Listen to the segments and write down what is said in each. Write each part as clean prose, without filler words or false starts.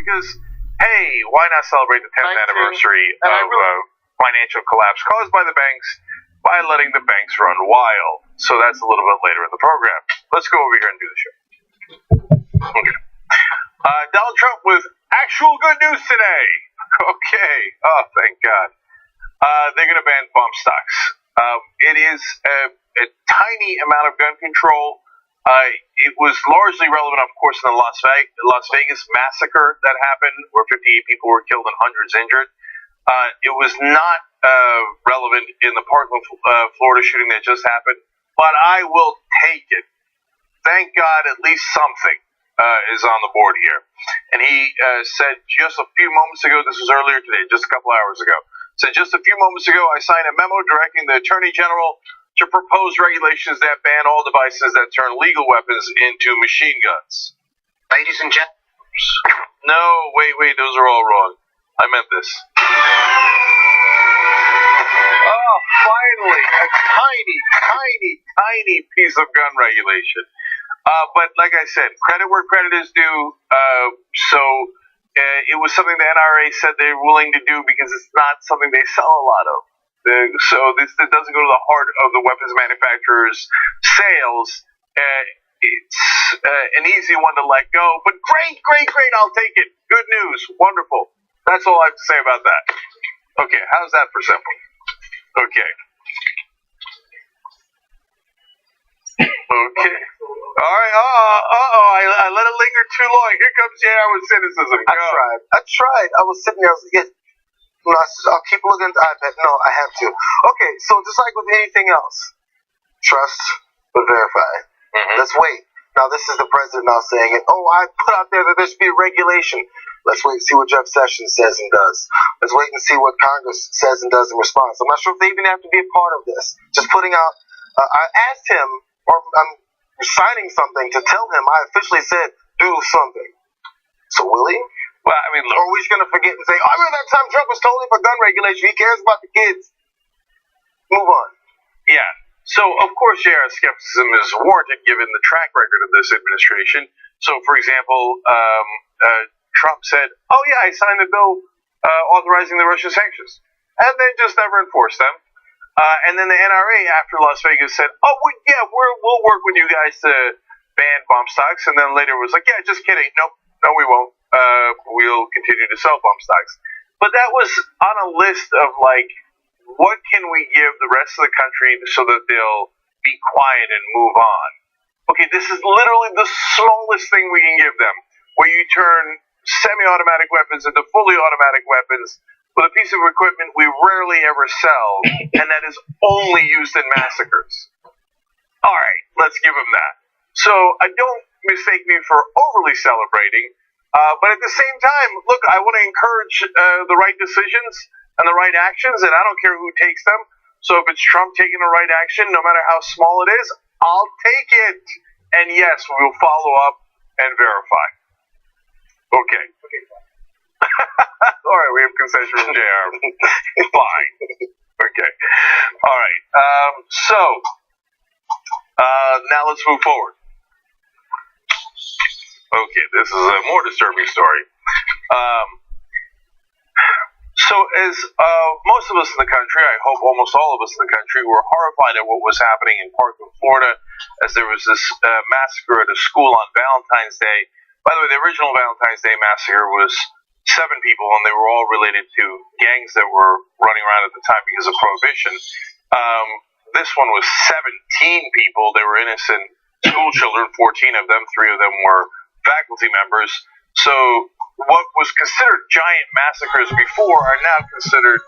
America's, hey, why not celebrate the 10th anniversary of financial collapse caused by the banks by letting the banks run wild? So that's a little bit later in the program. Let's go over here and do the show. Okay. Donald Trump with actual good news today. Okay. Oh, thank God. They're going to ban bump stocks. It is a tiny amount of gun control. It was largely relevant, of course, in the Las Vegas massacre that happened, where 58 people were killed and hundreds injured. It was not relevant in the Parkland, Florida shooting that just happened, but I will take it. Thank God at least something is on the board here. And he said just a few moments ago, this was earlier today, just a couple hours ago, said just a few moments ago, I signed a memo directing the Attorney General to propose regulations that ban all devices that turn legal weapons into machine guns. Ladies and gentlemen. No, wait, those are all wrong. I meant this. Oh, finally, a tiny piece of gun regulation. But like I said, credit where credit is due. It was something the NRA said they're willing to do because it's not something they sell a lot of. So this doesn't go to the heart of the weapons manufacturers' sales. It's an easy one to let go, but great. I'll take it. Good news. Wonderful. That's all I have to say about that. Okay, how's that for simple? Okay. All right. I let it linger too long. Here comes JR with cynicism. Go. I tried. I was sitting there. I was like, I'll keep looking at the iPad. No, I have to. Okay, so just like with anything else, trust but verify. Mm-hmm. Let's wait. Now, this is the president now saying it. Oh, I put out there that there should be a regulation. Let's wait and see what Jeff Sessions says and does. Let's wait and see what Congress says and does in response. I'm not sure if they even have to be a part of this. Just putting out, I asked him, or I'm signing something to tell him I officially said, do something. So will he? Well, I mean, look. Or are we just going to forget and say, I remember that time Trump was totally for gun regulation. He cares about the kids. Move on. Yeah. So, of course, JR's skepticism is warranted given the track record of this administration. So, for example, Trump said, oh, yeah, I signed the bill authorizing the Russian sanctions. And they just never enforced them. And then the NRA, after Las Vegas, said, oh, we'll work with you guys to ban bump stocks. And then later was like, yeah, just kidding. No, we won't. We'll continue to sell bump stocks. But that was on a list of, like, what can we give the rest of the country so that they'll be quiet and move on? Okay, this is literally the smallest thing we can give them, where you turn semi-automatic weapons into fully automatic weapons with a piece of equipment we rarely ever sell, and that is only used in massacres. All right, let's give them that. So don't mistake me for overly celebrating, but at the same time, look, I want to encourage the right decisions and the right actions, and I don't care who takes them. So if it's Trump taking the right action, no matter how small it is, I'll take it. And yes, we will follow up and verify. Okay. All right, we have concession from JR. Fine. Okay. All right. Now let's move forward. Okay, this is a more disturbing story. So as most of us in the country, I hope almost all of us in the country, were horrified at what was happening in Parkland, Florida, as there was this massacre at a school on Valentine's Day. By the way, the original Valentine's Day massacre was 7 people, and they were all related to gangs that were running around at the time because of Prohibition. This one was 17 people. They were innocent school children, 14 of them, 3 of them were faculty members. So what was considered giant massacres before are now considered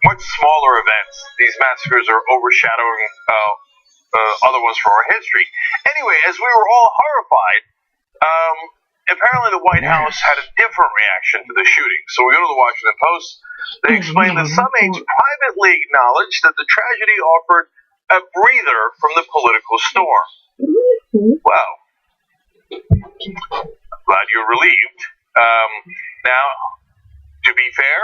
much smaller events. These massacres are overshadowing other ones from our history. Anyway, as we were all horrified, apparently the White House had a different reaction to the shooting. So we go to the Washington Post. They explain that some aides privately acknowledged that the tragedy offered a breather from the political storm. Well, glad you're relieved. Now, to be fair,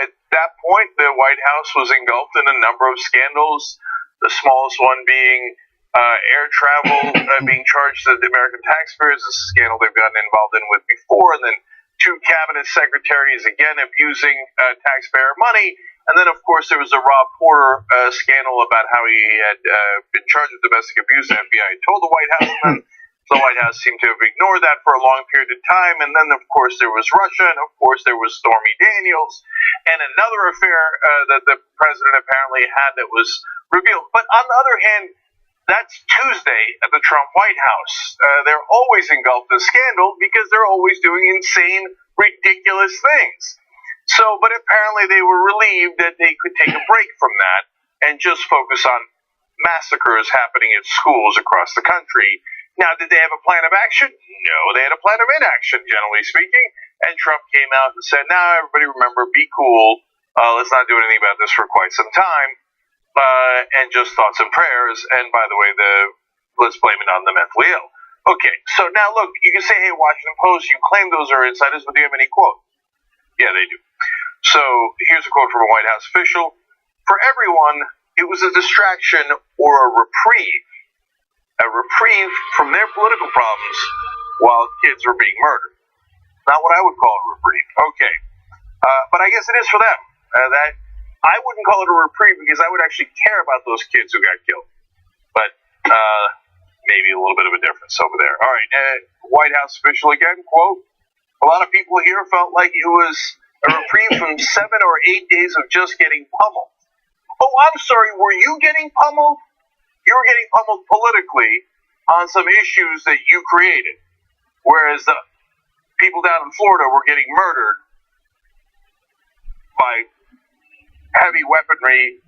at that point, the White House was engulfed in a number of scandals, the smallest one being air travel being charged to the American taxpayers. This is a scandal they've gotten involved in with before. And then 2 cabinet secretaries, again, abusing taxpayer money. And then, of course, there was a Rob Porter scandal about how he had been charged with domestic abuse. The FBI had told the White House, and then the White House seemed to have ignored that for a long period of time. And then, of course, there was Russia, and of course, there was Stormy Daniels, and another affair that the president apparently had that was revealed. But on the other hand, that's Tuesday at the Trump White House. They're always engulfed in scandal because they're always doing insane, ridiculous things. So, but apparently they were relieved that they could take a break from that and just focus on massacres happening at schools across the country. Now, did they have a plan of action? No, they had a plan of inaction, generally speaking. And Trump came out and said, "Now, everybody remember, be cool. Let's not do anything about this for quite some time." And just thoughts and prayers. And by the way, let's blame it on the mentally ill. Okay, so now look, you can say, hey, Washington Post, you claim those are insiders, but do you have any quote? Yeah, they do. So here's a quote from a White House official. For everyone, it was a distraction or a reprieve from their political problems while kids were being murdered. Not what I would call a reprieve. Okay, but I guess it is for them. That I wouldn't call it a reprieve because I would actually care about those kids who got killed. But maybe a little bit of a difference over there. All right, White House official again, quote, a lot of people here felt like it was a reprieve from 7 or 8 days of just getting pummeled. Oh, I'm sorry, were you getting pummeled? You were getting pummeled politically on some issues that you created, whereas the people down in Florida were getting murdered by heavy weaponry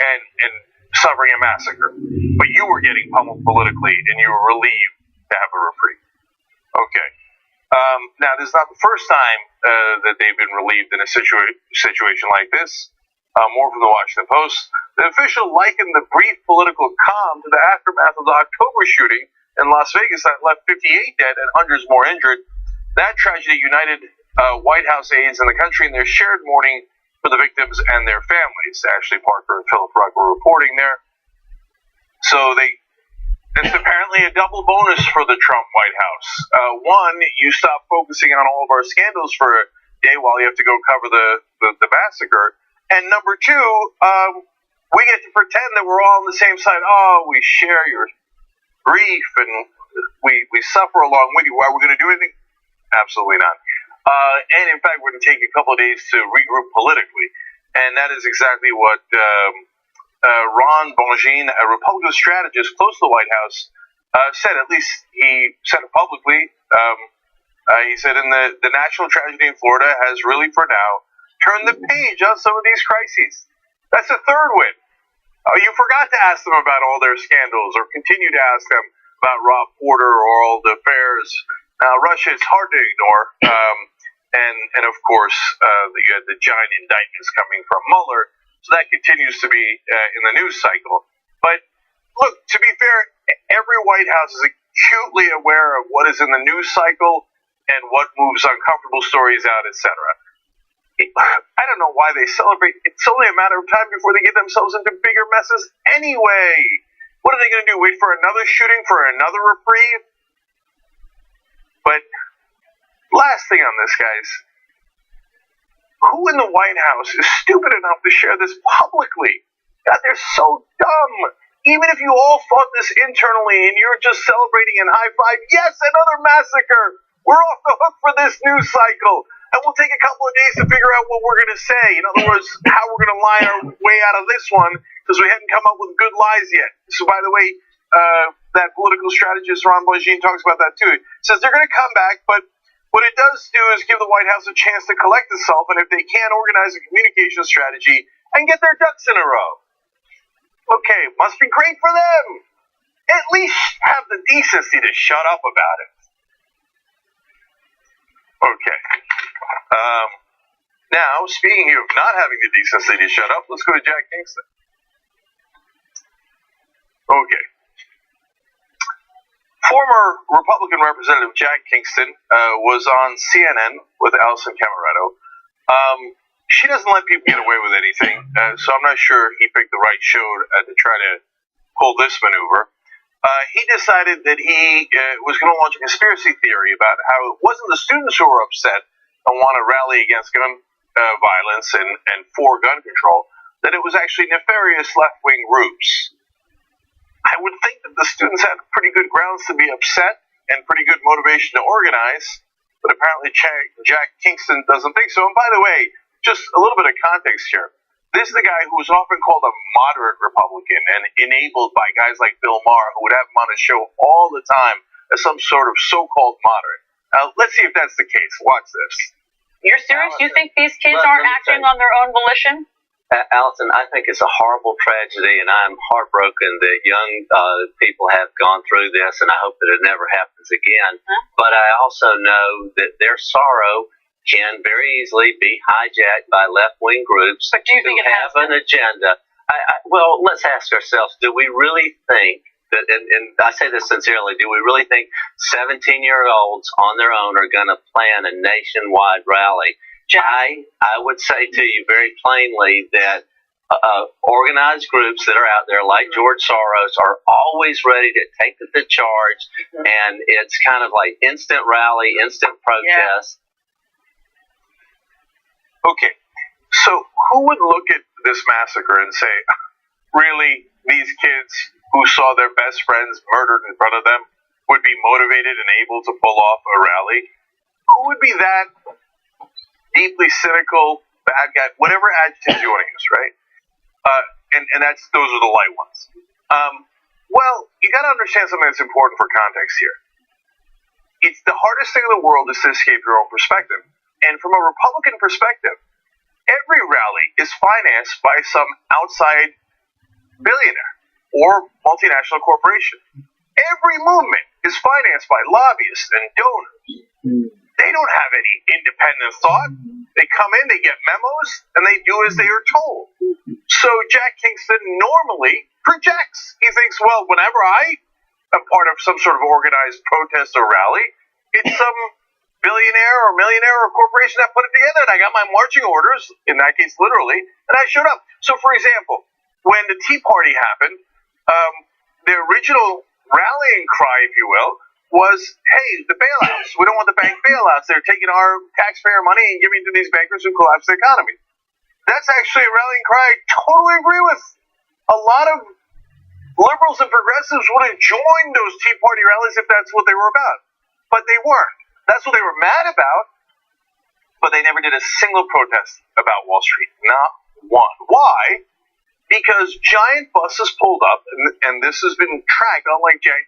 and suffering a massacre. But you were getting pummeled politically, and you were relieved to have a reprieve. Okay. Now, this is not the first time that they've been relieved in a situation like this. More from the Washington Post. The official likened the brief political calm to the aftermath of the October shooting in Las Vegas that left 58 dead and hundreds more injured. That tragedy united White House aides in the country in their shared mourning for the victims and their families. Ashley Parker and Philip Rudd were reporting there. So it's apparently a double bonus for the Trump White House. One, you stop focusing on all of our scandals for a day while you have to go cover the massacre. And number 2, we get to pretend that we're all on the same side. Oh, we share your grief and we suffer along with you. Are we going to do anything? Absolutely not. And in fact, we're going to take a couple of days to regroup politically. And that is exactly what Ron Bongine, a Republican strategist close to the White House, said. At least he said it publicly. He said, the national tragedy in Florida has really, for now, turned the page on some of these crises. That's a third win. You forgot to ask them about all their scandals or continue to ask them about Rob Porter or all the affairs. Now, Russia is hard to ignore. And of course, you had the giant indictments coming from Mueller. So that continues to be in the news cycle. But look, to be fair, every White House is acutely aware of what is in the news cycle and what moves uncomfortable stories out, etc. I don't know why they celebrate. It's only a matter of time before they get themselves into bigger messes anyway. What are they going to do? Wait for another shooting, for another reprieve? But last thing on this, guys. Who in the White House is stupid enough to share this publicly? God, they're so dumb. Even if you all thought this internally and you're just celebrating and high-five, yes, another massacre. We're off the hook for this news cycle. And we'll take a couple of days to figure out what we're going to say. In other words, how we're going to lie our way out of this one, because we hadn't come up with good lies yet. So, by the way, that political strategist, Ron Bongine, talks about that too. He says they're going to come back, but what it does do is give the White House a chance to collect itself, and if they can't organize a communication strategy and get their ducks in a row. Okay, must be great for them. At least have the decency to shut up about it. Okay. Now, speaking of not having the decency to shut up, let's go to Jack Kingston. Okay. Former Republican Representative Jack Kingston was on CNN with Alison Camaretto. She doesn't let people get away with anything, so I'm not sure he picked the right show to try to pull this maneuver. He decided that he was going to launch a conspiracy theory about how it wasn't the students who were upset and want to rally against gun violence and for gun control, that it was actually nefarious left-wing groups. I would think that the students had pretty good grounds to be upset and pretty good motivation to organize, but apparently Jack Kingston doesn't think so. And by the way, just a little bit of context here. This is the guy who was often called a moderate Republican and enabled by guys like Bill Maher, who would have him on a show all the time as some sort of so-called moderate. Now, let's see if that's the case. Watch this. You're serious? You think these kids aren't acting on their own volition? Allison, I think it's a horrible tragedy, and I'm heartbroken that young people have gone through this, and I hope that it never happens again. But I also know that their sorrow can very easily be hijacked by left-wing groups but do you think who have an agenda. Well, let's ask ourselves, do we really think that, and I say this sincerely, do we really think 17-year-olds on their own are going to plan a nationwide rally? I would say to you very plainly that organized groups that are out there, like George Soros, are always ready to take the charge, and it's kind of like instant rally, instant protest. Okay, so who would look at this massacre and say, really, these kids who saw their best friends murdered in front of them would be motivated and able to pull off a rally? Who would be that deeply cynical, bad guy, whatever adjective you want to use, right? And those are the light ones. Well, you got to understand something that's important for context here. It's the hardest thing in the world is to escape your own perspective. And from a Republican perspective, every rally is financed by some outside billionaire or multinational corporation. Every movement is financed by lobbyists and donors. They don't have any independent thought. They come in, they get memos, and they do as they are told. So Jack Kingston normally projects. He thinks, well, whenever I am part of some sort of organized protest or rally, it's some billionaire or millionaire or corporation that put it together, and I got my marching orders, in that case literally, and I showed up. So for example, when the Tea Party happened, the original rallying cry, if you will, was, hey, the bailouts. We don't want the bank bailouts. They're taking our taxpayer money and giving it to these bankers who collapse the economy. That's actually a rallying cry I totally agree with. A lot of liberals and progressives would have joined those Tea Party rallies if that's what they were about. But they weren't. That's what they were mad about, but they never did a single protest about Wall Street. Not one. Why? Because giant buses pulled up, and this has been tracked, unlike Jack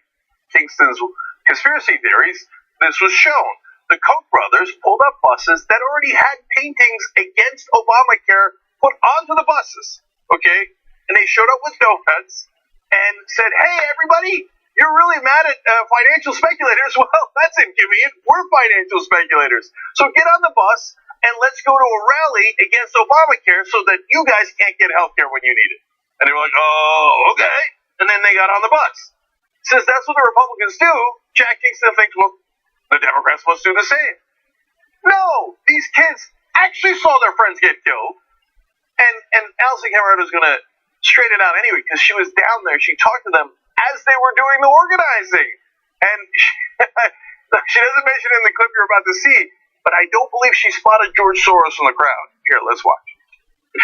Kingston's conspiracy theories, this was shown. The Koch brothers pulled up buses that already had paintings against Obamacare put onto the buses, okay? And they showed up with notepads and said, hey, everybody, you're really mad at financial speculators. Well, that's inconvenient. We're financial speculators. So get on the bus and let's go to a rally against Obamacare so that you guys can't get health care when you need it. And they were like, oh, okay. And then they got on the bus. Since that's what the Republicans do, Jack Kingston thinks, well, the Democrats must do the same. No, these kids actually saw their friends get killed. And Alison Camerota is going to straighten it out anyway, because she was down there. She talked to them as they were doing the organizing. And she doesn't mention in the clip you're about to see, but I don't believe she spotted George Soros in the crowd. Here, let's watch.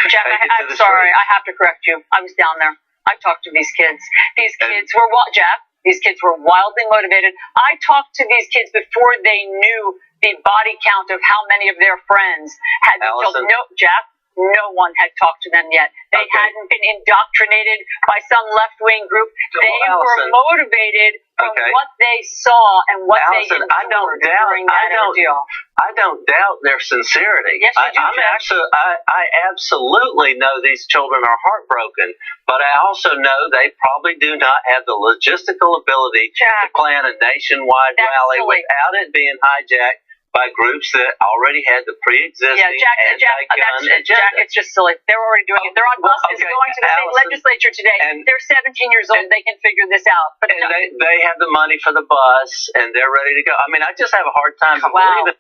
Jeff, I'm sorry. I have to correct you. I was down there. I talked to these kids. These kids were, Jeff, these kids were wildly motivated. I talked to these kids before they knew the body count of how many of their friends had been killed. No, Jeff. No one had talked to them yet. They hadn't been indoctrinated by some left-wing group. They were motivated from what they saw and what they endured during that ordeal. I don't doubt their sincerity. Yes, you do, I absolutely know these children are heartbroken, but I also know they probably do not have the logistical ability to plan a nationwide rally without it being hijacked by groups that already had the pre-existing anti-gun agenda. Jack, it's just silly. They're already doing it. They're on buses going to the state legislature today. They're 17 years old. They can figure this out. But they have the money for the bus, and they're ready to go. I mean, I just have a hard time believing.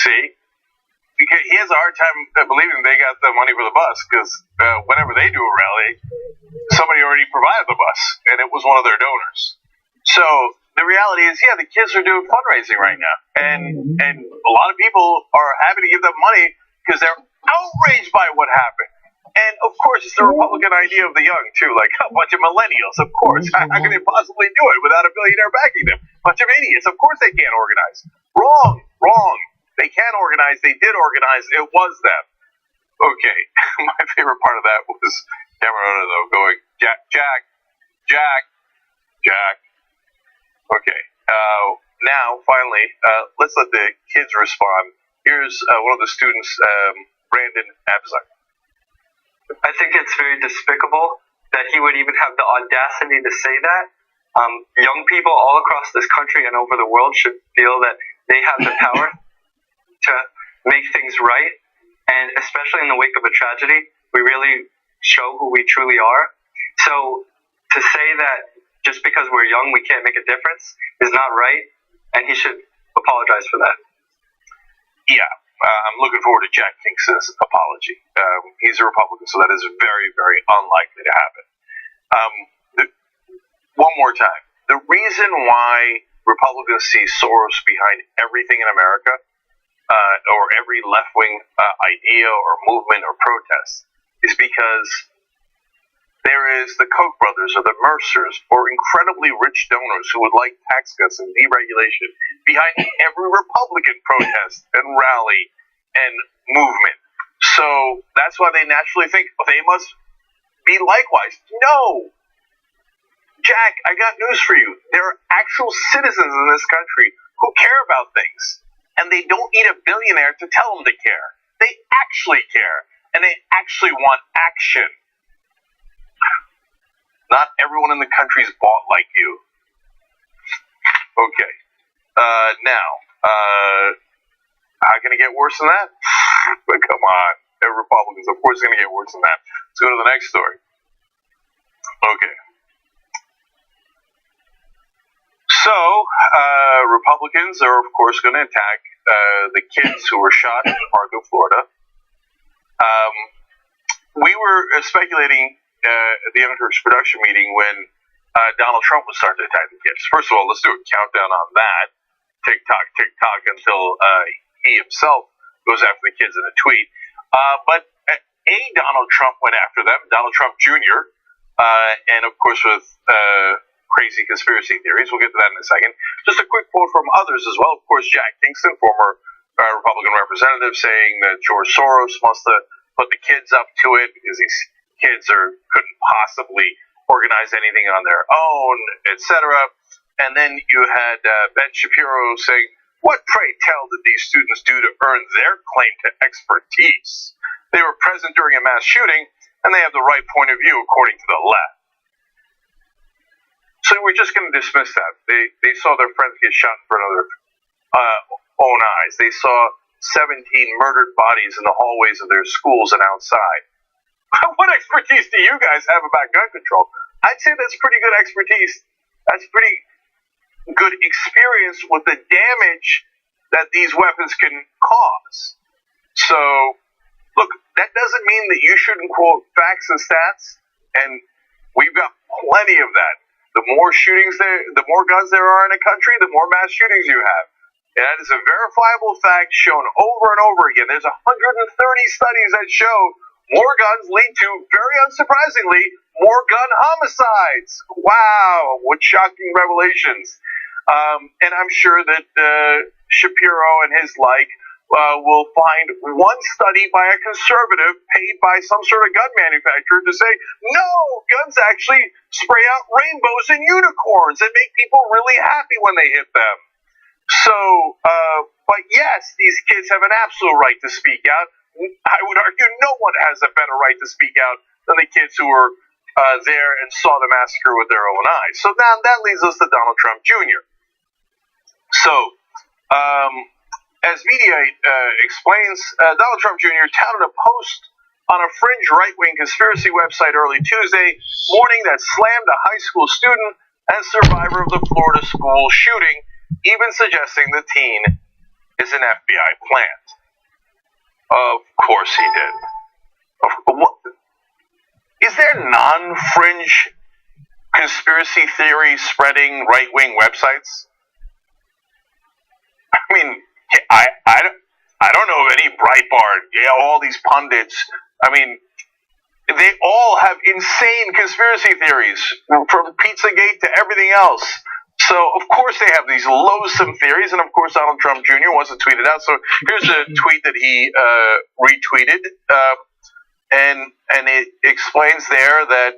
See? because he has a hard time believing they got the money for the bus, because whenever they do a rally, somebody already provided the bus, and it was one of their donors. So the reality is, yeah, the kids are doing fundraising right now, and a lot of people are happy to give them money because they're outraged by what happened. And of course, it's the Republican idea of the young too, like a bunch of millennials. Of course, how can they possibly do it without a billionaire backing them? Bunch of idiots. Of course, they can't organize. Wrong. They can organize. They did organize. It was them. Okay. My favorite part of that was Cameron though going, Jack. Okay. Now, finally, let's let the kids respond. Here's one of the students, Brandon Abzak. I think it's very despicable that he would even have the audacity to say that. Young people all across this country and over the world should feel that they have the power to make things right. And especially in the wake of a tragedy, we really show who we truly are. So to say that just because we're young, we can't make a difference is not right. And he should apologize for that. Yeah. I'm looking forward to Jack Kingston's apology. He's a Republican, so that is very, very unlikely to happen. One more time. The reason why Republicans see Soros behind everything in America, or every left-wing idea or movement or protest, is because there is the Koch brothers or the Mercers or incredibly rich donors who would like tax cuts and deregulation behind every Republican protest and rally and movement. So that's why they naturally think they must be likewise. No! Jack, I got news for you. There are actual citizens in this country who care about things. And they don't need a billionaire to tell them to care. They actually care. And they actually want action. Not everyone in the country is bought like you. Okay. Now, how can it get worse than that? But come on. They're Republicans. Of course it's going to get worse than that. Let's go to the next story. Okay. So, Republicans are, of course, going to attack the kids who were shot in Parkville, Florida. We were speculating at the Young Turks production meeting when Donald Trump would start to attack the kids. First of all, let's do a countdown on that. Tick-tock, tick-tock, until he himself goes after the kids in a tweet. But Donald Trump went after them, Donald Trump Jr., and of course with crazy conspiracy theories. We'll get to that in a second. Just a quick quote from others as well. Of course, Jack Kingston, former Republican representative, saying that George Soros must have put the kids up to it because these kids couldn't possibly organize anything on their own, etc. And then you had Ben Shapiro saying, "What, pray tell, did these students do to earn their claim to expertise? They were present during a mass shooting, and they have the right point of view, according to the left." So we're just going to dismiss that. They saw their friends get shot in front of their own eyes. They saw 17 murdered bodies in the hallways of their schools and outside. What expertise do you guys have about gun control? I'd say that's pretty good expertise. That's pretty good experience with the damage that these weapons can cause. So, look, that doesn't mean that you shouldn't quote facts and stats, and we've got plenty of that. The more shootings the more guns there are in a country, the more mass shootings you have. And that is a verifiable fact shown over and over again. There's 130 studies that show more guns lead to, very unsurprisingly, more gun homicides. Wow, what shocking revelations. And I'm sure that Shapiro and his like will find one study by a conservative paid by some sort of gun manufacturer to say, no, guns actually spray out rainbows and unicorns and make people really happy when they hit them. So, but yes, these kids have an absolute right to speak out. I would argue no one has a better right to speak out than the kids who were there and saw the massacre with their own eyes. So now that leads us to Donald Trump Jr. So, as Mediaite explains, Donald Trump Jr. touted a post on a fringe right-wing conspiracy website early Tuesday morning that slammed a high school student and survivor of the Florida school shooting, even suggesting the teen is an FBI plant. Of course he did. Is there non-fringe conspiracy theory spreading right-wing websites? I mean, I don't know of any Breitbart, all these pundits. I mean, they all have insane conspiracy theories, from Pizzagate to everything else. So, of course, they have these loathsome theories, and of course, Donald Trump Jr. wants to tweet it out. So, here's a tweet that he retweeted, and it explains there that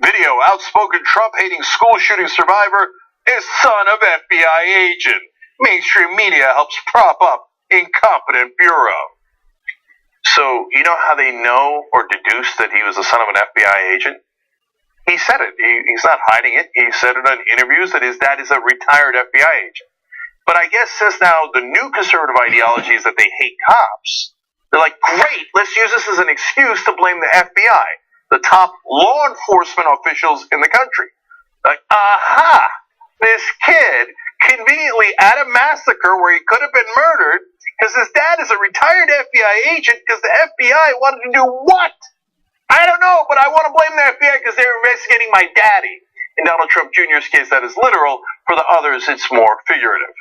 video, outspoken Trump-hating school shooting survivor is son of FBI agent. Mainstream media helps prop up incompetent bureau. So, you know how they know or deduce that he was the son of an FBI agent? He said it. He's not hiding it. He said it in interviews that his dad is a retired FBI agent. But I guess since now the new conservative ideology is that they hate cops, they're like, great, let's use this as an excuse to blame the FBI, the top law enforcement officials in the country. Like, aha, this kid conveniently at a massacre where he could have been murdered because his dad is a retired FBI agent because the FBI wanted to do what? I don't know, but I want to blame the FBI because they're investigating my daddy. In Donald Trump Jr.'s case, that is literal. For the others, it's more figurative.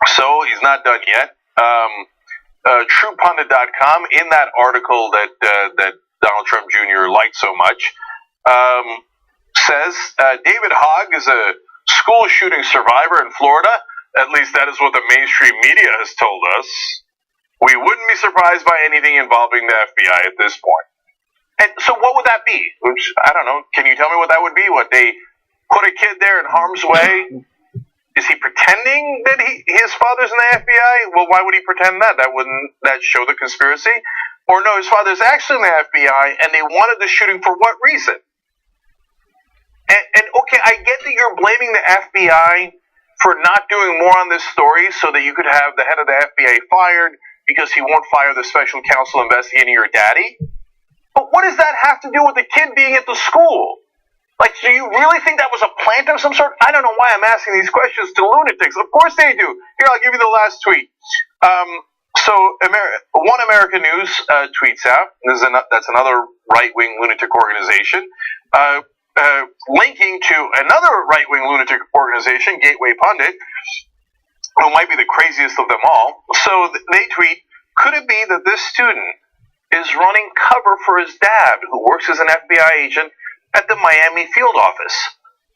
So he's not done yet. TruePundit.com, in that article that Donald Trump Jr. liked so much, says David Hogg is a school shooting survivor in Florida. At least that is what the mainstream media has told us. We wouldn't be surprised by anything involving the FBI at this point. And so what would that be? I don't know. Can you tell me what that would be? What, they put a kid there in harm's way? Is he pretending that his father's in the FBI? Well, why would he pretend that? Wouldn't that show the conspiracy? Or no, his father's actually in the FBI, and they wanted the shooting for what reason? And okay, I get that you're blaming the FBI for not doing more on this story so that you could have the head of the FBI fired because he won't fire the special counsel investigating your daddy. But what does that have to do with the kid being at the school? Like, do you really think that was a plant of some sort? I don't know why I'm asking these questions to lunatics. Of course they do. Here, I'll give you the last tweet. One American News tweets out, that's another right-wing lunatic organization, linking to another right-wing lunatic organization, Gateway Pundit, who might be the craziest of them all. So they tweet, could it be that this student is running cover for his dad, who works as an FBI agent at the Miami field office,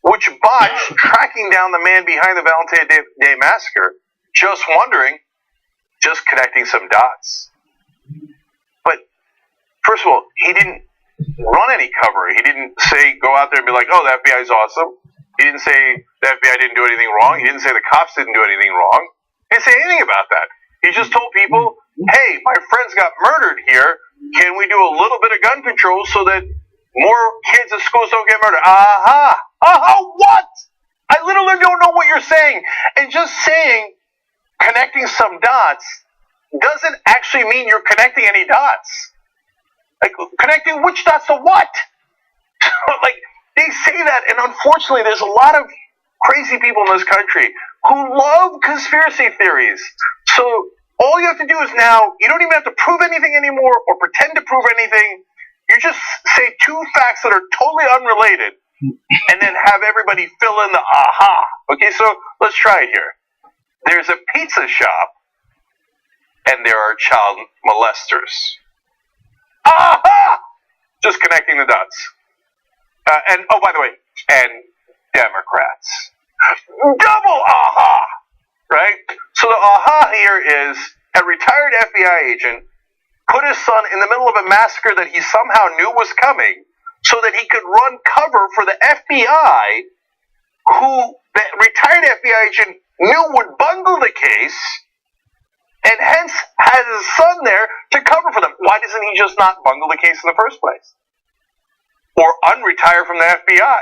which botched tracking down the man behind the Valentine's Day massacre? Just wondering, just connecting some dots. But first of all, he didn't run any cover. He didn't say, go out there and be like, oh, the FBI is awesome. He didn't say the FBI didn't do anything wrong. He didn't say the cops didn't do anything wrong. He didn't say anything about that. He just told people, hey, my friends got murdered here. Can we do a little bit of gun control so that more kids at schools don't get murdered? Aha! Aha, what? I literally don't know what you're saying. And just saying connecting some dots doesn't actually mean you're connecting any dots. Like, connecting which dots to what? Like, they say that, and unfortunately there's a lot of crazy people in this country who love conspiracy theories. So all you have to do is now, you don't even have to prove anything anymore or pretend to prove anything. You just say two facts that are totally unrelated and then have everybody fill in the aha. Okay, so let's try it here. There's a pizza shop and there are child molesters. Aha! Just connecting the dots. And, oh, by the way, and Democrats. Double aha! Right? So the aha here is a retired FBI agent put his son in the middle of a massacre that he somehow knew was coming so that he could run cover for the FBI, who the retired FBI agent knew would bungle the case, and hence has his son there to cover for them. Why doesn't he just not bungle the case in the first place? Or unretire from the FBI?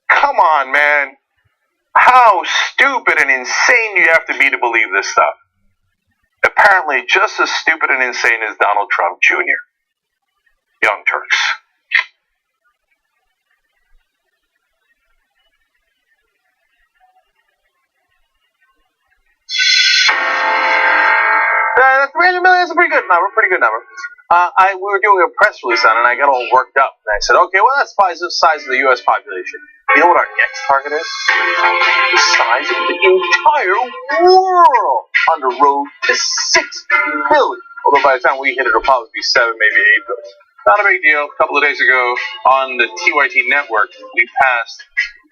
Come on, man. How stupid and insane do you have to be to believe this stuff? Apparently just as stupid and insane as Donald Trump Jr. Young Turks. 300 million is a pretty good number. We were doing a press release on it, and I got all worked up. And I said, okay, well, that's the size of the U.S. population. You know what our next target is? The size of the entire world on the road to 6 billion. Although by the time we hit it, it'll probably be 7, maybe 8 billion. Not a big deal. A couple of days ago on the TYT network, we passed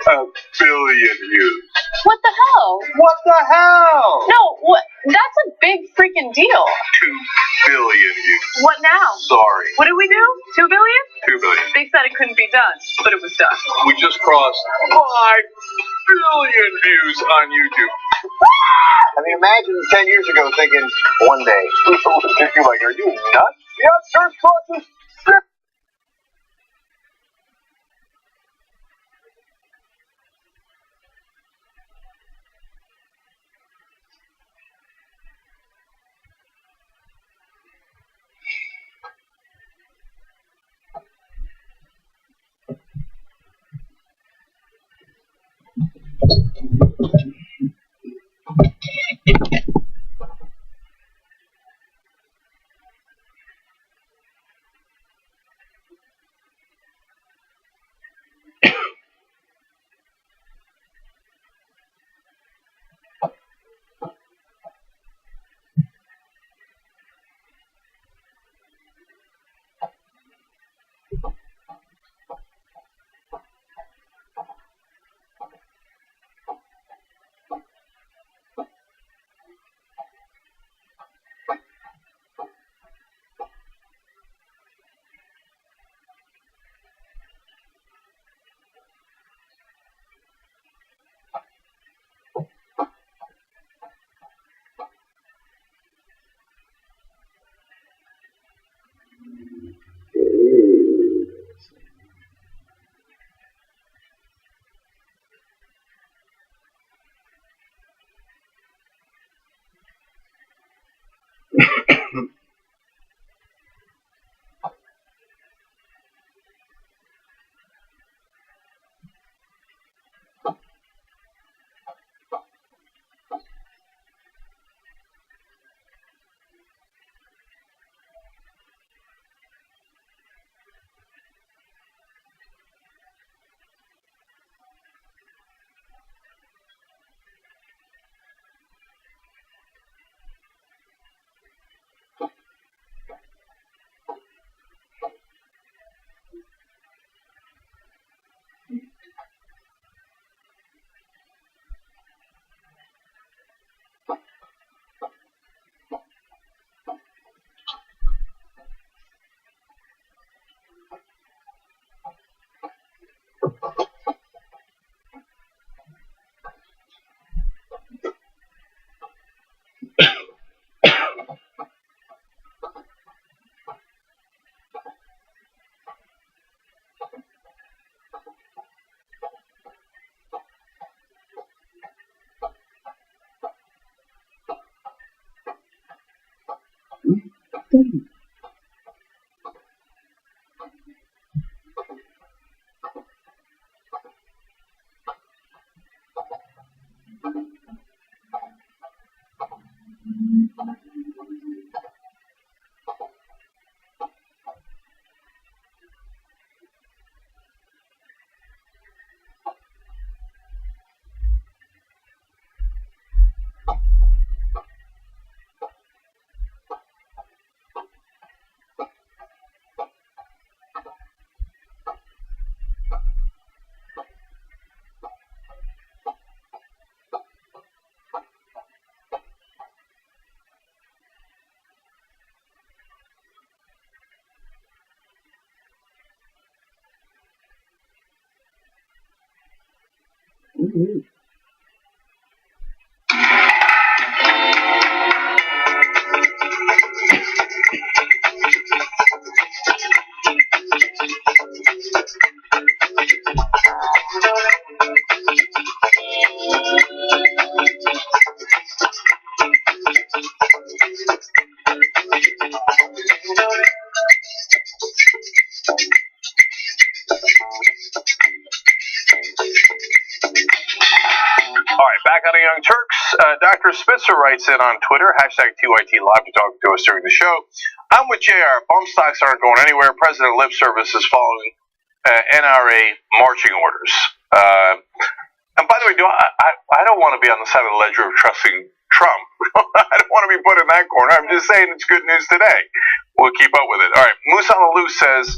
1 billion views. What the hell? What the hell? No, what? That's a big freaking deal. 2 billion views. What now? Sorry. What did we do? 2 billion? 2 billion. They said it couldn't be done, but it was done. We just crossed 5 billion views on YouTube. I mean, imagine 10 years ago thinking, one day, you're like, are you nuts? Yes, Turks crosses. Dr. Spitzer writes in on Twitter, hashtag TYT Live, to talk to us during the show. I'm with JR. Bump stocks aren't going anywhere. President lip service is following NRA marching orders. And by the way, I don't want to be on the side of the ledger of trusting Trump. I don't want to be put in that corner. I'm just saying it's good news today. We'll keep up with it. All right. Moose on the Loose says,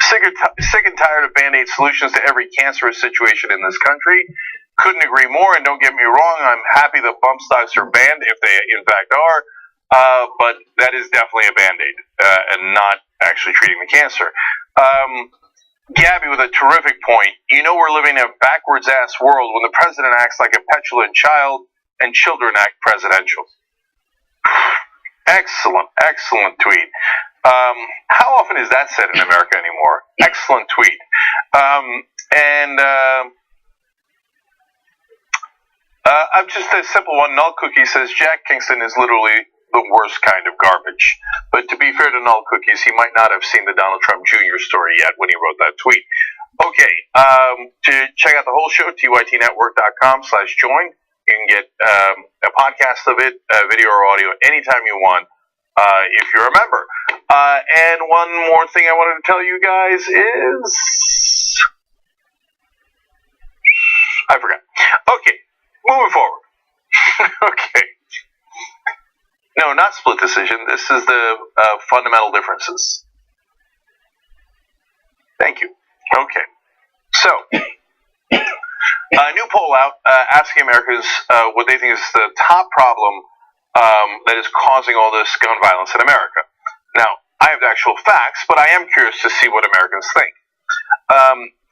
sick and tired of Band-Aid solutions to every cancerous situation in this country. Couldn't agree more, and don't get me wrong, I'm happy that bump stocks are banned, if they in fact are, but that is definitely a Band-Aid, and not actually treating the cancer. Gabby with a terrific point. You know we're living in a backwards-ass world when the president acts like a petulant child and children act presidential. Excellent tweet. How often is that said in America anymore? Excellent tweet. I'm just a simple one. Null Cookie says Jack Kingston is literally the worst kind of garbage. But to be fair to Null Cookies, he might not have seen the Donald Trump Jr. story yet when he wrote that tweet. Okay, to check out the whole show, tytnetwork.com/join. You can get a podcast of it, video or audio, anytime you want, if you're a member. And one more thing I wanted to tell you guys is... I forgot. Okay, moving forward. Okay. No, not split decision. This is the fundamental differences. Thank you. Okay. So, a new poll out asking Americans what they think is the top problem that is causing all this gun violence in America. Now, I have the actual facts, but I am curious to see what Americans think.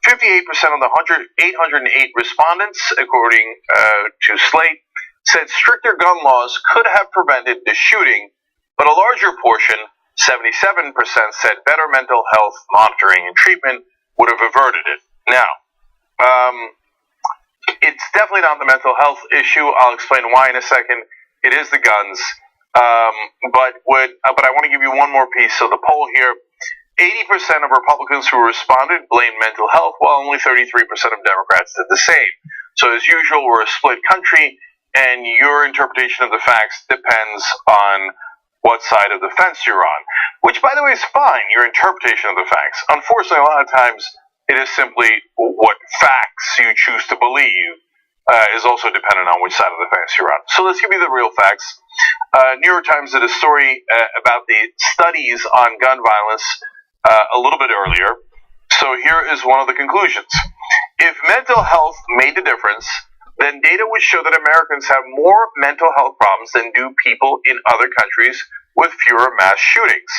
58% of the 808 respondents, according to Slate, said stricter gun laws could have prevented the shooting, but a larger portion, 77%, said better mental health monitoring and treatment would have averted it. Now, it's definitely not the mental health issue. I'll explain why in a second. It is the guns. But I want to give you one more piece. So the poll here, 80% of Republicans who responded blamed mental health, while only 33% of Democrats did the same. So as usual, we're a split country, and your interpretation of the facts depends on what side of the fence you're on. Which, by the way, is fine, your interpretation of the facts. Unfortunately, a lot of times, it is simply what facts you choose to believe is also dependent on which side of the fence you're on. So let's give you the real facts. New York Times did a story about the studies on gun violence a little bit earlier. So here is one of the conclusions. If mental health made a difference, then data would show that Americans have more mental health problems than do people in other countries with fewer mass shootings.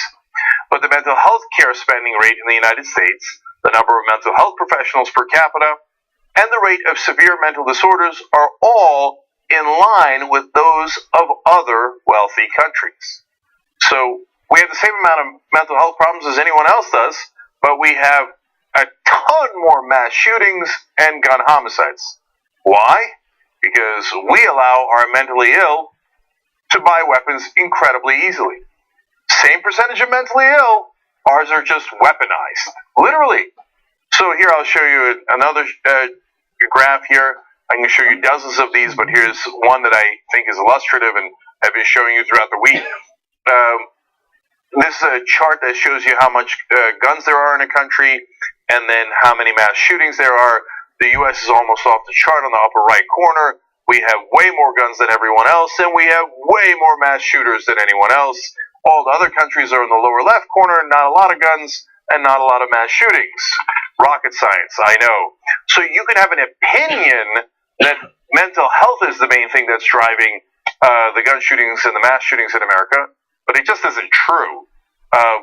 But the mental health care spending rate in the United States, the number of mental health professionals per capita, and the rate of severe mental disorders are all in line with those of other wealthy countries. So we have the same amount of mental health problems as anyone else does, but we have a ton more mass shootings and gun homicides. Why? Because we allow our mentally ill to buy weapons incredibly easily. Same percentage of mentally ill, ours are just weaponized. Literally. So here I'll show you another graph here. I can show you dozens of these, but here's one that I think is illustrative and I've been showing you throughout the week. This is a chart that shows you how much guns there are in a country and then how many mass shootings there are. The U.S. is almost off the chart on the upper right corner. We have way more guns than everyone else, and we have way more mass shooters than anyone else. All the other countries are in the lower left corner, not a lot of guns and not a lot of mass shootings. Rocket science, I know. So you can have an opinion that mental health is the main thing that's driving the gun shootings and the mass shootings in America, but it just isn't true.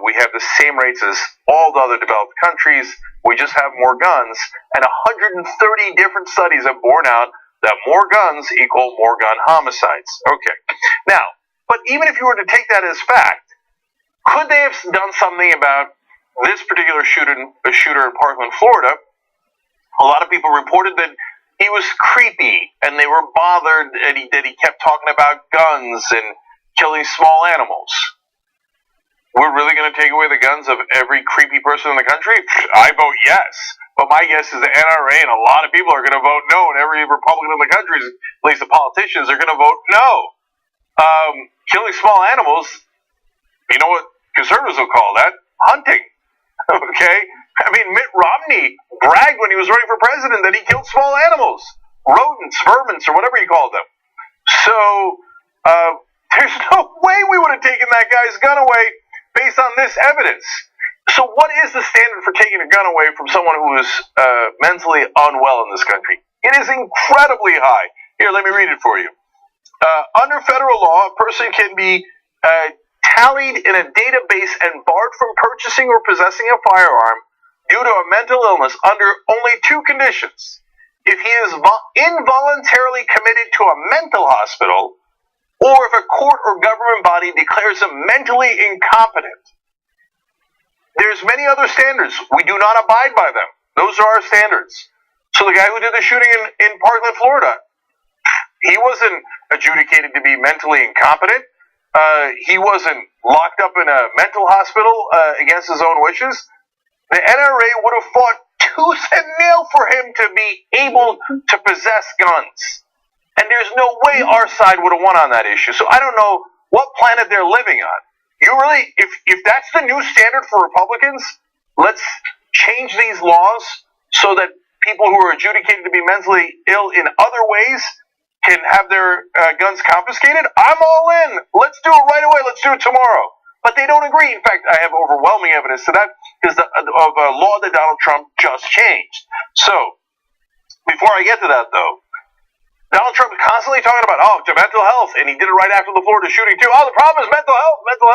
We have the same rates as all the other developed countries. We just have more guns, and 130 different studies have borne out that more guns equal more gun homicides. Okay. Now, but even if you were to take that as fact, could they have done something about this particular shooter in Parkland, Florida? A lot of people reported that he was creepy, and they were bothered that he kept talking about guns and killing small animals. We're really going to take away the guns of every creepy person in the country? I vote yes. But my guess is the NRA and a lot of people are going to vote no, and every Republican in the country, at least the politicians, are going to vote no. Killing small animals, you know what conservatives will call that? Hunting. Okay? I mean, Mitt Romney bragged when he was running for president that he killed small animals. Rodents, vermins, or whatever he called them. So, there's no way we would have taken that guy's gun away based on this evidence. So what is the standard for taking a gun away from someone who is mentally unwell in this country? It is incredibly high. Here, let me read it for you. Under federal law, a person can be tallied in a database and barred from purchasing or possessing a firearm due to a mental illness under only two conditions. If he is involuntarily committed to a mental hospital, or if a court or government body declares him mentally incompetent. There's many other standards. We do not abide by them. Those are our standards. So the guy who did the shooting in Parkland, Florida, he wasn't adjudicated to be mentally incompetent. He wasn't locked up in a mental hospital against his own wishes. The NRA would have fought tooth and nail for him to be able to possess guns. And there's no way our side would have won on that issue. So I don't know what planet they're living on. You really, if that's the new standard for Republicans, let's change these laws so that people who are adjudicated to be mentally ill in other ways can have their guns confiscated. I'm all in. Let's do it right away. Let's do it tomorrow. But they don't agree. In fact, I have overwhelming evidence to that because of a law that Donald Trump just changed. So, before I get to that, though, Donald Trump is constantly talking about, to mental health, and he did it right after the Florida shooting, too. The problem is mental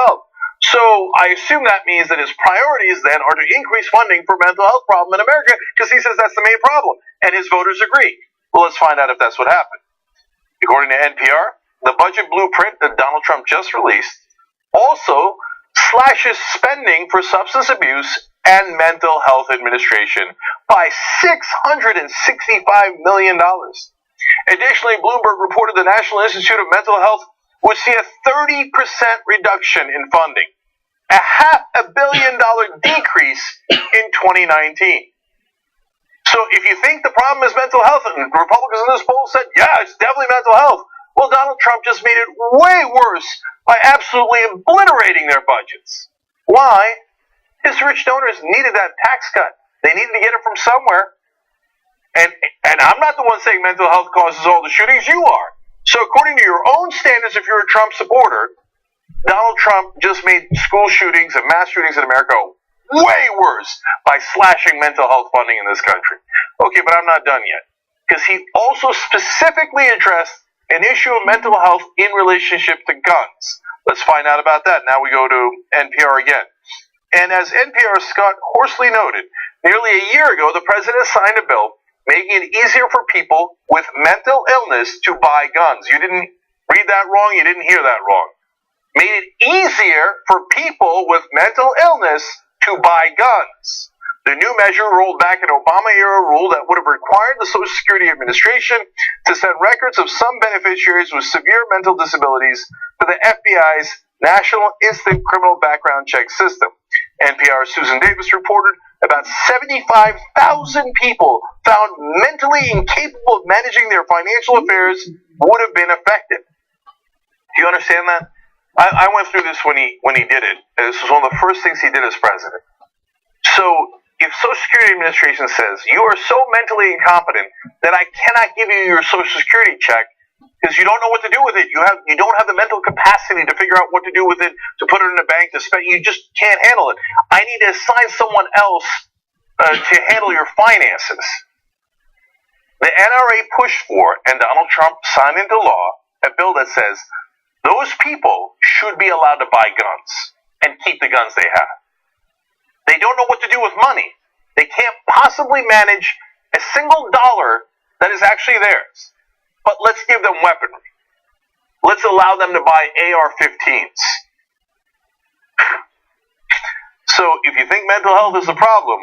health. So, I assume that means that his priorities, then, are to increase funding for mental health problem in America, because he says that's the main problem, and his voters agree. Well, let's find out if that's what happened. According to NPR, the budget blueprint that Donald Trump just released also slashes spending for substance abuse and mental health administration by $665 million. Additionally, Bloomberg reported the National Institute of Mental Health would see a 30% reduction in funding, a $500 million decrease in 2019. So if you think the problem is mental health, and Republicans in this poll said, yeah, it's definitely mental health, well, Donald Trump just made it way worse by absolutely obliterating their budgets. Why? His rich donors needed that tax cut. They needed to get it from somewhere. And I'm not the one saying mental health causes all the shootings. You are. So according to your own standards, if you're a Trump supporter, Donald Trump just made school shootings and mass shootings in America way worse by slashing mental health funding in this country. Okay, but I'm not done yet. Because he also specifically addressed an issue of mental health in relationship to guns. Let's find out about that. Now we go to NPR again. And as NPR's Scott Horsley noted, nearly a year ago, the president signed a bill making it easier for people with mental illness to buy guns. You didn't read that wrong. You didn't hear that wrong. Made it easier for people with mental illness to buy guns. The new measure rolled back an Obama-era rule that would have required the Social Security Administration to send records of some beneficiaries with severe mental disabilities to the FBI's National Instant Criminal Background Check System. NPR's Susan Davis reported about 75,000 people found mentally incapable of managing their financial affairs would have been affected. Do you understand that? I went through this when he did it. This was one of the first things he did as president. So, if Social Security Administration says, you are so mentally incompetent that I cannot give you your Social Security check because you don't know what to do with it. You don't have the mental capacity to figure out what to do with it, to put it in a bank, to spend. You just can't handle it. I need to assign someone else to handle your finances. The NRA pushed for, and Donald Trump signed into law, a bill that says those people should be allowed to buy guns and keep the guns they have. They don't know what to do with money. They can't possibly manage a single dollar that is actually theirs. But let's give them weaponry. Let's allow them to buy AR-15s. So if you think mental health is a problem,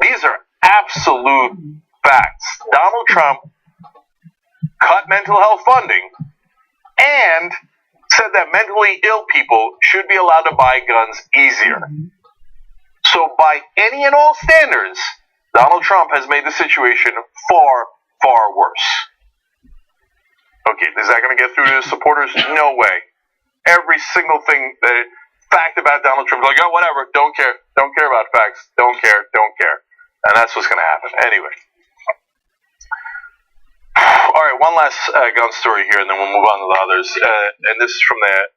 these are absolute facts. Donald Trump cut mental health funding and said that mentally ill people should be allowed to buy guns easier. So by any and all standards, Donald Trump has made the situation far, far worse. Okay, is that going to get through to his supporters? No way. Every single fact about Donald Trump, like, oh, whatever, don't care about facts, don't care. And that's what's going to happen. Anyway. All right, one last gun story here, and then we'll move on to the others. And this is from the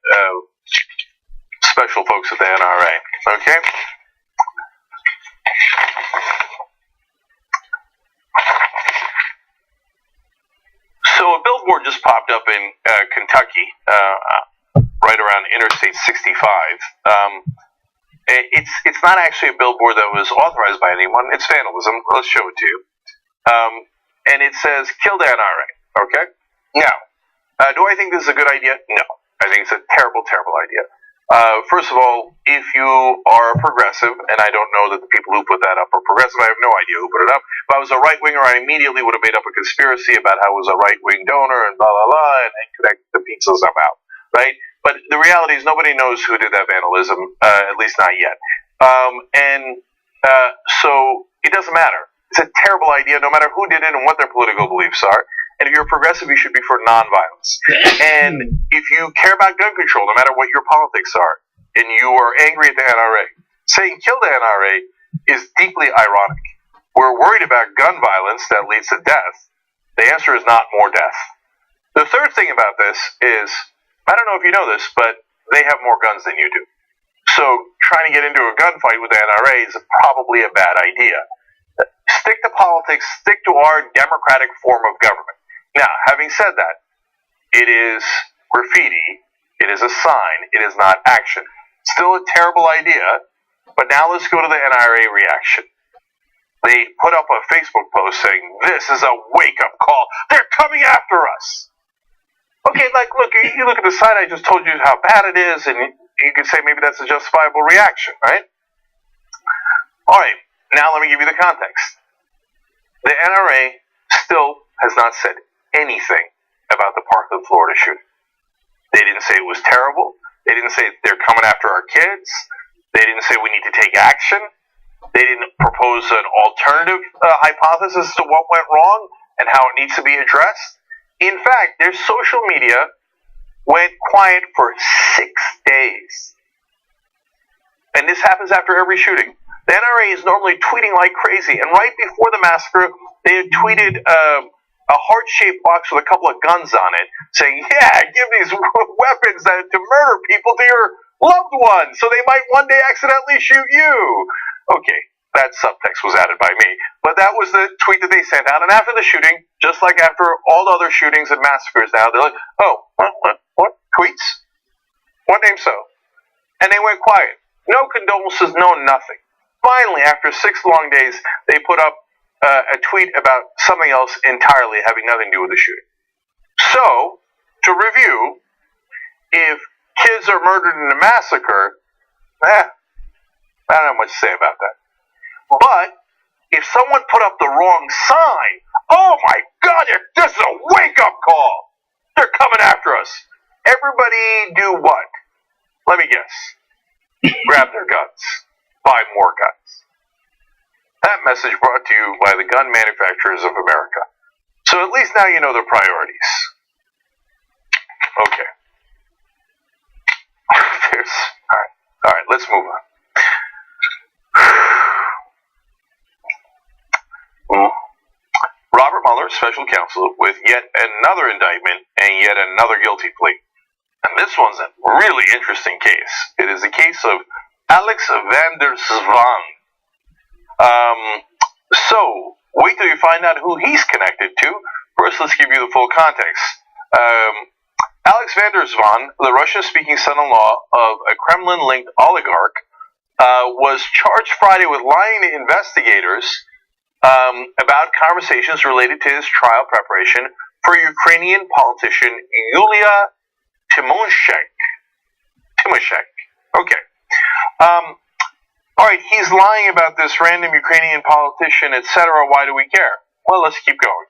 special folks at the NRA. Okay? So a billboard just popped up in Kentucky, right around Interstate 65. It's not actually a billboard that was authorized by anyone. It's vandalism. Let's show it to you. And it says, kill the NRA. Okay? Now, do I think this is a good idea? No. I think it's a terrible, terrible idea. First of all, if you are a progressive, and I don't know that the people who put that up are progressive, I have no idea who put it up. If I was a right-winger, I immediately would have made up a conspiracy about how I was a right-wing donor and blah, blah, blah, and connect the pieces somehow, right? But the reality is nobody knows who did that vandalism, at least not yet. So it doesn't matter. It's a terrible idea, no matter who did it and what their political beliefs are. And if you're a progressive, you should be for nonviolence. And if you care about gun control, no matter what your politics are, and you are angry at the NRA, saying kill the NRA is deeply ironic. We're worried about gun violence that leads to death. The answer is not more death. The third thing about this is, I don't know if you know this, but they have more guns than you do. So trying to get into a gunfight with the NRA is probably a bad idea. Stick to politics, stick to our democratic form of government. Now, having said that, it is graffiti, it is a sign, it is not action. Still a terrible idea, but now let's go to the NRA reaction. They put up a Facebook post saying, this is a wake-up call. They're coming after us. Okay, like, look, you look at the sign, I just told you how bad it is, and you could say maybe that's a justifiable reaction, right? All right, now let me give you the context. The NRA still has not said anything about the Parkland, Florida shooting. They didn't say it was terrible. They didn't say they're coming after our kids. They didn't say we need to take action. They didn't propose an alternative hypothesis to what went wrong and how it needs to be addressed. In fact, their social media went quiet for 6 days. And this happens after every shooting. The NRA is normally tweeting like crazy. And right before the massacre, they had tweeted a heart-shaped box with a couple of guns on it, saying, yeah, give these weapons to murder people to your loved ones, so they might one day accidentally shoot you. Okay, that subtext was added by me. But that was the tweet that they sent out. And after the shooting, just like after all the other shootings and massacres now, they're like, oh, what? Tweets? What name so? And they went quiet. No condolences, no nothing. Finally, after 6 long days, they put up a tweet about something else entirely having nothing to do with the shooting. So, to review, if kids are murdered in a massacre, I don't have much to say about that. But, if someone put up the wrong sign, oh my God, this is a wake-up call! They're coming after us. Everybody do what? Let me guess. Grab their guns. Buy more guns. That message brought to you by the gun manufacturers of America. So at least now you know their priorities. Okay. All right, let's move on. Robert Mueller, special counsel, with yet another indictment and yet another guilty plea. And this one's a really interesting case. It is the case of Alex van der Zwaan. So, wait till you find out who he's connected to. First, let's give you the full context. Alex van der Zwaan, the Russian-speaking son-in-law of a Kremlin-linked oligarch, was charged Friday with lying to investigators about conversations related to his trial preparation for Ukrainian politician Yulia Tymoshenko. Okay. All right, he's lying about this random Ukrainian politician, etc. Why do we care? Well, let's keep going.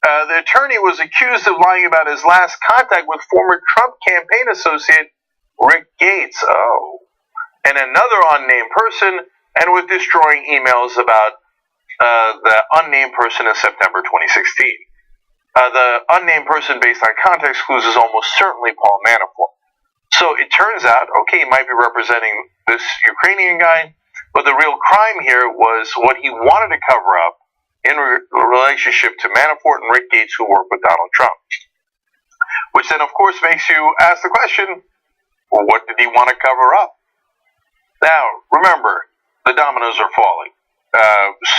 The attorney was accused of lying about his last contact with former Trump campaign associate Rick Gates, and another unnamed person, and with destroying emails about the unnamed person in September 2016. The unnamed person, based on context clues, is almost certainly Paul Manafort. So it turns out, okay, he might be representing this Ukrainian guy, but the real crime here was what he wanted to cover up in relationship to Manafort and Rick Gates, who worked with Donald Trump. Which then, of course, makes you ask the question, well, what did he want to cover up? Now, remember, the dominoes are falling.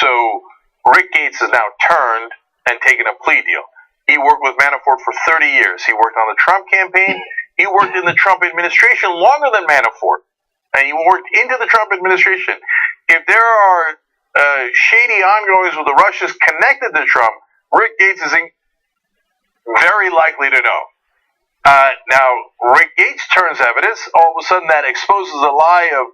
So Rick Gates has now turned and taken a plea deal. He worked with Manafort for 30 years. He worked on the Trump campaign. He worked in the Trump administration longer than Manafort. And he worked into the Trump administration. If there are shady ongoings with the Russians connected to Trump, Rick Gates is very likely to know. Now, Rick Gates turns evidence. All of a sudden, that exposes the lie of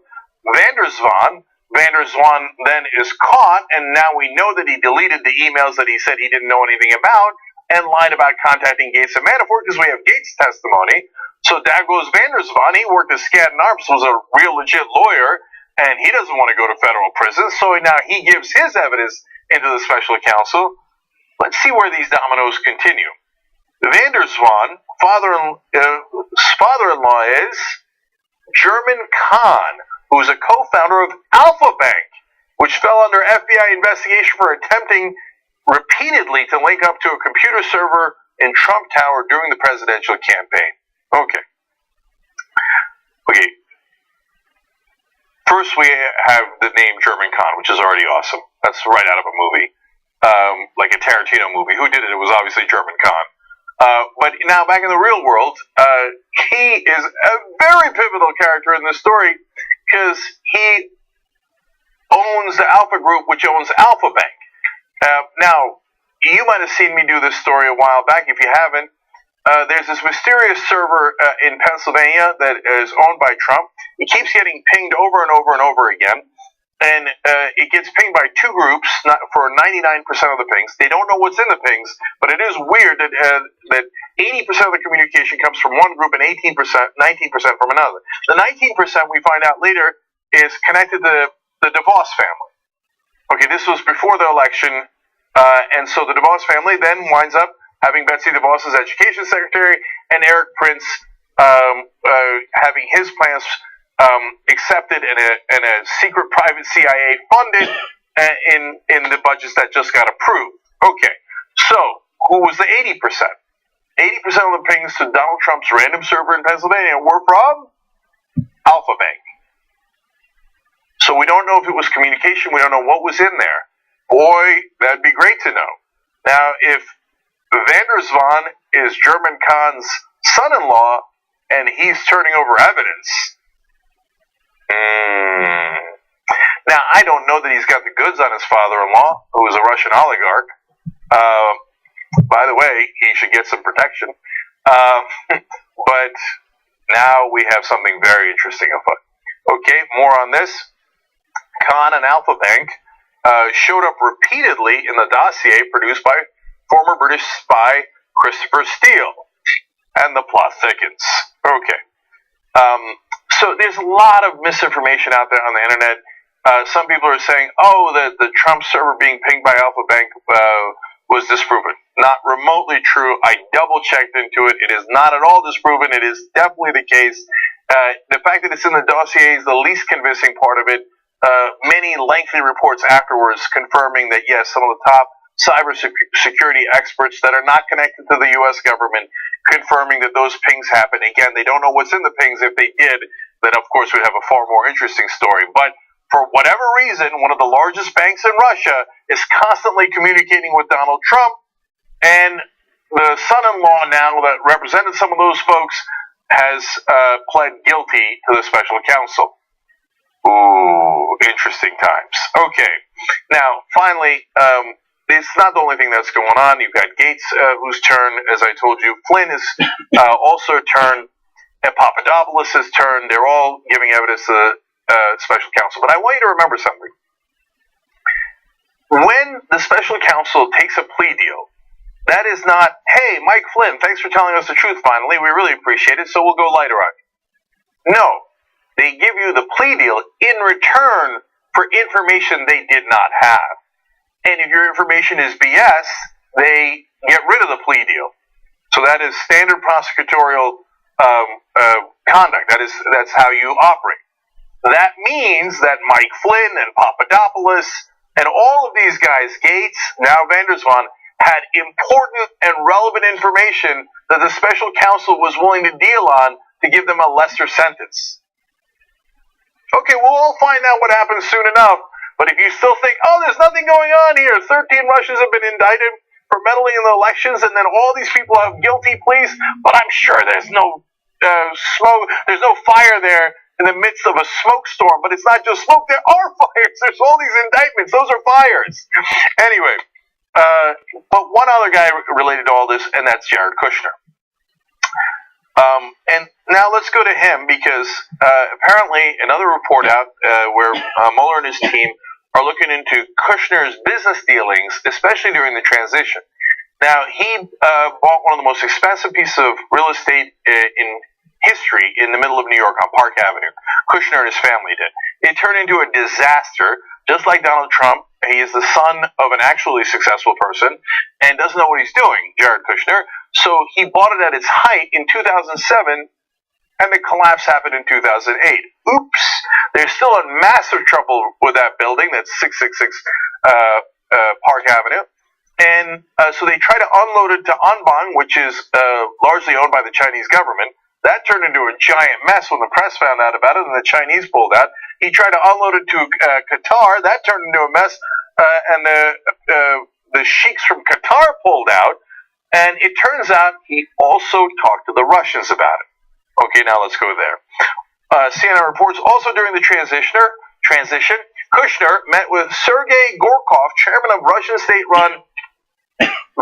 Van der Zwaan. Van der Zwaan then is caught, and now we know that he deleted the emails that he said he didn't know anything about and lied about contacting Gates and Manafort because we have Gates' testimony. So down goes Van der Zwaan. He worked at Skadden Arps, was a real legit lawyer, and he doesn't want to go to federal prison. So now he gives his evidence into the special counsel. Let's see where these dominoes continue. Van der Zwaan, father-in-law is German Khan, who is a co-founder of Alpha Bank, which fell under FBI investigation for attempting repeatedly to link up to a computer server in Trump Tower during the presidential campaign. Okay. First, we have the name German Khan, which is already awesome. That's right out of a movie, like a Tarantino movie. Who did it? It was obviously German Khan. But now, back in the real world, he is a very pivotal character in this story because he owns the Alpha Group, which owns Alpha Bank. Now, you might have seen me do this story a while back. If you haven't, there's this mysterious server in Pennsylvania that is owned by Trump. It keeps getting pinged over and over and over again. And it gets pinged by two groups for 99% of the pings. They don't know what's in the pings, but it is weird that 80% of the communication comes from one group and 19% from another. The 19% we find out later is connected to the DeVos family. Okay, this was before the election, and so the DeVos family then winds up having Betsy DeVos as education secretary and Eric Prince having his plans accepted and a secret private CIA funded in the budgets that just got approved. Okay, so who was the 80%? 80% of the pings to Donald Trump's random server in Pennsylvania were from Alpha Bank. So we don't know if it was communication. We don't know what was in there. Boy, that'd be great to know. Now, if Van der Zwaan is German Khan's son-in-law and he's turning over evidence, now, I don't know that he's got the goods on his father-in-law, who is a Russian oligarch. By the way, he should get some protection. But now we have something very interesting afoot. Okay, more on this. Khan and Alpha Bank showed up repeatedly in the dossier produced by former British spy Christopher Steele. And the plot thickens. Okay. So there's a lot of misinformation out there on the internet. Some people are saying, the Trump server being pinged by Alpha Bank was disproven. Not remotely true. I double-checked into it. It is not at all disproven. It is definitely the case. The fact that it's in the dossier is the least convincing part of it. Many lengthy reports afterwards confirming that, yes, some of the top cybersecurity experts that are not connected to the U.S. government confirming that those pings happen. Again, they don't know what's in the pings. If they did, then of course we'd have a far more interesting story. But for whatever reason, one of the largest banks in Russia is constantly communicating with Donald Trump, and the son-in-law now that represented some of those folks has pled guilty to the special counsel. Ooh, interesting times. Okay, now finally, it's not the only thing that's going on. You've got Gates, whose turn, as I told you. Flynn is also turned, and Papadopoulos has turned. They're all giving evidence to the special counsel. But I want you to remember something. When the special counsel takes a plea deal, that is not, hey, Mike Flynn, thanks for telling us the truth finally. We really appreciate it, so we'll go lighter on you. No. They give you the plea deal in return for information they did not have. and if your information is BS, they get rid of the plea deal. So that is standard prosecutorial conduct. That's how you operate. That means that Mike Flynn and Papadopoulos and all of these guys, Gates, now Vandersvan, had important and relevant information that the special counsel was willing to deal on to give them a lesser sentence. Okay, we'll all find out what happens soon enough, but if you still think, oh, there's nothing going on here, 13 Russians have been indicted for meddling in the elections, and then all these people have guilty pleas, but I'm sure there's no smoke, there's no fire there in the midst of a smoke storm, but it's not just smoke, there are fires, there's all these indictments, those are fires. Anyway, but one other guy related to all this, and that's Jared Kushner. And now let's go to him, because apparently another report out where Mueller and his team are looking into Kushner's business dealings, especially during the transition. Now, he bought one of the most expensive pieces of real estate in history in the middle of New York on Park Avenue. Kushner and his family did. It turned into a disaster, just like Donald Trump. He is the son of an actually successful person and doesn't know what he's doing, Jared Kushner. So he bought it at its height in 2007, and the collapse happened in 2008. Oops! There's still in massive trouble with that building, that's 666 Park Avenue. And so they try to unload it to Anbang, which is largely owned by the Chinese government. That turned into a giant mess when the press found out about it, and the Chinese pulled out. He tried to unload it to Qatar. That turned into a mess, and the sheiks from Qatar pulled out. And it turns out he also talked to the Russians about it. Okay, now let's go there. CNN reports also during the transition, Kushner met with Sergei Gorkov, chairman of Russian state-run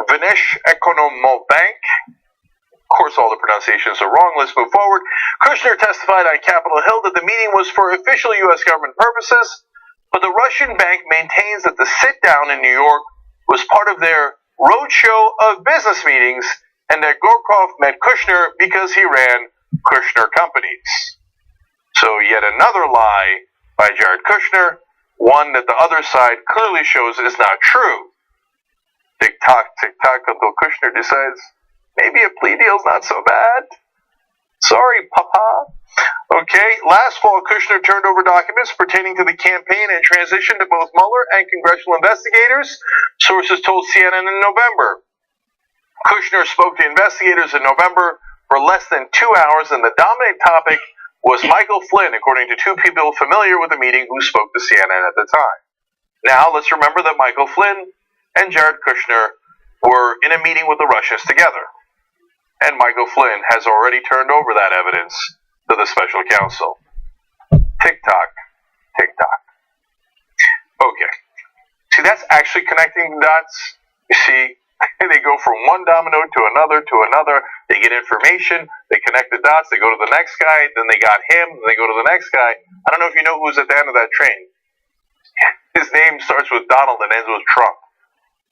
Vneshekonombank. Of course, all the pronunciations are wrong. Let's move forward. Kushner testified on Capitol Hill that the meeting was for official U.S. government purposes, but the Russian bank maintains that the sit-down in New York was part of their roadshow of business meetings, and that Gorkov met Kushner because he ran Kushner Companies. So yet another lie by Jared Kushner, one that the other side clearly shows is not true. Tick-tock, until Kushner decides maybe a plea deal's not so bad. Sorry, Papa. Okay, last fall, Kushner turned over documents pertaining to the campaign and transition to both Mueller and congressional investigators, sources told CNN in November. Kushner spoke to investigators in November for less than 2 hours, and the dominant topic was Michael Flynn, according to two people familiar with the meeting who spoke to CNN at the time. Now, let's remember that Michael Flynn and Jared Kushner were in a meeting with the Russians together. And Michael Flynn has already turned over that evidence to the special counsel. Tick-tock, tick-tock. Okay. See, that's actually connecting the dots. You see, they go from one domino to another to another. They get information, they connect the dots, they go to the next guy, then they got him, then they go to the next guy. I don't know if you know who's at the end of that train. His name starts with Donald and ends with Trump.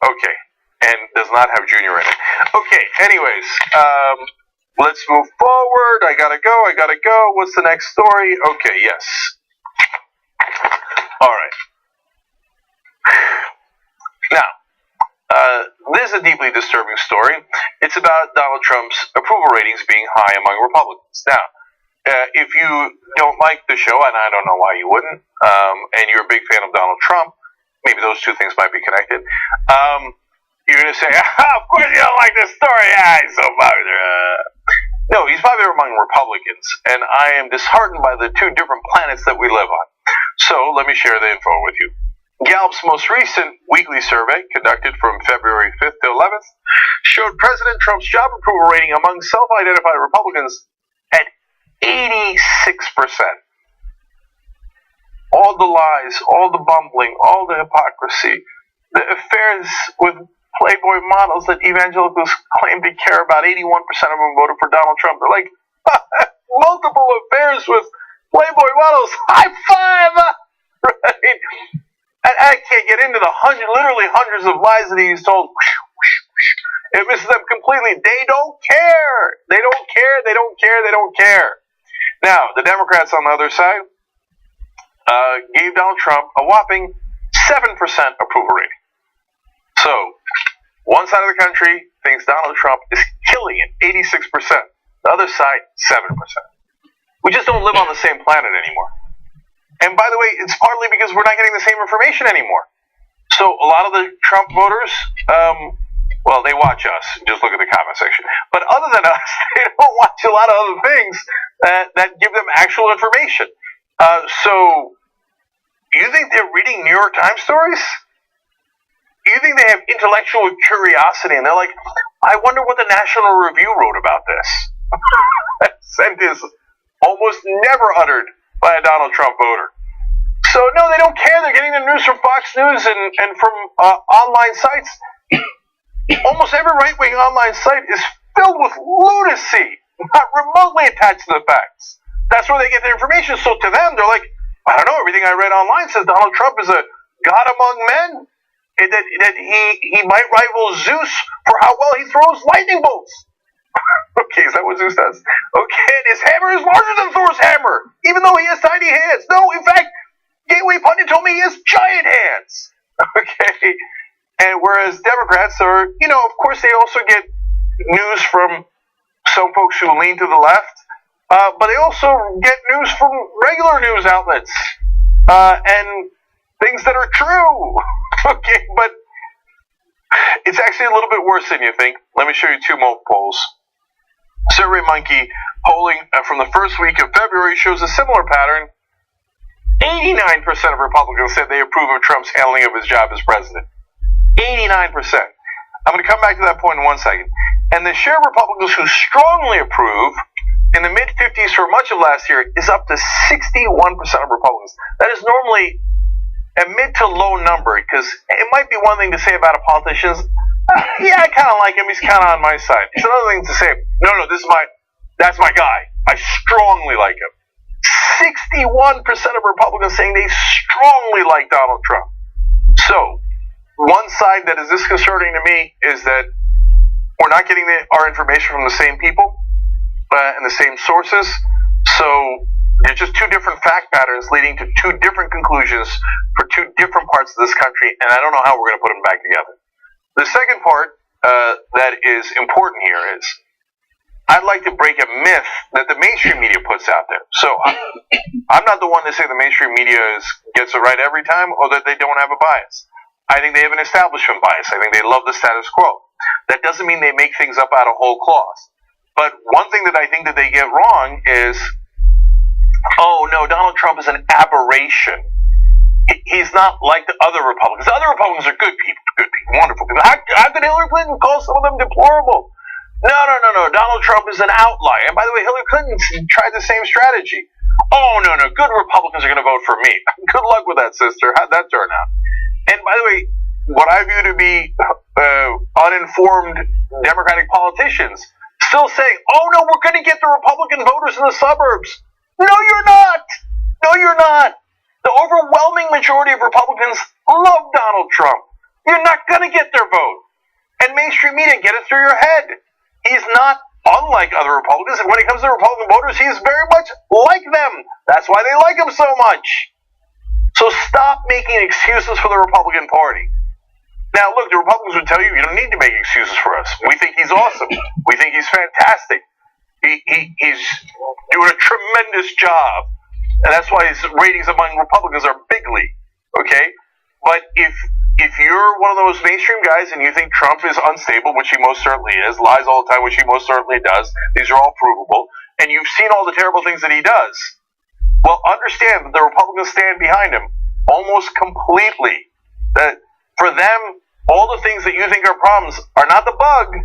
Okay. And does not have Junior in it. Okay, anyways, let's move forward. I gotta go. What's the next story? Okay, yes. All right. Now, this is a deeply disturbing story. It's about Donald Trump's approval ratings being high among Republicans. Now, if you don't like the show, and I don't know why you wouldn't, and you're a big fan of Donald Trump, maybe those two things might be connected, you're going to say, of course you don't like this story. He's so popular. No, he's popular among Republicans, and I am disheartened by the two different planets that we live on. So let me share the info with you. Gallup's most recent weekly survey, conducted from February 5th to 11th, showed President Trump's job approval rating among self-identified Republicans at 86%. All the lies, all the bumbling, all the hypocrisy, the affairs with Playboy models that evangelicals claim to care about, 81% of them voted for Donald Trump. They're like, multiple affairs with Playboy models. High five! Right? And I can't get into the literally hundreds of lies that he's told. It misses them completely. They don't care. They don't care. They don't care. They don't care. Now, the Democrats on the other side gave Donald Trump a whopping 7% approval rating. So, one side of the country thinks Donald Trump is killing it, 86%. The other side, 7%. We just don't live on the same planet anymore. And by the way, it's partly because we're not getting the same information anymore. So a lot of the Trump voters, well, they watch us. Just look at the comment section. But other than us, they don't watch a lot of other things that give them actual information. So you think they're reading New York Times stories? You think they have intellectual curiosity and they're like, I wonder what the National Review wrote about this? That sentence almost never uttered by a Donald Trump voter. So no, they don't care. They're getting the news from Fox News and from online sites. Almost every right-wing online site is filled with lunacy, not remotely attached to the facts. That's where they get their information. So to them, they're like, I don't know, everything I read online says Donald Trump is a god among men, and that he might rival Zeus for how well he throws lightning bolts. Okay, is that what Zeus does? Okay, and his hammer is larger than Thor's hammer, even though he has tiny hands. No, in fact, Gateway Pundit told me he has giant hands. Okay, and whereas Democrats are, of course they also get news from some folks who lean to the left, but they also get news from regular news outlets and things that are true. Okay, but it's actually a little bit worse than you think. Let me show you two more polls. SurveyMonkey polling from the first week of February shows a similar pattern. 89% of Republicans said they approve of Trump's handling of his job as president. 89%. I'm going to come back to that point in 1 second. And the share of Republicans who strongly approve in the mid-50s for much of last year is up to 61% of Republicans. That is normally a mid to low number, because it might be one thing to say about a politician, yeah, I kind of like him, he's kind of on my side. It's another thing to say, no, that's my guy. I strongly like him. 61% of Republicans saying they strongly like Donald Trump. So, one side that is disconcerting to me is that we're not getting our information from the same people and the same sources. So, there's just two different fact patterns leading to two different conclusions for two different parts of this country, and I don't know how we're going to put them back together. The second part that is important here is I'd like to break a myth that the mainstream media puts out there. So I'm not the one to say the mainstream media gets it right every time or that they don't have a bias. I think they have an establishment bias. I think they love the status quo. That doesn't mean they make things up out of whole cloth. But one thing that I think that they get wrong is, oh no, Donald Trump is an aberration. He's not like the other Republicans. The other Republicans are good people, wonderful people. How could Hillary Clinton call some of them deplorable? No. Donald Trump is an outlier. And by the way, Hillary Clinton tried the same strategy. Oh, no. Good Republicans are going to vote for me. Good luck with that, sister. How'd that turn out? And by the way, what I view to be uninformed Democratic politicians still saying, oh, no, we're going to get the Republican voters in the suburbs. No, you're not. No, you're not. The overwhelming majority of Republicans love Donald Trump. You're not going to get their vote. And mainstream media, get it through your head. He's not unlike other Republicans. And when it comes to Republican voters, he's very much like them. That's why they like him so much. So stop making excuses for the Republican Party. Now, look, the Republicans would tell you, you don't need to make excuses for us. We think he's awesome. We think he's fantastic. He's doing a tremendous job. And that's why his ratings among Republicans are big league. Okay? But if you're one of those mainstream guys and you think Trump is unstable, which he most certainly is, lies all the time, which he most certainly does, these are all provable, and you've seen all the terrible things that he does, well, understand that the Republicans stand behind him almost completely. That for them, all the things that you think are problems are not the bug,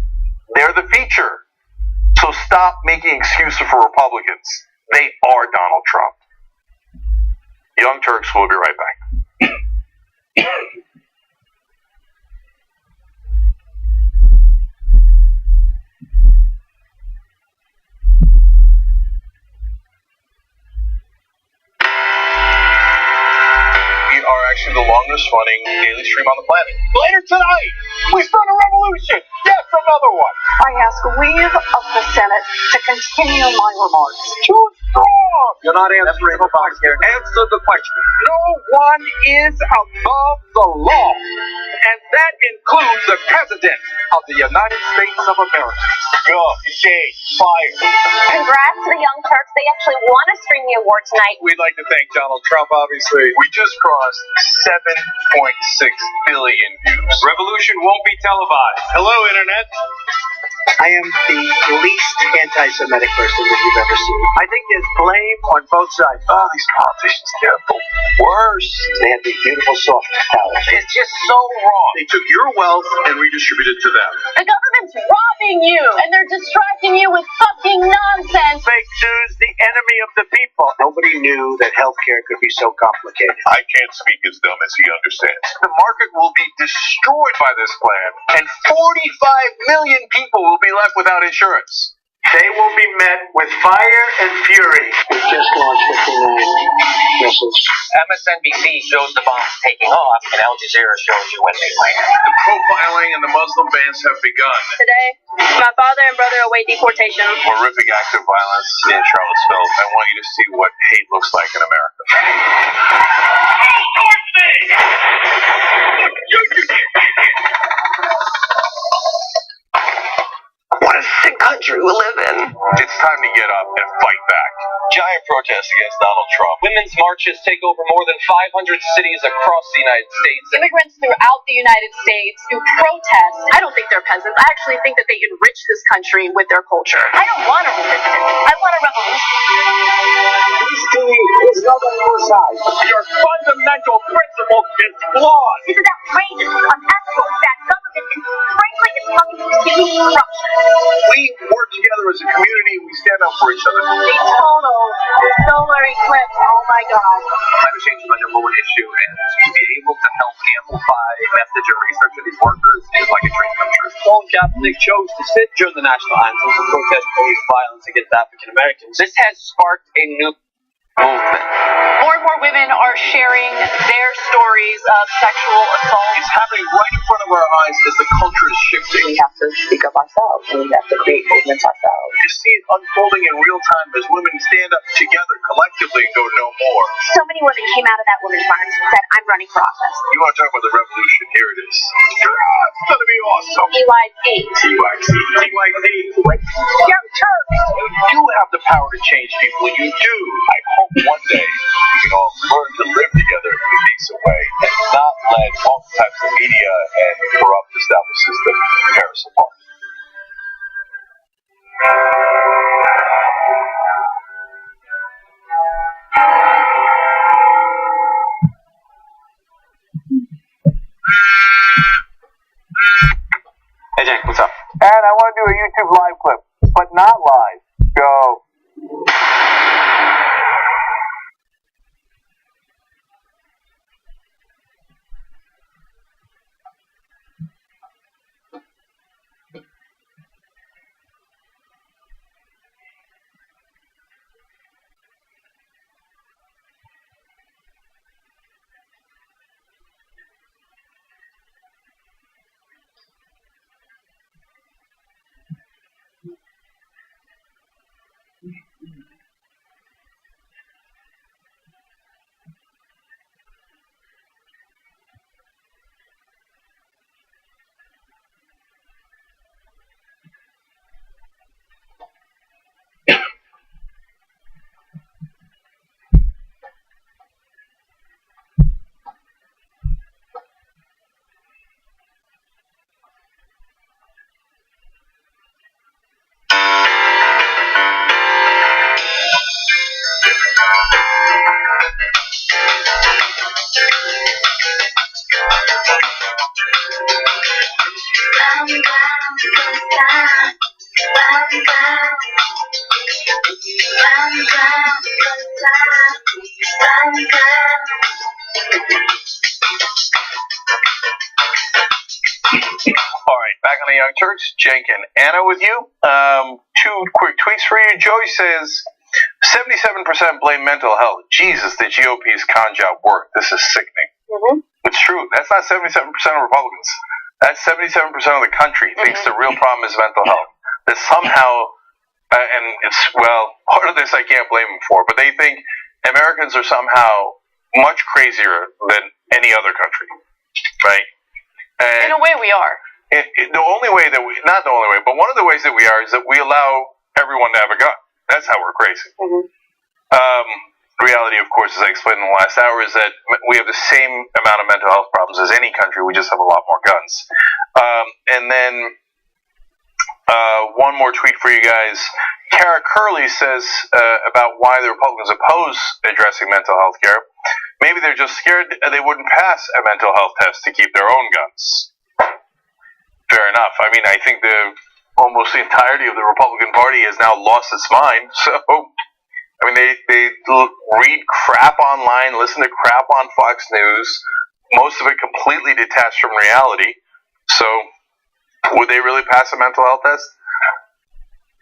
they're the feature. So stop making excuses for Republicans. They are Donald Trump. Young Turks will be right back. We are actually the longest running daily stream on the planet. Later tonight, we start a revolution. Yes, another one. I ask leave of the Senate to continue my remarks. Too strong. Trump. You're not answering the question. Answer the question. No one is above the law, and that includes the President of the United States of America. Go, engage, fire. Congrats to the Young Turks. They actually won a Streamy Award tonight. We'd like to thank Donald Trump, obviously. We just crossed 7.6 billion views. Revolution won't be televised. Hello, Internet. I am the least anti-Semitic person that you've ever seen. I think there's blame on both sides. Oh, these politicians get the worst. They have these beautiful soft towels. It's just so wrong. They took your wealth and redistributed it to them. The government's robbing you, and they're distracting you with fucking nonsense. Fake news, the enemy of the people. Nobody knew that healthcare could be so complicated. I can't speak as dumb as he understands. The market will be destroyed by this plan, and 45 million people will be left without insurance. They will be met with fire and fury. We've just launched 59 missiles. MSNBC shows the bombs taking off, and Al Jazeera shows you when they land. The profiling and the Muslim bans have begun. Today, my father and brother await deportation. Horrific acts of violence in Charlottesville. I want you to see what hate looks like in America. What a sick country we live in. It's time to get up and fight back. Giant protests against Donald Trump. Women's marches take over more than 500 cities across the United States. Immigrants throughout the United States who protest. I don't think they're peasants. I actually think that they enrich this country with their culture. I don't want a resistance. I want a revolution. History is not on your side. Your fundamental principle is flawed. This is outrageous, unethical, bad government, and frankly, it's coming from stealing corruption. We work together as a community. We stand up for each other. A total solar eclipse. Oh my God. Climate change is my number one issue, and to be able to help amplify message and research of these workers is like a dream come true. Colin Kaepernick chose to sit during the national anthem to protest police violence against African Americans. This has sparked a new movement. More and more women are sharing their stories of sexual assault. It's happening right in front of our eyes as the culture is shifting. We have to speak up ourselves. We have to create movements ourselves. You see it unfolding in real time as women stand up together collectively and go no more. So many women came out of that women's march and said, I'm running for office. You want to talk about the revolution? Here it is. It's going to be awesome. TYC. TYC. TYC. Young Turks. You do have the power to change people. You do. I hope one day we can all learn to live together in a decent way and not let all types of media and corrupt established system tear us apart. Hey, Jake, what's up? And I want to do a YouTube live clip, but not live. Go. All right, back on the Young Turks. Cenk and Anna with you. Two quick tweets for you. Joey says 77% blame mental health. Jesus, the GOP's con job worked. This is sickening. Mm-hmm. It's true. That's not 77% of Republicans. That's 77% of the country thinks the real problem is mental health. That somehow and it's, well, part of this I can't blame them for, but they think Americans are somehow much crazier than any other country, right? And in a way, we are. the only way that we, not the only way, but one of the ways that we are is that we allow everyone to have a gun. That's how we're crazy. Mm-hmm. Reality, of course, as I explained in the last hour, is that we have the same amount of mental health problems as any country. We just have a lot more guns. And then one more tweet for you guys. Kara Curley says about why the Republicans oppose addressing mental health care. Maybe they're just scared they wouldn't pass a mental health test to keep their own guns. Fair enough. I mean, I think almost the entirety of the Republican Party has now lost its mind. So, I mean, they read crap online, listen to crap on Fox News, most of it completely detached from reality. So, would they really pass a mental health test?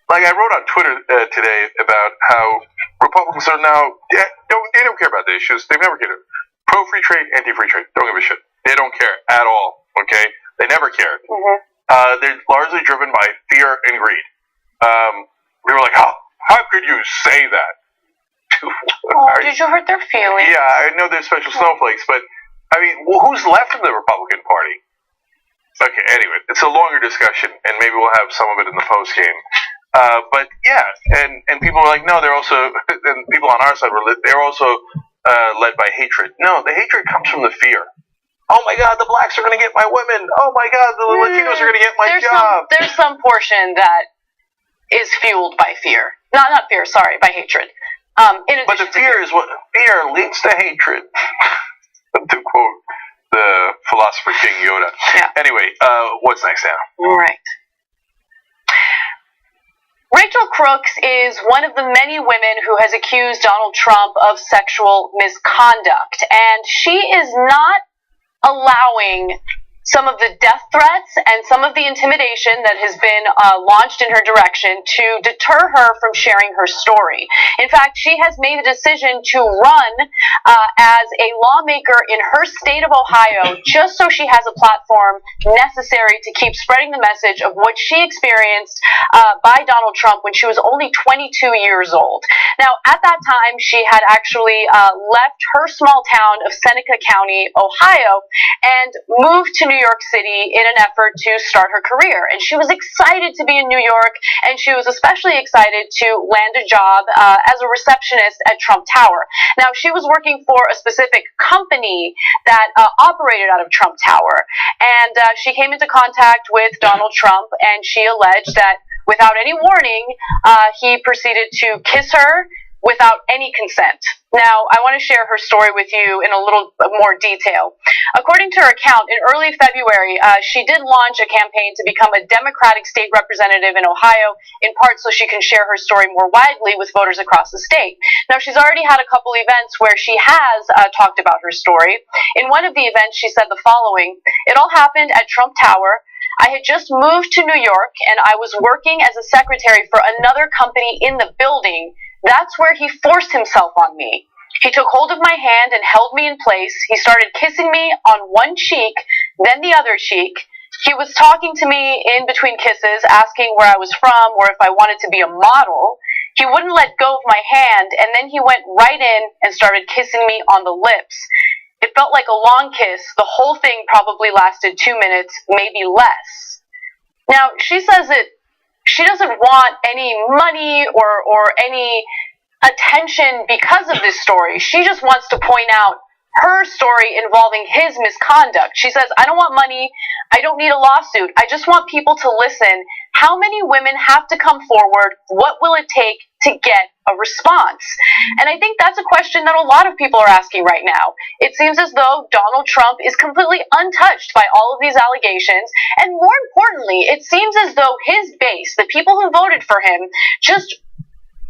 Like I wrote on Twitter today about how Republicans are now, they don't care about the issues. They've never cared. Pro-free trade, anti-free trade. Don't give a shit. They don't care at all, okay? They never cared. Mm-hmm. They're largely driven by fear and greed. We were like, how could you say that? Did you hurt their feelings? Yeah, I know they're special snowflakes, but, I mean, well, who's left in the Republican Party? Okay, anyway, it's a longer discussion, and maybe we'll have some of it in the post-game. But, yeah, and people were like, no, they're also, and people on our side they're also led by hatred. No, the hatred comes from the fear. Oh my God, the blacks are going to get my women. Oh my God, the Latinos are going to get my job. There's some portion that is fueled by fear. Not fear, sorry, by hatred. But the fear is what fear leads to hatred. To quote the philosopher King Yoda. Yeah. Anyway, what's next now? All right. Rachel Crooks is one of the many women who has accused Donald Trump of sexual misconduct, and she is not allowing some of the death threats and some of the intimidation that has been launched in her direction to deter her from sharing her story. In fact, she has made a decision to run as a lawmaker in her state of Ohio just so she has a platform necessary to keep spreading the message of what she experienced by Donald Trump when she was only 22 years old. Now, at that time, she had actually left her small town of Seneca County, Ohio, and moved to New York City in an effort to start her career. And she was excited to be in New York, and she was especially excited to land a job as a receptionist at Trump Tower. Now, she was working for a specific company that operated out of Trump Tower, and she came into contact with Donald Trump, and she alleged that without any warning, he proceeded to kiss her without any consent. Now, I want to share her story with you in a little more detail. According to her account, in early February, she did launch a campaign to become a Democratic state representative in Ohio, in part so she can share her story more widely with voters across the state. Now, she's already had a couple events where she has talked about her story. In one of the events, she said the following: "It all happened at Trump Tower. I had just moved to New York, and I was working as a secretary for another company in the building. That's where he forced himself on me. He took hold of my hand and held me in place. He started kissing me on one cheek, then the other cheek. He was talking to me in between kisses, asking where I was from or if I wanted to be a model. He wouldn't let go of my hand, and then he went right in and started kissing me on the lips. It felt like a long kiss. The whole thing probably lasted 2 minutes, maybe less." Now, she says that she doesn't want any money or any attention because of this story. She just wants to point out her story involving his misconduct. She says, "I don't want money. I don't need a lawsuit. I just want people to listen. How many women have to come forward? What will it take to get a response?" And I think that's a question that a lot of people are asking right now. It seems as though Donald Trump is completely untouched by all of these allegations. And more importantly, it seems as though his base, the people who voted for him, just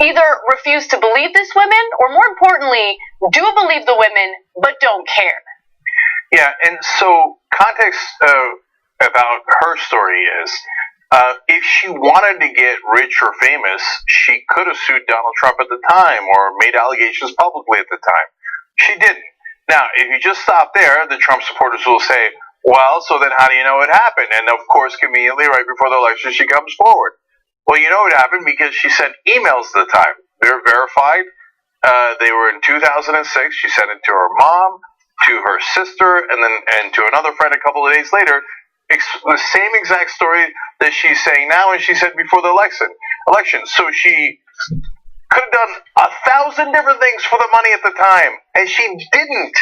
either refuse to believe these women, or more importantly, do believe the women, but don't care. Yeah, and so context about her story is, if she wanted to get rich or famous, she could have sued Donald Trump at the time or made allegations publicly at the time. She didn't. Now, if you just stop there, the Trump supporters will say, well, so then how do you know it happened? And of course, conveniently, right before the election, she comes forward. Well, you know what happened because she sent emails at the time. They're verified. They were in 2006. She sent it to her mom, to her sister, and to another friend a couple of days later. The same exact story that she's saying now, and she said before the election. So she could have done 1,000 different things for the money at the time, and she didn't.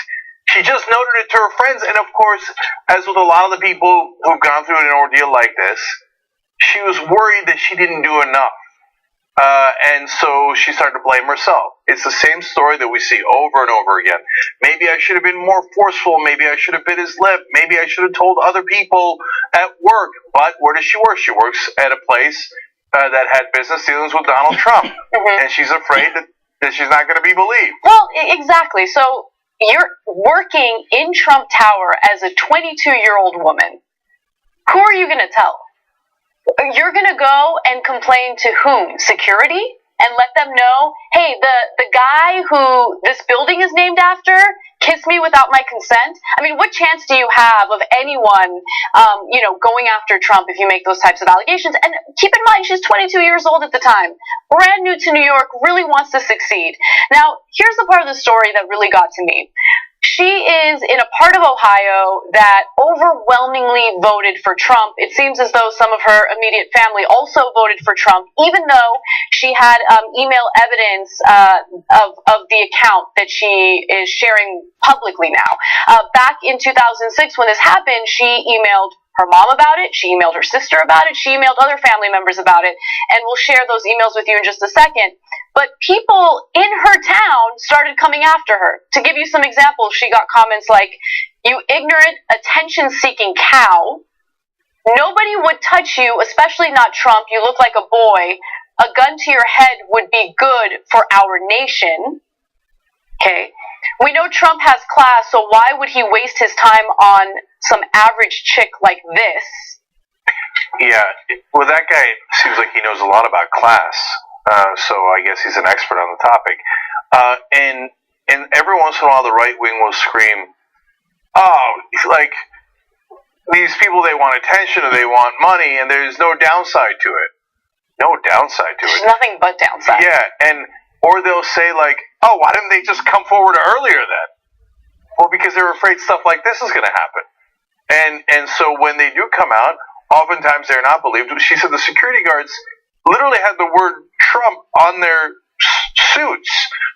She just noted it to her friends, and of course, as with a lot of the people who've gone through an ordeal like this, she was worried that she didn't do enough. And so she started to blame herself. It's the same story that we see over and over again. Maybe I should have been more forceful. Maybe I should have bit his lip. Maybe I should have told other people at work. But where does she work? She works at a place that had business dealings with Donald Trump. And she's afraid that she's not going to be believed. Well, exactly. So you're working in Trump Tower as a 22-year-old woman. Who are you going to tell? You're going to go and complain to whom? Security? And let them know, hey, the guy who this building is named after kissed me without my consent? I mean, what chance do you have of anyone, going after Trump if you make those types of allegations? And keep in mind, she's 22 years old at the time, brand new to New York, really wants to succeed. Now, here's the part of the story that really got to me. She is in a part of Ohio that overwhelmingly voted for Trump. It seems as though some of her immediate family also voted for Trump, even though she had email evidence of the account that she is sharing publicly now. Back in 2006, when this happened, she emailed her mom about it, she emailed her sister about it, she emailed other family members about it, and we'll share those emails with you in just a second. But people in her town started coming after her. To give you some examples, she got comments like, "You ignorant, attention-seeking cow. Nobody would touch you, especially not Trump. You look like a boy. A gun to your head would be good for our nation." Okay. We know Trump has class, so why would he waste his time on some average chick like this? Yeah, well, that guy seems like he knows a lot about class, so I guess he's an expert on the topic. And every once in a while, the right wing will scream, "Oh, like these people, they want attention or they want money, and there's no downside to it." No downside to it. There's nothing but downside. Yeah, or they'll say like, "Oh, why didn't they just come forward earlier then?" Well, because they're afraid stuff like this is going to happen. And so when they do come out, oftentimes they're not believed. She said the security guards literally had the word Trump on their suits,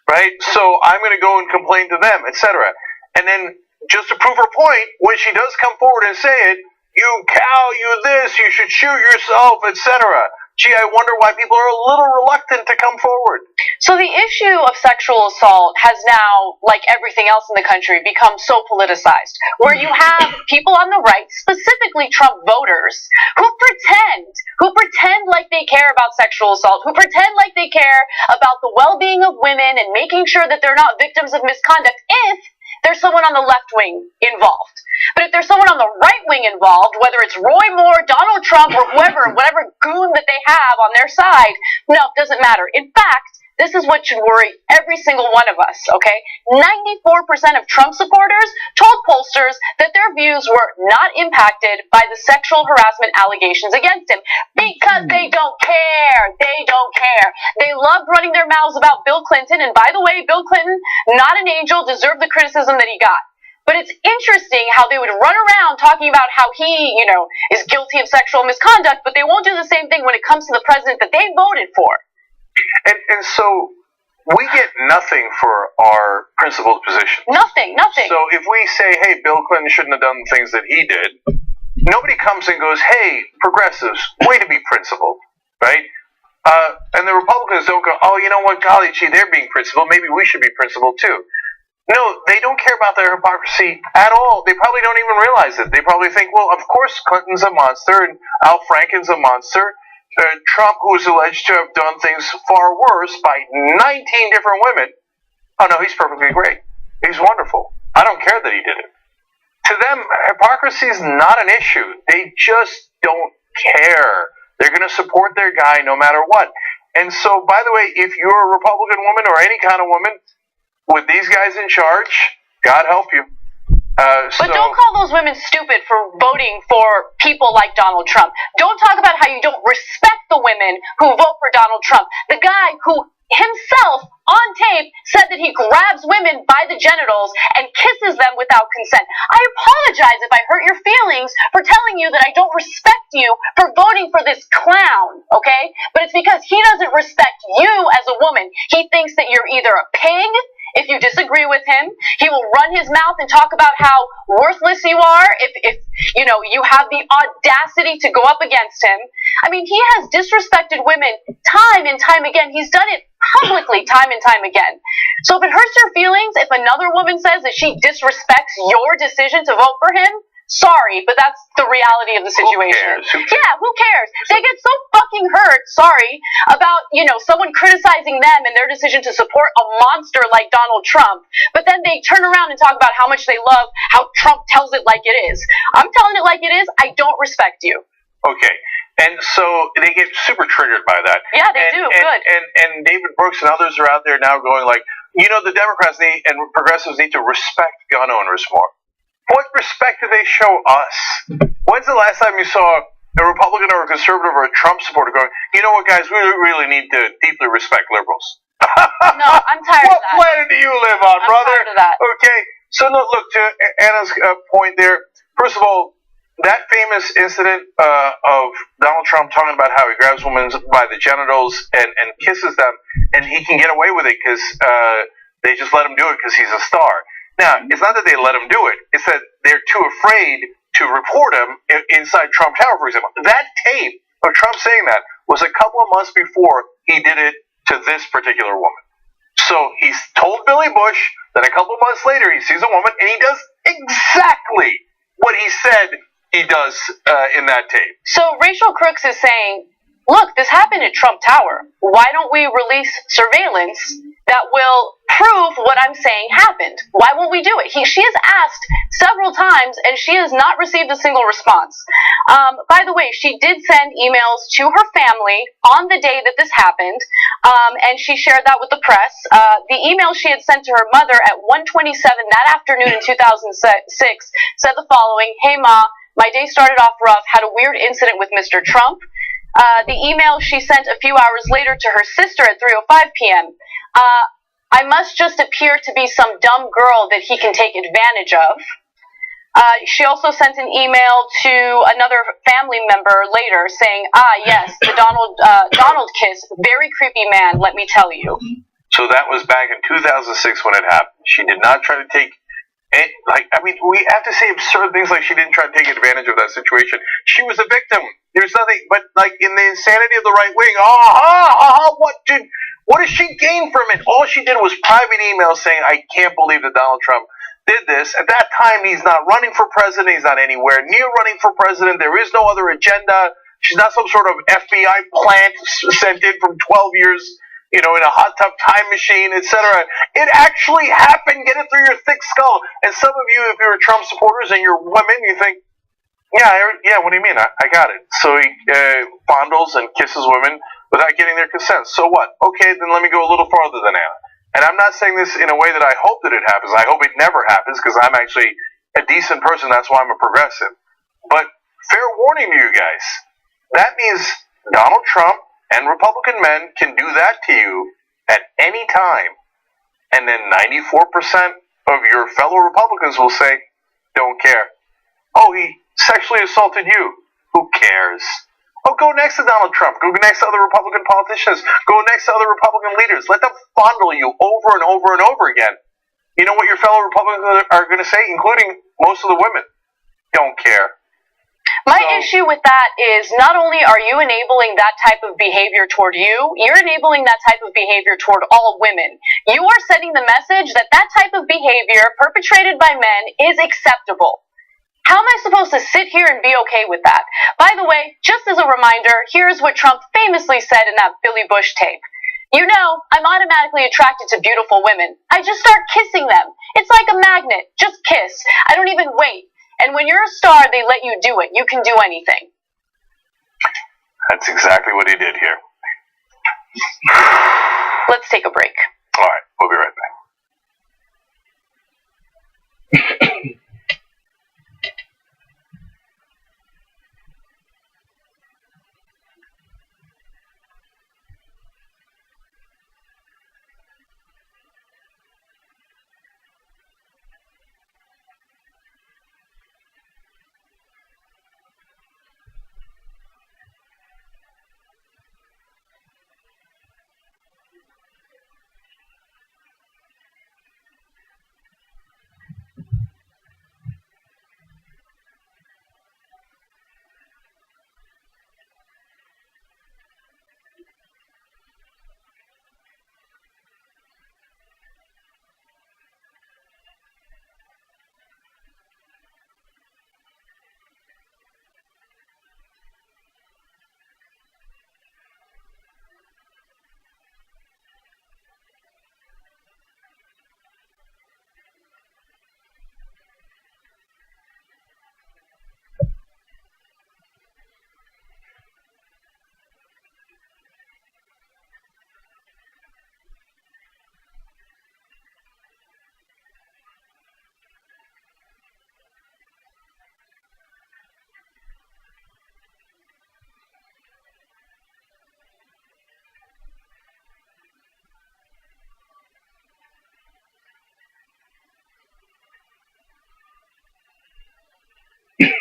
right? So I'm going to go and complain to them, etc. And then just to prove her point, when she does come forward and say it, "You cow, you this, you should shoot yourself," etc. Gee, I wonder why people are a little reluctant to come forward. So the issue of sexual assault has now, like everything else in the country, become so politicized, where you have people on the right, specifically Trump voters, who pretend like they care about sexual assault, who pretend like they care about the well-being of women and making sure that they're not victims of misconduct if there's someone on the left wing involved. But if there's someone on the right wing involved, whether it's Roy Moore, Donald Trump, or whoever, whatever goon that they have on their side, no, it doesn't matter. In fact, this is what should worry every single one of us, okay? 94% of Trump supporters told pollsters that their views were not impacted by the sexual harassment allegations against him because they don't care. They don't care. They loved running their mouths about Bill Clinton, and by the way, Bill Clinton, not an angel, deserved the criticism that he got. But it's interesting how they would run around talking about how he, is guilty of sexual misconduct, but they won't do the same thing when it comes to the president that they voted for. And so we get nothing for our principled position. Nothing. So if we say, hey, Bill Clinton shouldn't have done the things that he did, nobody comes and goes, hey, progressives, way to be principled, right? And the Republicans don't go, oh, you know what, golly gee, they're being principled, maybe we should be principled too. No, they don't care about their hypocrisy at all. They probably don't even realize it. They probably think, well, of course Clinton's a monster and Al Franken's a monster. Trump, who is alleged to have done things far worse by 19 different women, oh no, he's perfectly great. He's wonderful. I don't care that he did it. To them, hypocrisy is not an issue. They just don't care. They're going to support their guy no matter what. And so, by the way, if you're a Republican woman or any kind of woman, with these guys in charge, God help you. But don't call those women stupid for voting for people like Donald Trump. Don't talk about how you don't respect the women who vote for Donald Trump. The guy who himself on tape said that he grabs women by the genitals and kisses them without consent. I apologize if I hurt your feelings for telling you that I don't respect you for voting for this clown, okay? But it's because he doesn't respect you as a woman. He thinks that you're either a pig. If you disagree with him, he will run his mouth and talk about how worthless you are if you know you have the audacity to go up against him. I mean, he has disrespected women time and time again. He's done it publicly time and time again. So if it hurts your feelings, if another woman says that she disrespects your decision to vote for him, sorry, but that's the reality of the situation. Yeah, who cares? They get so fucking hurt, sorry, about, you know, someone criticizing them and their decision to support a monster like Donald Trump, but then they turn around and talk about how much they love how Trump tells it like it is. I'm telling it like it is. I don't respect you. Okay. And so they get super triggered by that. Yeah, they do. Good. And David Brooks and others are out there now going like, you know, the Democrats need and progressives need to respect gun owners more. What respect do they show us? When's the last time you saw a Republican or a conservative or a Trump supporter going, you know what, guys, we really need to deeply respect liberals? No, I'm tired of that. What planet do you live on, brother? I'm tired of that. Okay, so look, to Anna's point there, first of all, that famous incident of Donald Trump talking about how he grabs women by the genitals and kisses them, and he can get away with it because they just let him do it because he's a star. Now, it's not that they let him do it. It's that they're too afraid to report him inside Trump Tower, for example. That tape of Trump saying that was a couple of months before he did it to this particular woman. So he's told Billy Bush that a couple of months later he sees a woman and he does exactly what he said he does in that tape. So Rachel Crooks is saying, look, this happened at Trump Tower. Why don't we release surveillance that will prove what I'm saying happened? Why won't we do it? She has asked several times, and she has not received a single response. By the way, she did send emails to her family on the day that this happened, and she shared that with the press. The email she had sent to her mother at 1:27 that afternoon in 2006 said the following: Hey, Ma, my day started off rough, had a weird incident with Mr. Trump. The email she sent a few hours later to her sister at 3:05 p.m. I must just appear to be some dumb girl that he can take advantage of. She also sent an email to another family member later saying, yes, the Donald kiss, very creepy man, let me tell you. So that was back in 2006 when it happened. She did not try to take it, we have to say absurd things like she didn't try to take advantage of that situation. She was a victim. There's nothing, but like in the insanity of the right wing, what did she gain from it? All she did was private emails saying, I can't believe that Donald Trump did this. At that time, he's not running for president. He's not anywhere near running for president. There is no other agenda. She's not some sort of FBI plant sent in from 12 years, in a hot tub time machine, etc. It actually happened. Get it through your thick skull. And some of you, if you're Trump supporters and you're women, you think, yeah, what do you mean? I got it. So he fondles and kisses women without getting their consent. So what? Okay, then let me go a little farther than Anna. And I'm not saying this in a way that I hope that it happens. I hope it never happens because I'm actually a decent person. That's why I'm a progressive. But fair warning to you guys. That means Donald Trump and Republican men can do that to you at any time. And then 94% of your fellow Republicans will say, don't care. Oh, he sexually assaulted you. Who cares? Oh, go next to Donald Trump. Go next to other Republican politicians. Go next to other Republican leaders. Let them fondle you over and over and over again. You know what your fellow Republicans are going to say, including most of the women? Don't care. My issue with that is not only are you enabling that type of behavior toward you, you're enabling that type of behavior toward all women. You are sending the message that that type of behavior perpetrated by men is acceptable. How am I supposed to sit here and be okay with that? By the way, just as a reminder, here's what Trump famously said in that Billy Bush tape. You know, I'm automatically attracted to beautiful women. I just start kissing them. It's like a magnet. Just kiss. I don't even wait. And when you're a star, they let you do it. You can do anything. That's exactly what he did here. Let's take a break. All right, we'll be right back. You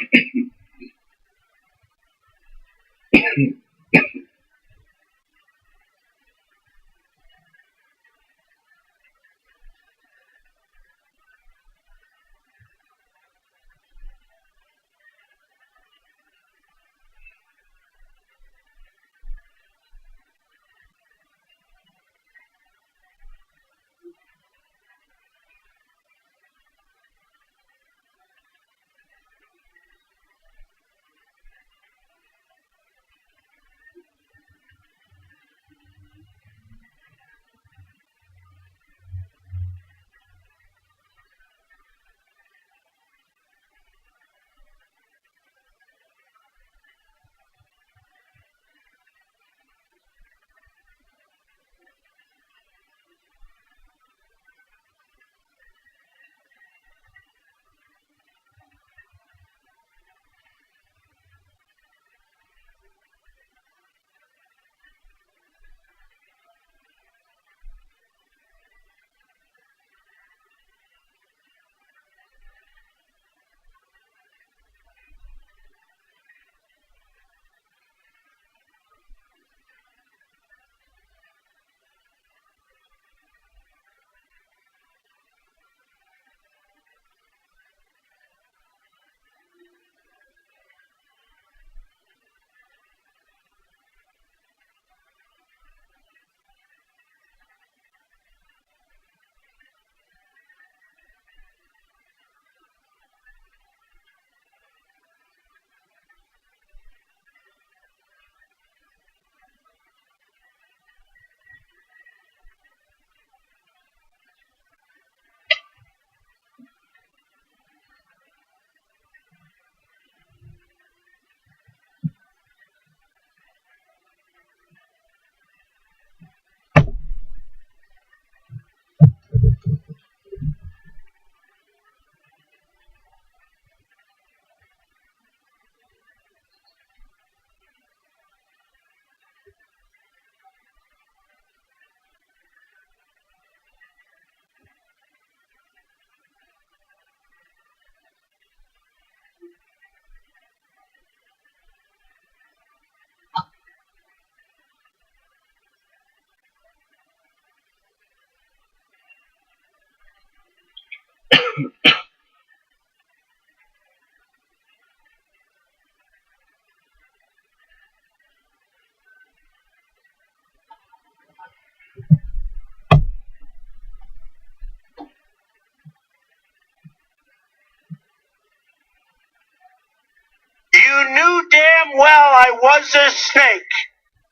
knew damn well I was a snake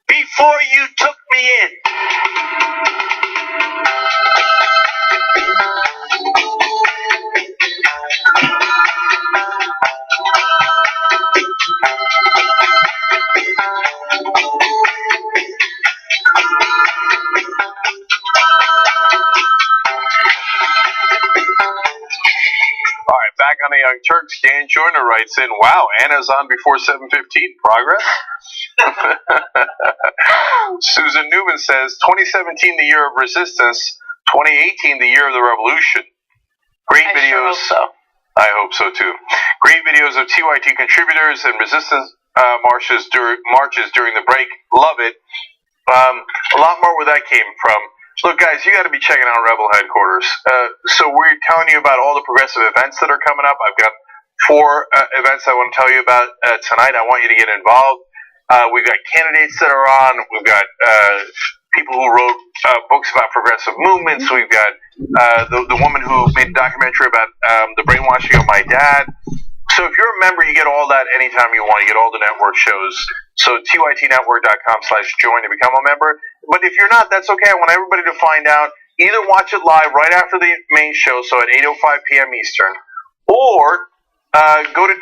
before you took me in. All right, back on the Young Turks. Dan Joyner writes in, wow, Anna's on before 7:15. Progress? Susan Newman says, 2017, the year of resistance. 2018, the year of the revolution. Great I videos. sure hope so. I hope so, too. Great videos of TYT contributors and resistance marches during the break. Love it. A lot more where that came from. Look, guys, you got to be checking out Rebel Headquarters. So we're telling you about all the progressive events that are coming up. I've got 4 events I want to tell you about tonight. I want you to get involved. We've got candidates that are on. We've got people who wrote books about progressive movements. We've got the woman who made a documentary about the brainwashing of my dad. So if you're a member, you get all that anytime you want. You get all the network shows. So tytnetwork.com/join to become a member. But if you're not, that's okay. I want everybody to find out. Either watch it live right after the main show, so at 8:05 p.m. Eastern, or go to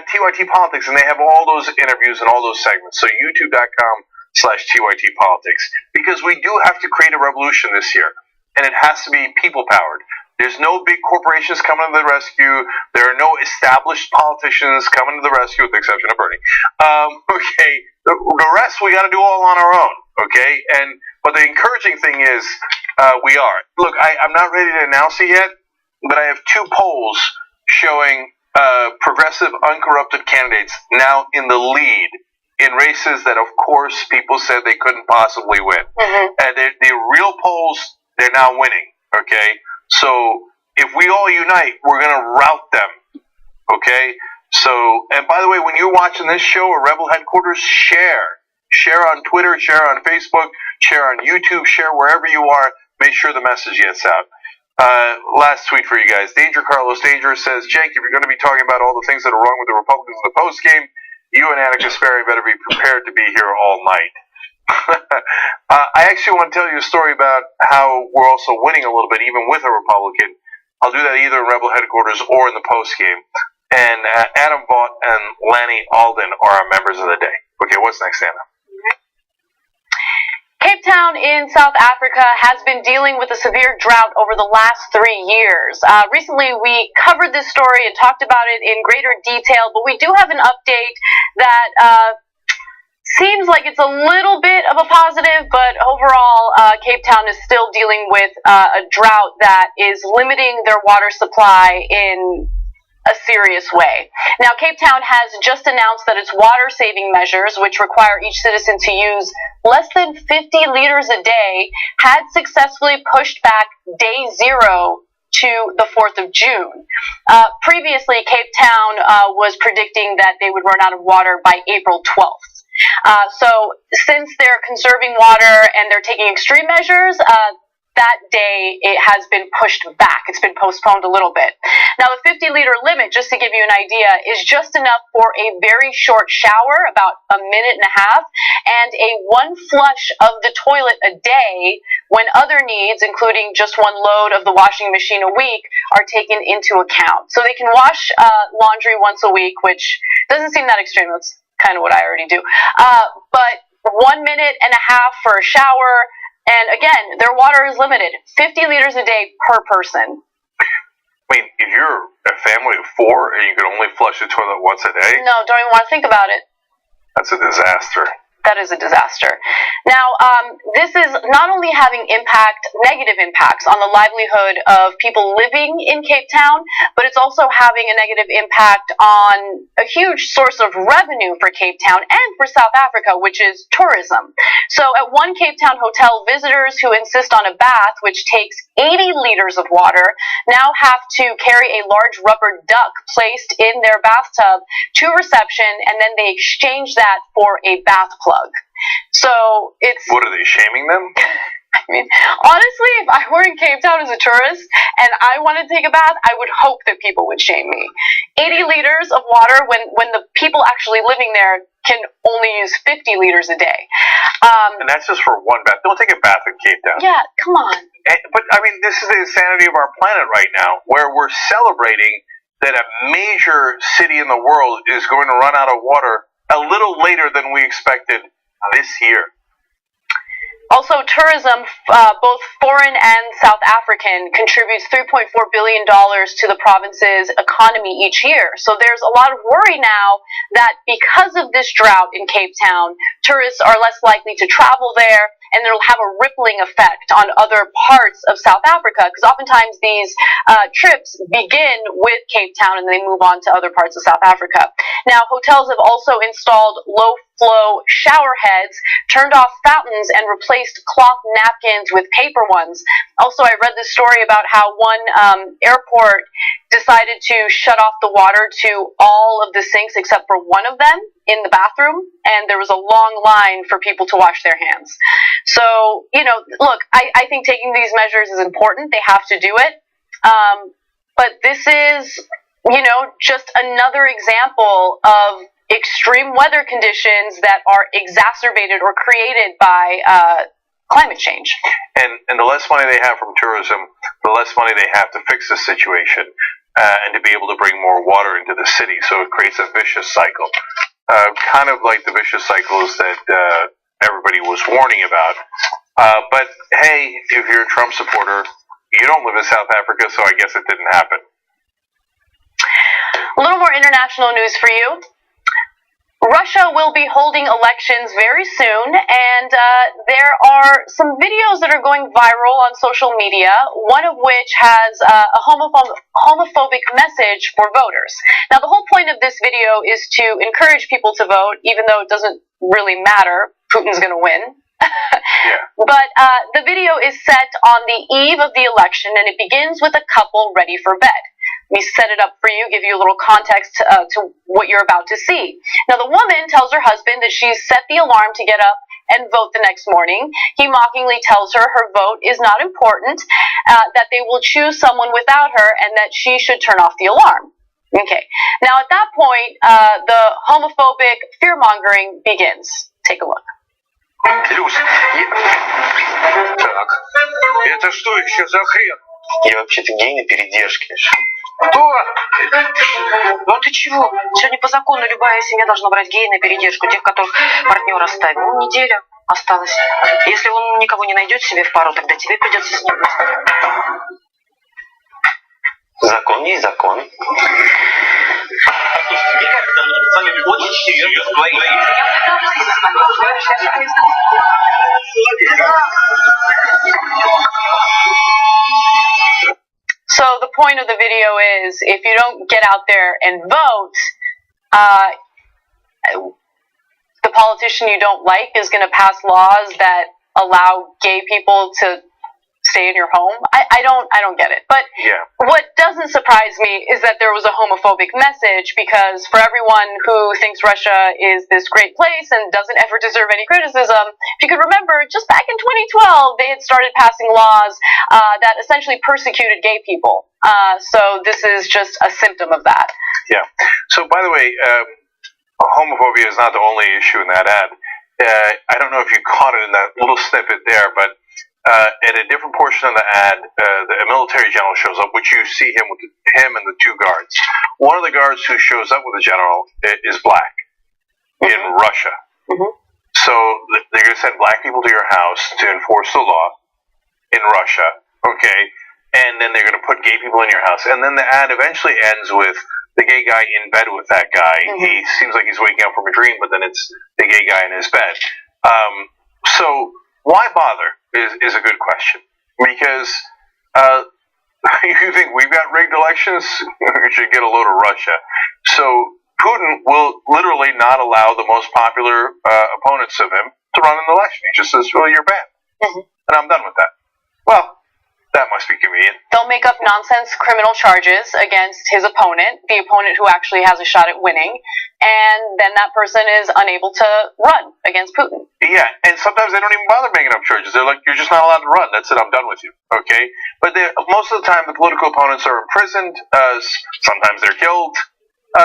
TYT Politics, and they have all those interviews and all those segments. So youtube.com/TYT Politics. Because we do have to create a revolution this year, and it has to be people-powered. There's no big corporations coming to the rescue. There are no established politicians coming to the rescue, with the exception of Bernie. Okay, the rest we got to do all on our own. Okay, but the encouraging thing is we are. Look, I'm not ready to announce it yet, but I have 2 polls showing progressive, uncorrupted candidates now in the lead in races that, of course, people said they couldn't possibly win. And the real polls, they're now winning, okay? So if we all unite, we're going to rout them, okay? So, and by the way, when you're watching this show at Rebel Headquarters, share. Share on Twitter, share on Facebook, share on YouTube, share wherever you are. Make sure the message gets out. Last tweet for you guys. Danger Carlos Danger says, Jake, if you're going to be talking about all the things that are wrong with the Republicans in the postgame, you and Anna Kasperi better be prepared to be here all night. I actually want to tell you a story about how we're also winning a little bit, even with a Republican. I'll do that either in Rebel Headquarters or in the postgame. And Adam Vaught and Lanny Alden are our members of the day. Okay, what's next, Anna? Cape Town in South Africa has been dealing with a severe drought over the last 3 years. Recently, we covered this story and talked about it in greater detail, but we do have an update that seems like it's a little bit of a positive, but overall, Cape Town is still dealing with a drought that is limiting their water supply in a serious way. Now, Cape Town has just announced that its water-saving measures, which require each citizen to use less than 50 liters a day, had successfully pushed back day zero to the 4th of June. Previously, Cape Town was predicting that they would run out of water by April 12th. So since they're conserving water and they're taking extreme measures, that day it has been pushed back. It's been postponed a little bit. Now, the 50-liter limit, just to give you an idea, is just enough for a very short shower, about a minute and a half, and a one flush of the toilet a day when other needs, including just one load of the washing machine a week, are taken into account. So they can wash laundry once a week, which doesn't seem that extreme. That's kind of what I already do. But 1 minute and a half for a shower. And again, their water is limited. 50 liters a day per person. I mean, if you're a family of 4 and you can only flush the toilet once a day? No, don't even want to think about it. That's a disaster. That is a disaster. Now, this is not only having negative impacts on the livelihood of people living in Cape Town, but it's also having a negative impact on a huge source of revenue for Cape Town and for South Africa, which is tourism. So at one Cape Town hotel, visitors who insist on a bath, which takes 80 liters of water, now have to carry a large rubber duck placed in their bathtub to reception, and then they exchange that for a bath plug. So it's... What, are they shaming them? I mean, honestly, if I were in Cape Town as a tourist and I wanted to take a bath, I would hope that people would shame me. 80 liters of water when the people actually living there can only use 50 liters a day. And that's just for one bath. Don't take a bath in Cape Town. Yeah, come on. But, I mean, this is the insanity of our planet right now, where we're celebrating that a major city in the world is going to run out of water a little later than we expected this year. Also, tourism, both foreign and South African, contributes $3.4 billion to the province's economy each year. So there's a lot of worry now that because of this drought in Cape Town, tourists are less likely to travel there, and it'll have a rippling effect on other parts of South Africa, because oftentimes these trips begin with Cape Town and they move on to other parts of South Africa. Now, hotels have also installed low-flow shower heads, turned off fountains, and replaced cloth napkins with paper ones. Also, I read this story about how one airport decided to shut off the water to all of the sinks except for one of them in the bathroom, and there was a long line for people to wash their hands. So, you know, look, I think taking these measures is important. They have to do it. But this is, you know, just another example of extreme weather conditions that are exacerbated or created by climate change. And the less money they have from tourism, the less money they have to fix the situation and to be able to bring more water into the city. So it creates a vicious cycle. Kind of like the vicious cycles that everybody was warning about. But hey, if you're a Trump supporter, you don't live in South Africa, so I guess it didn't happen. A little more international news for you. Russia will be holding elections very soon, and there are some videos that are going viral on social media, one of which has a homophobic message for voters. Now, the whole point of this video is to encourage people to vote, even though it doesn't really matter. Putin's going to win. But the video is set on the eve of the election, and it begins with a couple ready for bed. Let me set it up for you, give you a little context to what you're about to see. Now, the woman tells her husband that she's set the alarm to get up and vote the next morning. He mockingly tells her her vote is not important, that they will choose someone without her, and that she should turn off the alarm. Okay. Now, at that point, the homophobic fear-mongering begins. Take a look. Люсь, так, это что еще за хрен? Я вообще-то гей на передержке. Кто? Ну ты чего? Сегодня по закону любая семья должна брать гея на передержку, тех, которых партнер оставил. Ну, неделя осталась. Если он никого не найдет себе в пару, тогда тебе придется с ним быть. Закон есть закон. Мне кажется, мы с вами очень серьезно говорим. So the point of the video is, if you don't get out there and vote, the politician you don't like is going to pass laws that allow gay people to stay in your home. I don't get it. But what doesn't surprise me is that there was a homophobic message, because for everyone who thinks Russia is this great place and doesn't ever deserve any criticism, if you could remember, just back in 2012, they had started passing laws that essentially persecuted gay people. So this is just a symptom of that. Yeah. So, by the way, homophobia is not the only issue in that ad. I don't know if you caught it in that little snippet there, but at a different portion of the ad, a military general shows up, which you see him with him and the two guards. One of the guards who shows up with the general is black in Russia. So they're going to send black people to your house to enforce the law in Russia, okay? And then they're going to put gay people in your house. And then the ad eventually ends with the gay guy in bed with that guy. He seems like he's waking up from a dream, but then it's the gay guy in his bed. So why bother is a good question. Because you think we've got rigged elections? We should get a load of Russia. So Putin will literally not allow the most popular opponents of him to run an election. He just says, well, you're banned. And I'm done with that. Well, that must be convenient. They'll make up nonsense criminal charges against his opponent, the opponent who actually has a shot at winning, and then that person is unable to run against Putin. Yeah, and sometimes they don't even bother making up charges. They're like, you're just not allowed to run. That's it, I'm done with you. Okay? But most of the time, the political opponents are imprisoned. Sometimes they're killed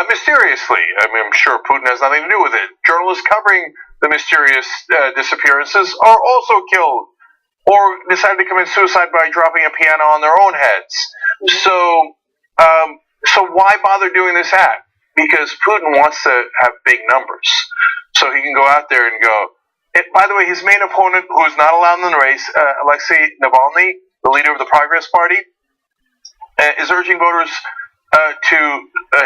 mysteriously. I mean, I'm sure Putin has nothing to do with it. Journalists covering the mysterious disappearances are also killed, or decided to commit suicide by dropping a piano on their own heads. So why bother doing this ad? Because Putin wants to have big numbers. So he can go out there and go, by the way, his main opponent, who is not allowed in the race, Alexei Navalny, the leader of the Progress Party, is urging voters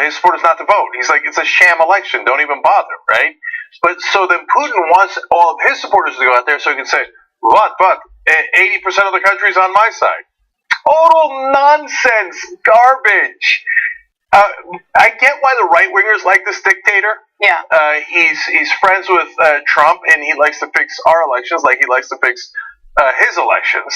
his supporters not to vote. He's like, it's a sham election, don't even bother, right? But so then Putin wants all of his supporters to go out there so he can say, what, 80% of the country's on my side. Total nonsense, garbage. I get why the right-wingers like this dictator. Yeah. He's friends with Trump, and he likes to fix our elections like he likes to fix his elections.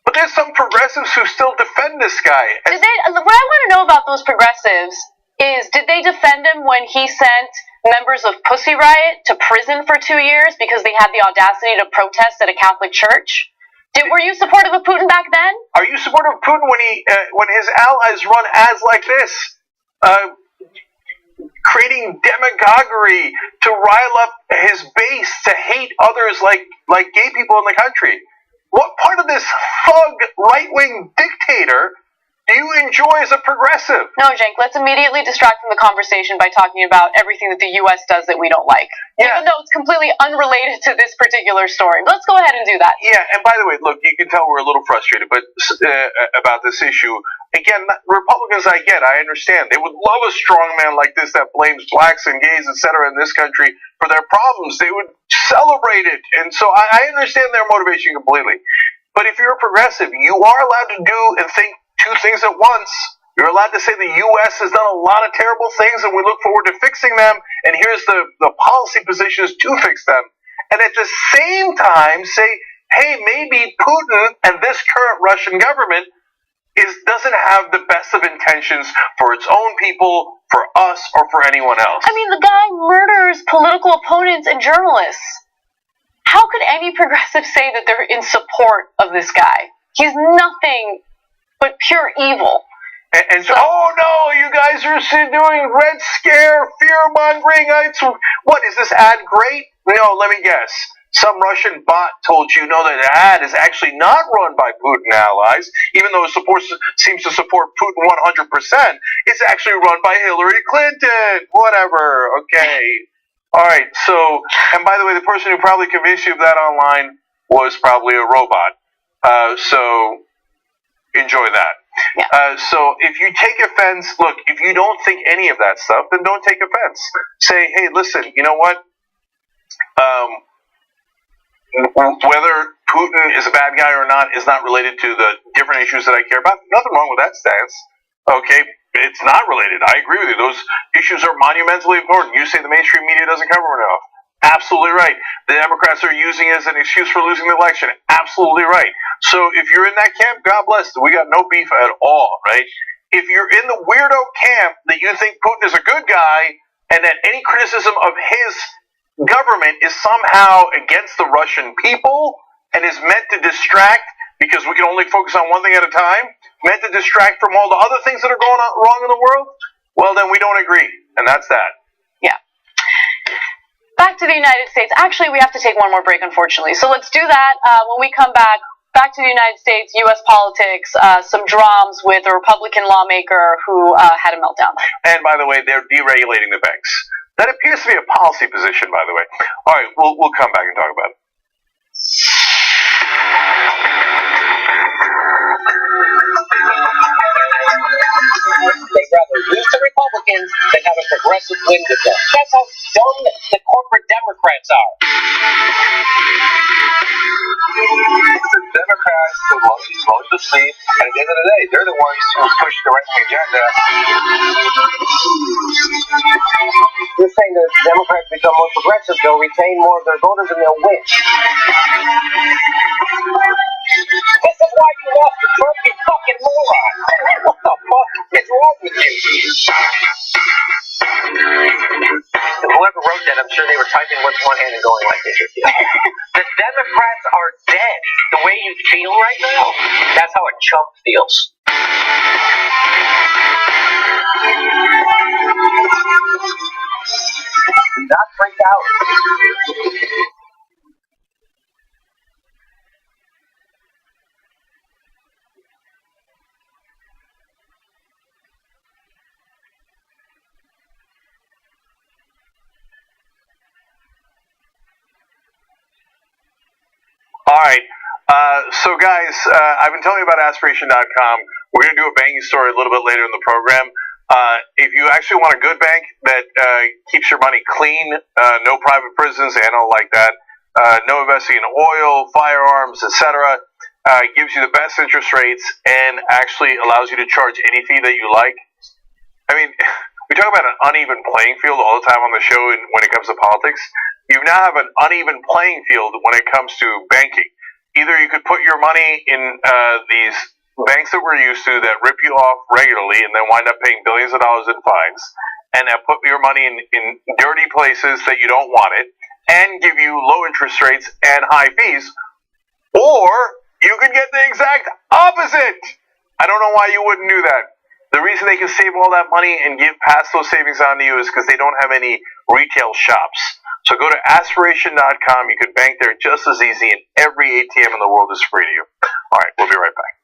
But there's some progressives who still defend this guy. What I want to know about those progressives is, did they defend him when he sent members of Pussy Riot to prison for 2 years because they had the audacity to protest at a Catholic church? Were you supportive of Putin back then? Are you supportive of Putin when his allies run ads like this, creating demagoguery to rile up his base to hate others like gay people in the country? What part of this thug right-wing dictator do you enjoy as a progressive? No, Cenk, let's immediately distract from the conversation by talking about everything that the U.S. does that we don't like. Yeah. Even though it's completely unrelated to this particular story. Let's go ahead and do that. Yeah, and by the way, look, you can tell we're a little frustrated about this issue. Again, Republicans, I get, I understand. They would love a strong man like this that blames blacks and gays, etc., in this country for their problems. They would celebrate it. And so I understand their motivation completely. But if you're a progressive, you are allowed to do and think two things at once. You're allowed to say the U.S. has done a lot of terrible things and we look forward to fixing them, and here's the policy positions to fix them. And at the same time say, hey, maybe Putin and this current Russian government doesn't have the best of intentions for its own people, for us, or for anyone else. I mean, the guy murders political opponents and journalists. How could any progressive say that they're in support of this guy? He's nothing but pure evil. And so, oh no, you guys are doing Red Scare, fear-mongering. What, is this ad great? No, let me guess. Some Russian bot told you, no, that ad is actually not run by Putin allies, even though it seems to support Putin 100%. It's actually run by Hillary Clinton. Whatever, okay. All right, so, and by the way, the person who probably convinced you of that online was probably a robot. So, enjoy that. Yeah. So if you take offense, look, if you don't think any of that stuff, then don't take offense. Say, hey, listen, you know what? Whether Putin is a bad guy or not is not related to the different issues that I care about. Nothing wrong with that stance. Okay, it's not related. I agree with you. Those issues are monumentally important. You say the mainstream media doesn't cover them enough. Absolutely right. The Democrats are using it as an excuse for losing the election. Absolutely right. So if you're in that camp, God bless. We got no beef at all, right? If you're in the weirdo camp that you think Putin is a good guy and that any criticism of his government is somehow against the Russian people and is meant to distract, because we can only focus on one thing at a time, meant to distract from all the other things that are going on wrong in the world, well, then we don't agree. And that's that. Yeah. Back to the United States. Actually, we have to take one more break, unfortunately. So let's do that. When we come back to the United States, U.S. politics, some dramas with a Republican lawmaker who had a meltdown. And by the way, they're deregulating the banks. That appears to be a policy position, by the way. All right, we'll come back and talk about it. They'd rather lose to Republicans than have a progressive win with them. That's how dumb the corporate Democrats are. The Democrats who vote to sleep, and at the end of the day, they're the ones who push the right-wing agenda. You're saying that if Democrats become more progressive, they'll retain more of their voters and they'll win. This is why you lost to Trump, you fucking moron. What the fuck is wrong with you? Whoever wrote that, I'm sure they were typing with one hand and going like this. The Democrats are dead. The way you feel right now, that's how a chump feels. Do not freak out. All right. So guys, I've been telling you about aspiration.com. We're going to do a banking story a little bit later in the program. If you actually want a good bank that keeps your money clean, no private prisons, and all like that, no investing in oil, firearms, etc., gives you the best interest rates and actually allows you to charge any fee that you like. I mean, we talk about an uneven playing field all the time on the show when it comes to politics. You now have an uneven playing field when it comes to banking. Either you could put your money in these banks that we're used to that rip you off regularly and then wind up paying billions of dollars in fines, and that put your money in dirty places that you don't want it, and give you low interest rates and high fees. Or you could get the exact opposite. I don't know why you wouldn't do that. The reason they can save all that money and pass those savings on to you is because they don't have any retail shops. So go to aspiration.com. You can bank there just as easy, and every ATM in the world is free to you. All right, we'll be right back.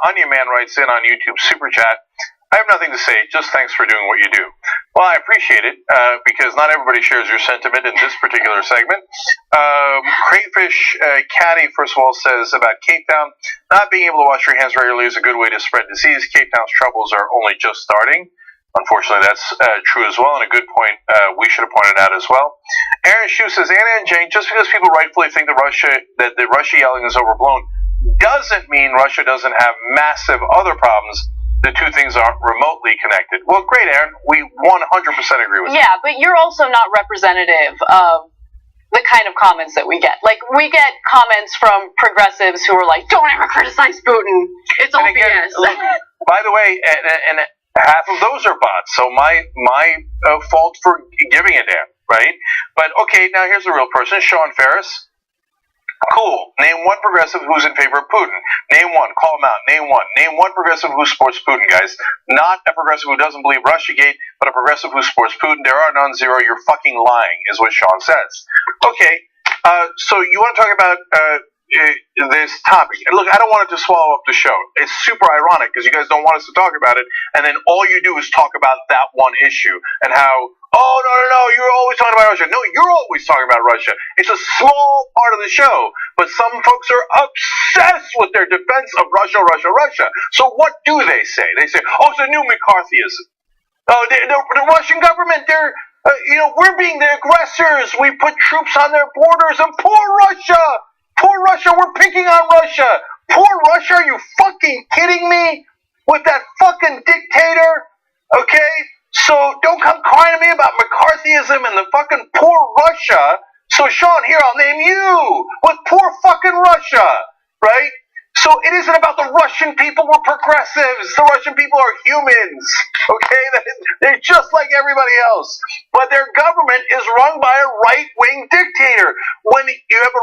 Onion Man writes in on YouTube Super Chat. I have nothing to say, just thanks for doing what you do. Well, I appreciate it, because not everybody shares your sentiment in this particular segment. Crayfish Caddy, first of all, says about Cape Town, not being able to wash your hands regularly is a good way to spread disease. Cape Town's troubles are only just starting. Unfortunately, that's true as well, and a good point we should have pointed out as well. Aaron Shue says, Anna and Jane, just because people rightfully think that the Russia yelling is overblown doesn't mean Russia doesn't have massive other problems. The two things aren't remotely connected. Well, great, Aaron. We 100% agree with you. Yeah, but you're also not representative of the kind of comments that we get. Like, we get comments from progressives who are like, don't ever criticize Putin. It's all BS. Look, by the way, and half of those are bots, so my fault for giving a damn, right? But, okay, now here's a real person, Sean Ferris. Cool. Name one progressive who's in favor of Putin. Name one. Call them out. Name one. Name one progressive who supports Putin, guys. Not a progressive who doesn't believe Russiagate, but a progressive who supports Putin. There are none, zero. You're fucking lying, is what Sean says. Okay, so you want to talk about this topic. And look, I don't want it to swallow up the show. It's super ironic because you guys don't want us to talk about it, and then all you do is talk about that one issue and how, oh, no, you're always talking about Russia. No, you're always talking about Russia. It's a small part of the show, but some folks are obsessed with their defense of Russia. So what do they say? They say, oh, it's a new McCarthyism. Oh, the Russian government, they're, we're being the aggressors. We put troops on their borders, and poor Russia, we're picking on Russia. Poor Russia, are you fucking kidding me? With that fucking dictator? Okay? So don't come crying to me about McCarthyism and the fucking poor Russia. So Sean, here, I'll name you with poor fucking Russia. Right? So it isn't about the Russian people, we're progressives. The Russian people are humans. Okay? They're just like everybody else. But their government is run by a right-wing dictator. When you have a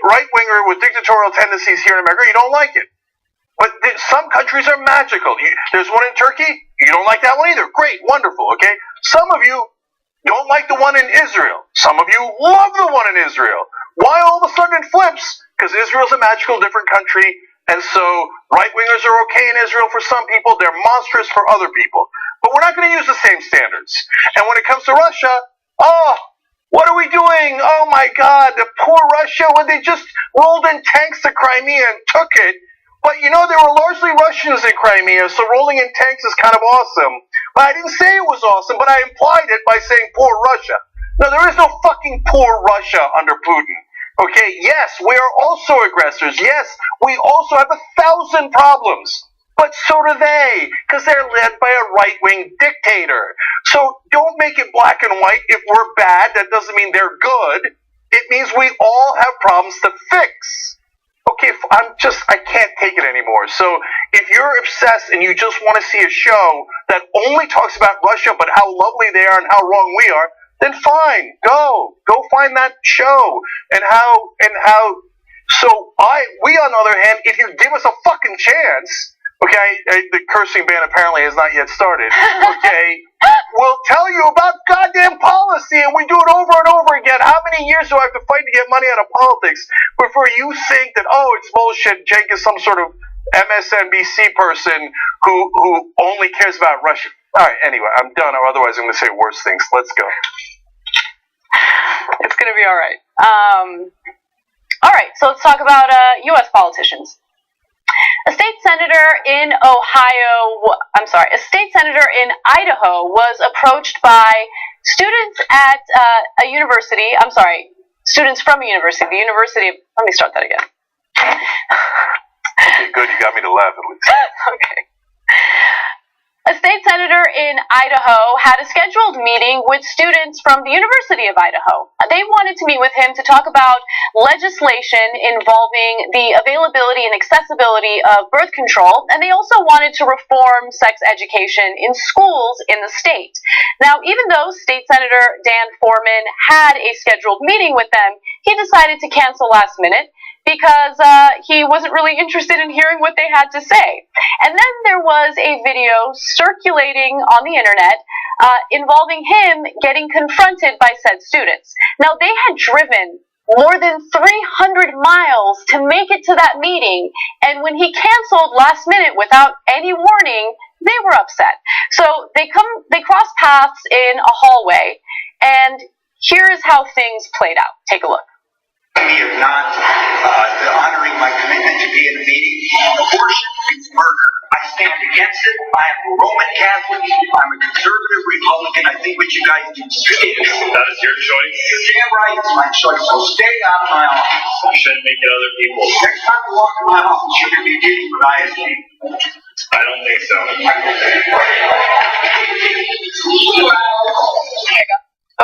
right-winger with dictatorial tendencies here in America, you don't like it. But some countries are magical. There's one in Turkey. You don't like that one either. Great, wonderful, okay? Some of you don't like the one in Israel. Some of you love the one in Israel. Why all of a sudden it flips? Because Israel's a magical different country, and so right-wingers are okay in Israel for some people. They're monstrous for other people. But we're not going to use the same standards. And when it comes to Russia, what are we doing? Oh, my God, the poor Russia, when they just rolled in tanks to Crimea and took it. But, there were largely Russians in Crimea, so rolling in tanks is kind of awesome. But I didn't say it was awesome, but I implied it by saying poor Russia. No, there is no fucking poor Russia under Putin. Okay, yes, we are also aggressors. Yes, we also have 1,000 problems. But so do they, because they're led by a right-wing dictator. So don't make it black and white. If we're bad, that doesn't mean they're good. It means we all have problems to fix. Okay, I can't take it anymore. So if you're obsessed and you just want to see a show that only talks about Russia, but how lovely they are and how wrong we are, then fine, go find that show and how. So we on the other hand, if you give us a fucking chance, okay, the cursing ban apparently has not yet started. Okay, we'll tell you about goddamn policy, and we do it over and over again. How many years do I have to fight to get money out of politics before you think that it's bullshit? Jake is some sort of MSNBC person who only cares about Russia. All right, anyway, I'm done, or otherwise I'm going to say worse things. Let's go. It's going to be all right. All right, so let's talk about U.S. politicians. A state senator in Idaho was approached by students at a university. Students from a university. Let me start that again. Okay, good. You got me to laugh at least. Okay. A state senator in Idaho had a scheduled meeting with students from the University of Idaho. They wanted to meet with him to talk about legislation involving the availability and accessibility of birth control, and they also wanted to reform sex education in schools in the state. Now, even though State Senator Dan Foreman had a scheduled meeting with them, he decided to cancel last minute because he wasn't really interested in hearing what they had to say. And then there was a video circulating on the internet involving him getting confronted by said students. Now, they had driven more than 300 miles to make it to that meeting, and when he canceled last minute without any warning, they were upset. So they cross paths in a hallway, and here's how things played out. Take a look. Me of not honoring my commitment to be in a meeting. Abortion is murder. I stand against it. I am a Roman Catholic. I'm a conservative Republican. I think what you guys do is that is your choice. You're damn right it's my choice. So stay out of my office. You shouldn't make it other people. Next time you walk in my office, you're going to be dealing with ISD. I don't think so.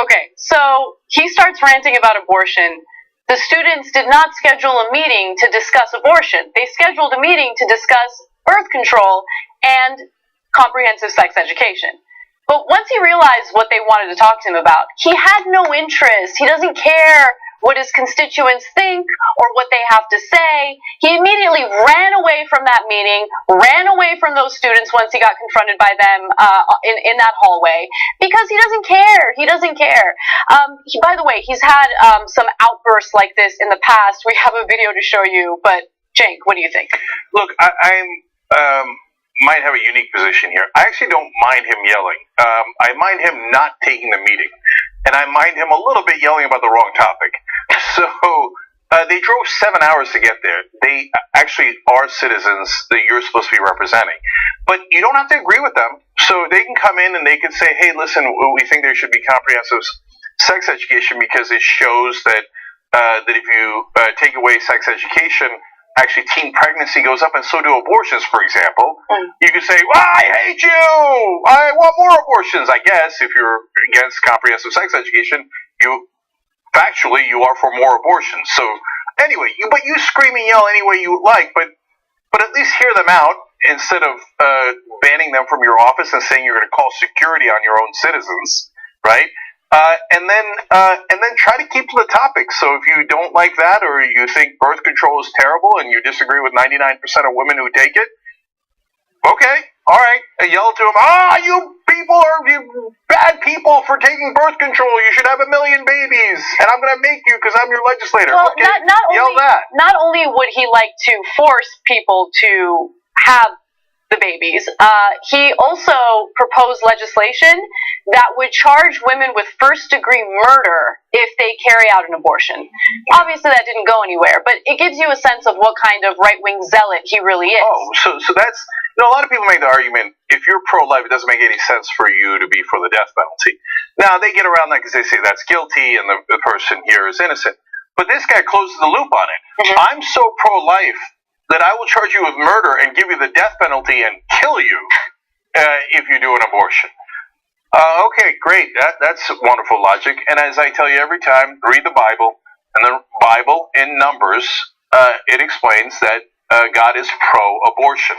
Okay, so he starts ranting about abortion. The students did not schedule a meeting to discuss abortion. They scheduled a meeting to discuss birth control and comprehensive sex education. But once he realized what they wanted to talk to him about, he had no interest. He doesn't care what his constituents think or what they have to say. He immediately ran away from that meeting, ran away from those students once he got confronted by them in that hallway, because he doesn't care. He doesn't care. By the way, he's had some outbursts like this in the past. We have a video to show you, but Cenk, what do you think? Look, I'm might have a unique position here. I actually don't mind him yelling. I mind him not taking the meeting. And I mind him a little bit yelling about the wrong topic. So they drove 7 hours to get there. They actually are citizens that you're supposed to be representing. But you don't have to agree with them. So they can come in and they can say, hey, listen, we think there should be comprehensive sex education because it shows that if you take away sex education, actually teen pregnancy goes up, and so do abortions, for example. You can say, well, I hate you! I want more abortions, I guess. If you're against comprehensive sex education, factually, you are for more abortions. So, anyway, but you scream and yell any way you like, but at least hear them out instead of banning them from your office and saying you're going to call security on your own citizens, right? And then try to keep to the topic. So if you don't like that, or you think birth control is terrible and you disagree with 99% of women who take it, okay, all right, yell to them, you people are you bad people for taking birth control. You should have 1 million babies, and I'm going to make you because I'm your legislator. Well, okay, yell that. Not only would he like to force people to have the babies, he also proposed legislation that would charge women with first-degree murder if they carry out an abortion. Obviously, that didn't go anywhere, but it gives you a sense of what kind of right-wing zealot he really is. Oh, so that's, a lot of people make the argument, if you're pro-life, it doesn't make any sense for you to be for the death penalty. Now, they get around that because they say that's guilty and the person here is innocent. But this guy closes the loop on it. Mm-hmm. I'm so pro-life that I will charge you with murder and give you the death penalty and kill you if you do an abortion. Okay, great. That's wonderful logic. And as I tell you every time, read the Bible. And the Bible, in Numbers, it explains that God is pro-abortion.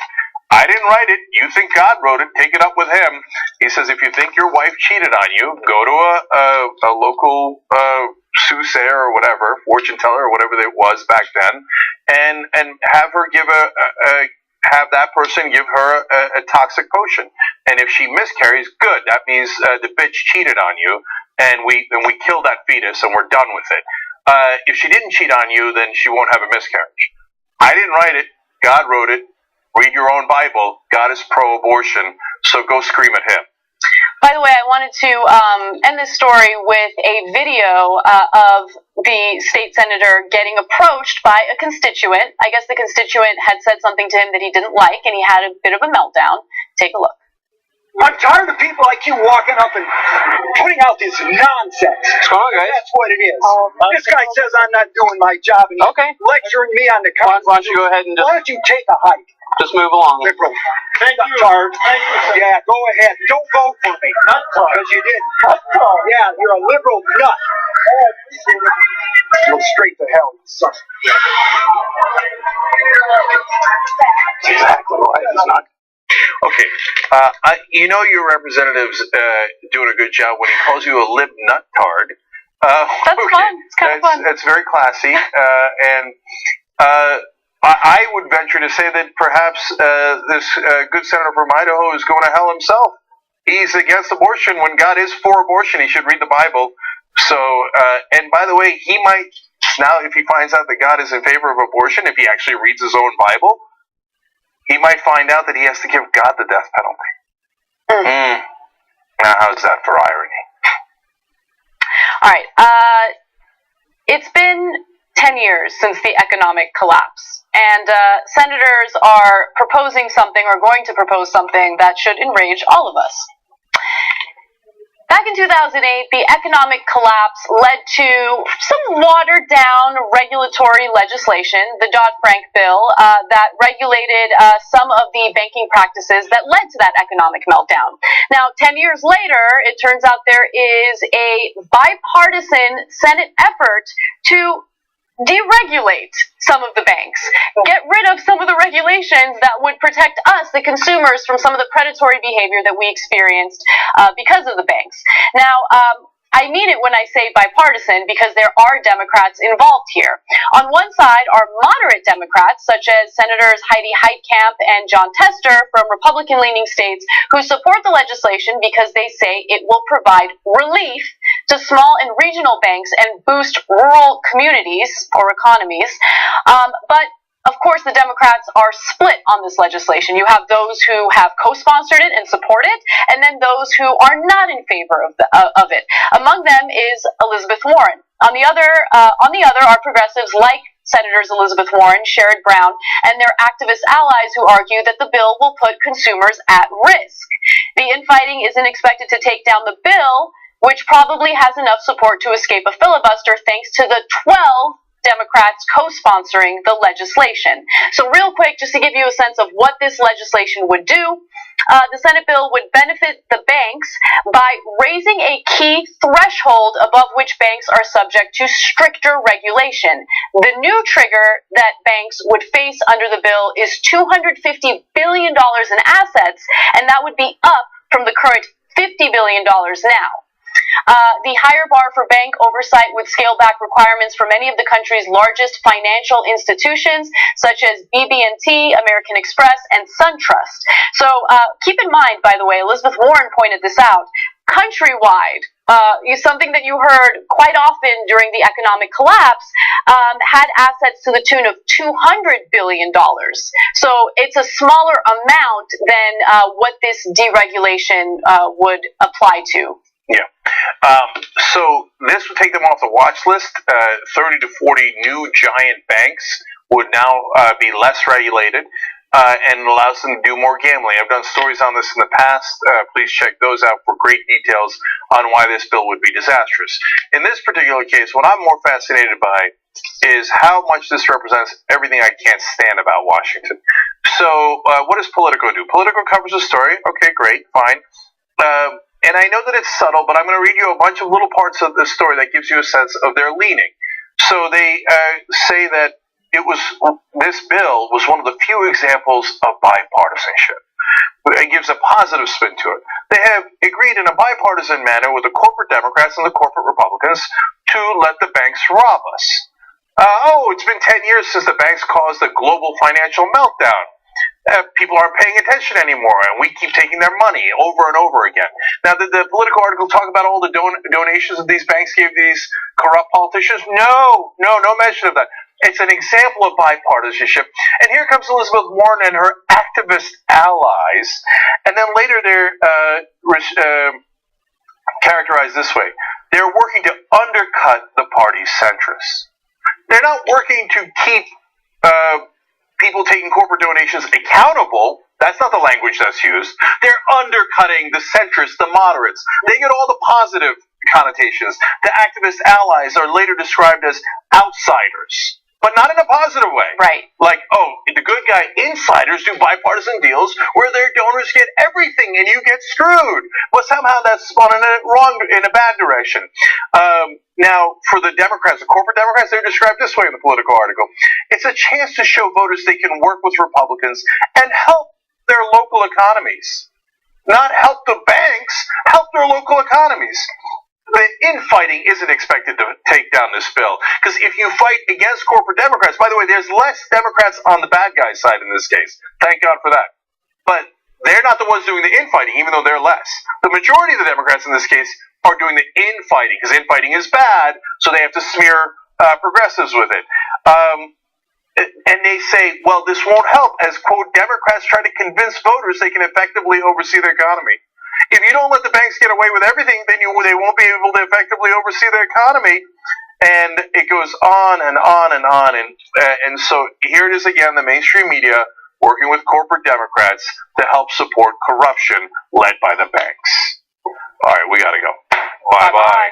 I didn't write it. You think God wrote it. Take it up with him. He says if you think your wife cheated on you, go to a local soothsayer or whatever, fortune teller or whatever it was back then, and have her have that person give her a toxic potion. And if she miscarries, good. That means the bitch cheated on you, and we kill that fetus and we're done with it. If she didn't cheat on you, then she won't have a miscarriage. I didn't write it. God wrote it. Read your own Bible. God is pro-abortion, so go scream at him. By the way, I wanted to end this story with a video of the state senator getting approached by a constituent. I guess the constituent had said something to him that he didn't like, and he had a bit of a meltdown. Take a look. I'm tired of people like you walking up and putting out this nonsense. What's going on, guys? That's what it is. This guy says I'm not doing my job, and he's lecturing me on the Constitution. Why don't you go ahead and why don't you take a hike? Just move along. Liberal. Thank you. Thank you. Yeah, go ahead. Don't vote for me. Because you did. Yeah, you're a liberal nut. Go straight to hell, son. Exactly right. It's not. Okay, your representative's doing a good job when he calls you a lib nuttard. That's fun. It's kind of fun. That's very classy, and I would venture to say that perhaps this good senator from Idaho is going to hell himself. He's against abortion when God is for abortion. He should read the Bible. So, and by the way, he might Now, if he finds out that God is in favor of abortion, if he actually reads his own Bible, he might find out that he has to give God the death penalty. Now, how's that for irony? All right. It's been 10 years since the economic collapse, and senators are proposing something or going to propose something that should enrage all of us. Back in 2008, the economic collapse led to some watered-down regulatory legislation, the Dodd-Frank bill, that regulated some of the banking practices that led to that economic meltdown. Now, 10 years later, it turns out there is a bipartisan Senate effort to deregulate some of the banks, get rid of some of the regulations that would protect us, the consumers, from some of the predatory behavior that we experienced because of the banks. Now, I mean it when I say bipartisan because there are Democrats involved here. On one side are moderate Democrats, such as Senators Heidi Heitkamp and John Tester from Republican-leaning states, who support the legislation because they say it will provide relief to small and regional banks and boost rural communities or economies. But of course, the Democrats are split on this legislation. You have those who have co-sponsored it and support it, and then those who are not in favor of it. Among them is Elizabeth Warren. On the other are progressives like Senators Elizabeth Warren, Sherrod Brown, and their activist allies who argue that the bill will put consumers at risk. The infighting isn't expected to take down the bill, which probably has enough support to escape a filibuster thanks to the 12 Democrats co-sponsoring the legislation. So real quick, just to give you a sense of what this legislation would do, the Senate bill would benefit the banks by raising a key threshold above which banks are subject to stricter regulation. The new trigger that banks would face under the bill is $250 billion in assets, and that would be up from the current $50 billion now. The higher bar for bank oversight would scale back requirements for many of the country's largest financial institutions, such as BB&T, American Express, and SunTrust. So keep in mind, by the way, Elizabeth Warren pointed this out, countrywide, something that you heard quite often during the economic collapse, had assets to the tune of $200 billion. So it's a smaller amount than what this deregulation would apply to. Yeah. So this would take them off the watch list. 30 to 40 new giant banks would now be less regulated and allows them to do more gambling. I've done stories on this in the past. Please check those out for great details on why this bill would be disastrous. In this particular case, what I'm more fascinated by is how much this represents everything I can't stand about Washington. So what does Politico do? Politico covers a story. Okay, great, fine. And I know that it's subtle, but I'm going to read you a bunch of little parts of this story that gives you a sense of their leaning. So they say that this bill was one of the few examples of bipartisanship. It gives a positive spin to it. They have agreed in a bipartisan manner with the corporate Democrats and the corporate Republicans to let the banks rob us. It's been 10 years since the banks caused a global financial meltdown. People aren't paying attention anymore, and we keep taking their money over and over again. Now, did the Politico article talk about all the donations that these banks gave these corrupt politicians? No mention of that. It's an example of bipartisanship. And here comes Elizabeth Warren and her activist allies, and then later they're characterized this way. They're working to undercut the party's centrists. They're not working to keep people taking corporate donations accountable. That's not the language that's used. They're undercutting the centrists, the moderates. They get all the positive connotations. The activist allies are later described as outsiders, but not in a positive way. Right. Like, the good guy insiders do bipartisan deals where their donors get everything and you get screwed. But somehow that's spun in a bad direction. Now, for the Democrats, the corporate Democrats, they're described this way in the Politico article. It's a chance to show voters they can work with Republicans and help their local economies. Not help the banks, help their local economies. The infighting isn't expected to take down this bill. Because if you fight against corporate Democrats, by the way, there's less Democrats on the bad guy side in this case. Thank God for that. But they're not the ones doing the infighting, even though they're less. The majority of the Democrats in this case are doing the infighting, because infighting is bad, so they have to smear progressives with it. And they say, well, this won't help, as, quote, Democrats try to convince voters they can effectively oversee their economy. If you don't let the banks get away with everything, then they won't be able to effectively oversee their economy. And it goes on and on and on. And so here it is again, the mainstream media working with corporate Democrats to help support corruption led by the banks. All right, we got to go. Bye-bye.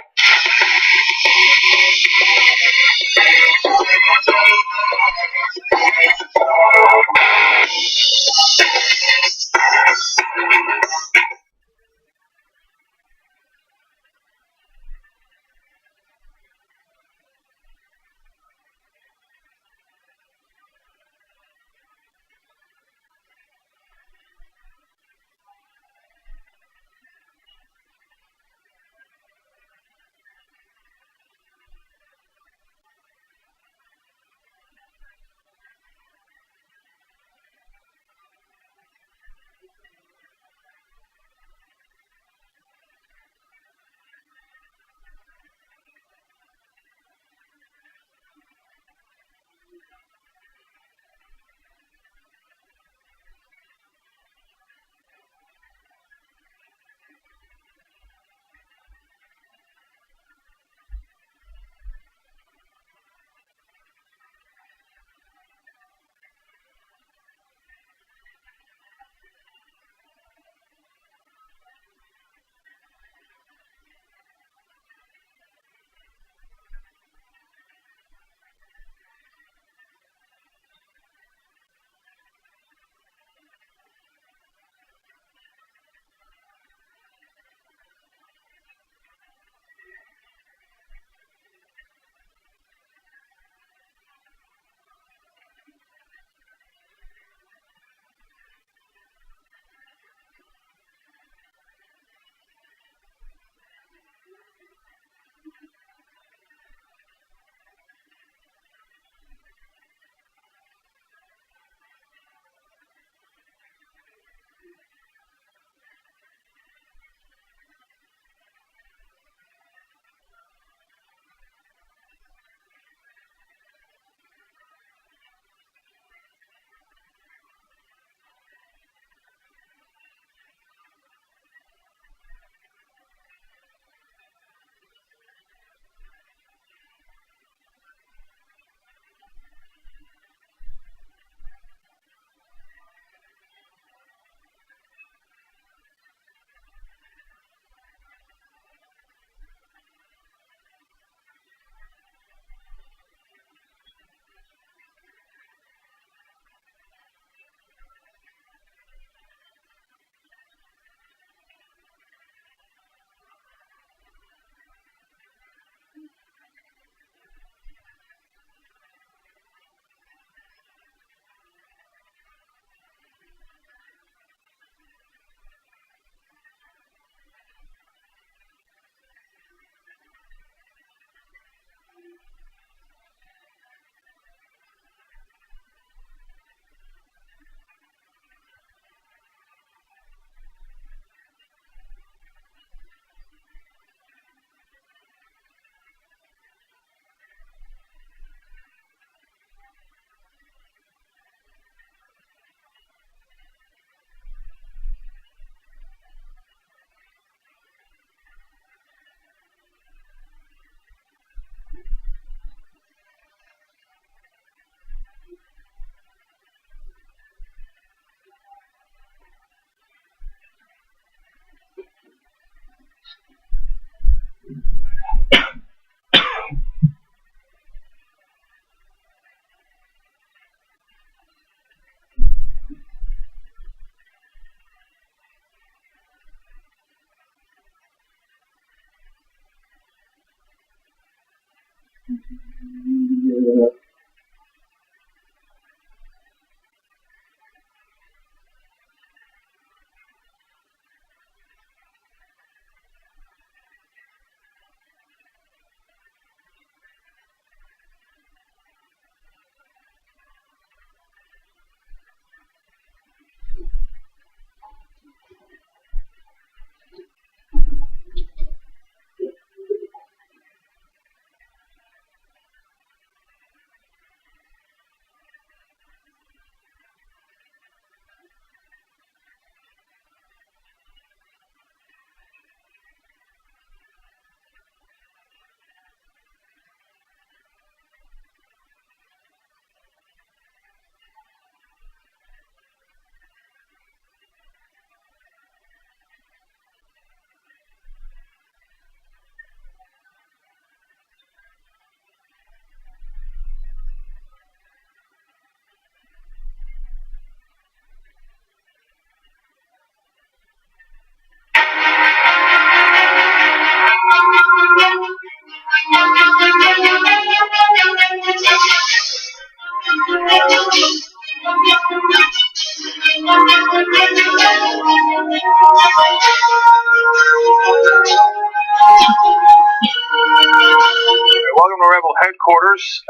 headquarters.